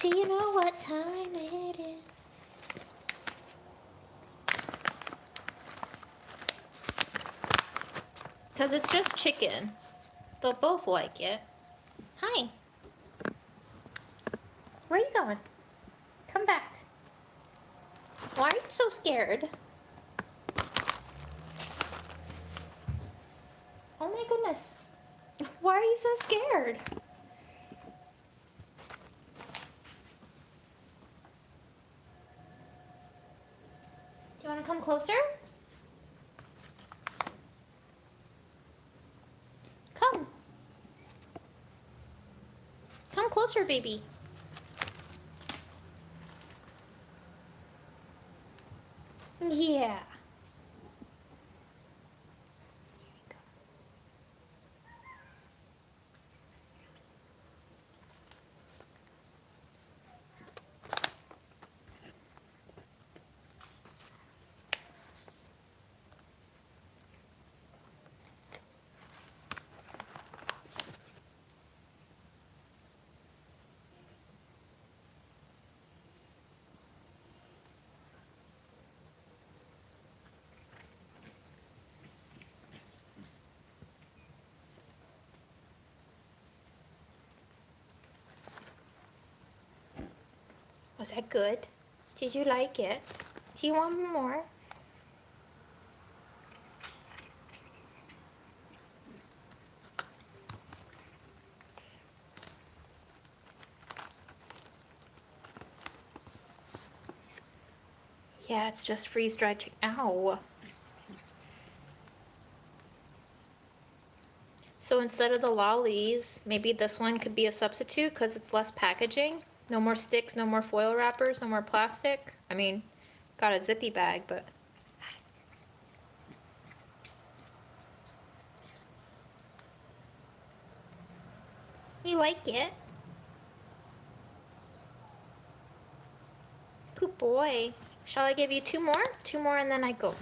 Do you know what time it is? Because it's just chicken. They'll both like it. Hi. Where are you going? Come back. Why are you so scared? Oh my goodness. Why are you so scared? Do you want to come closer? Come. Come closer, baby. Yeah. Was that good? Did you like it? Do you want more? Yeah, it's just freeze-dried chicken. Ow. So instead of the lollies, maybe this one could be a substitute because it's less packaging. No more sticks, no more foil wrappers, no more plastic. I mean, got a zippy bag, but... You like it? Good boy. Shall I give you two more? Two more and then I go.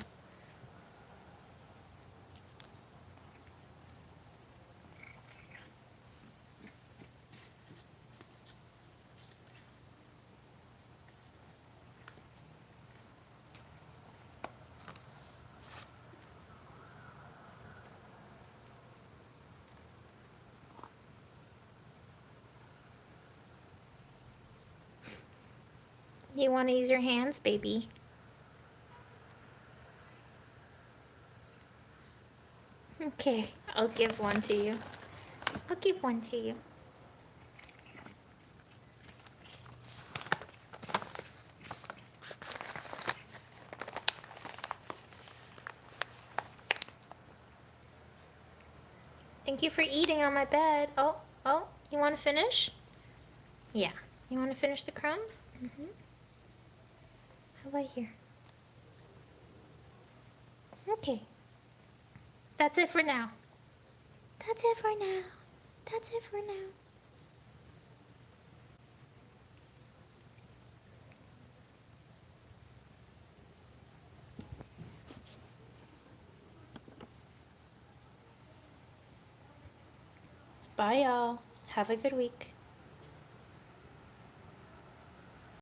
You want to use your hands, baby? Okay, I'll give one to you. I'll give one to you. Thank you for eating on my bed. Oh, oh, you want to finish? Yeah. You want to finish the crumbs? How about here? Okay. That's it for now. That's it for now. That's it for now. Bye, y'all. Have a good week.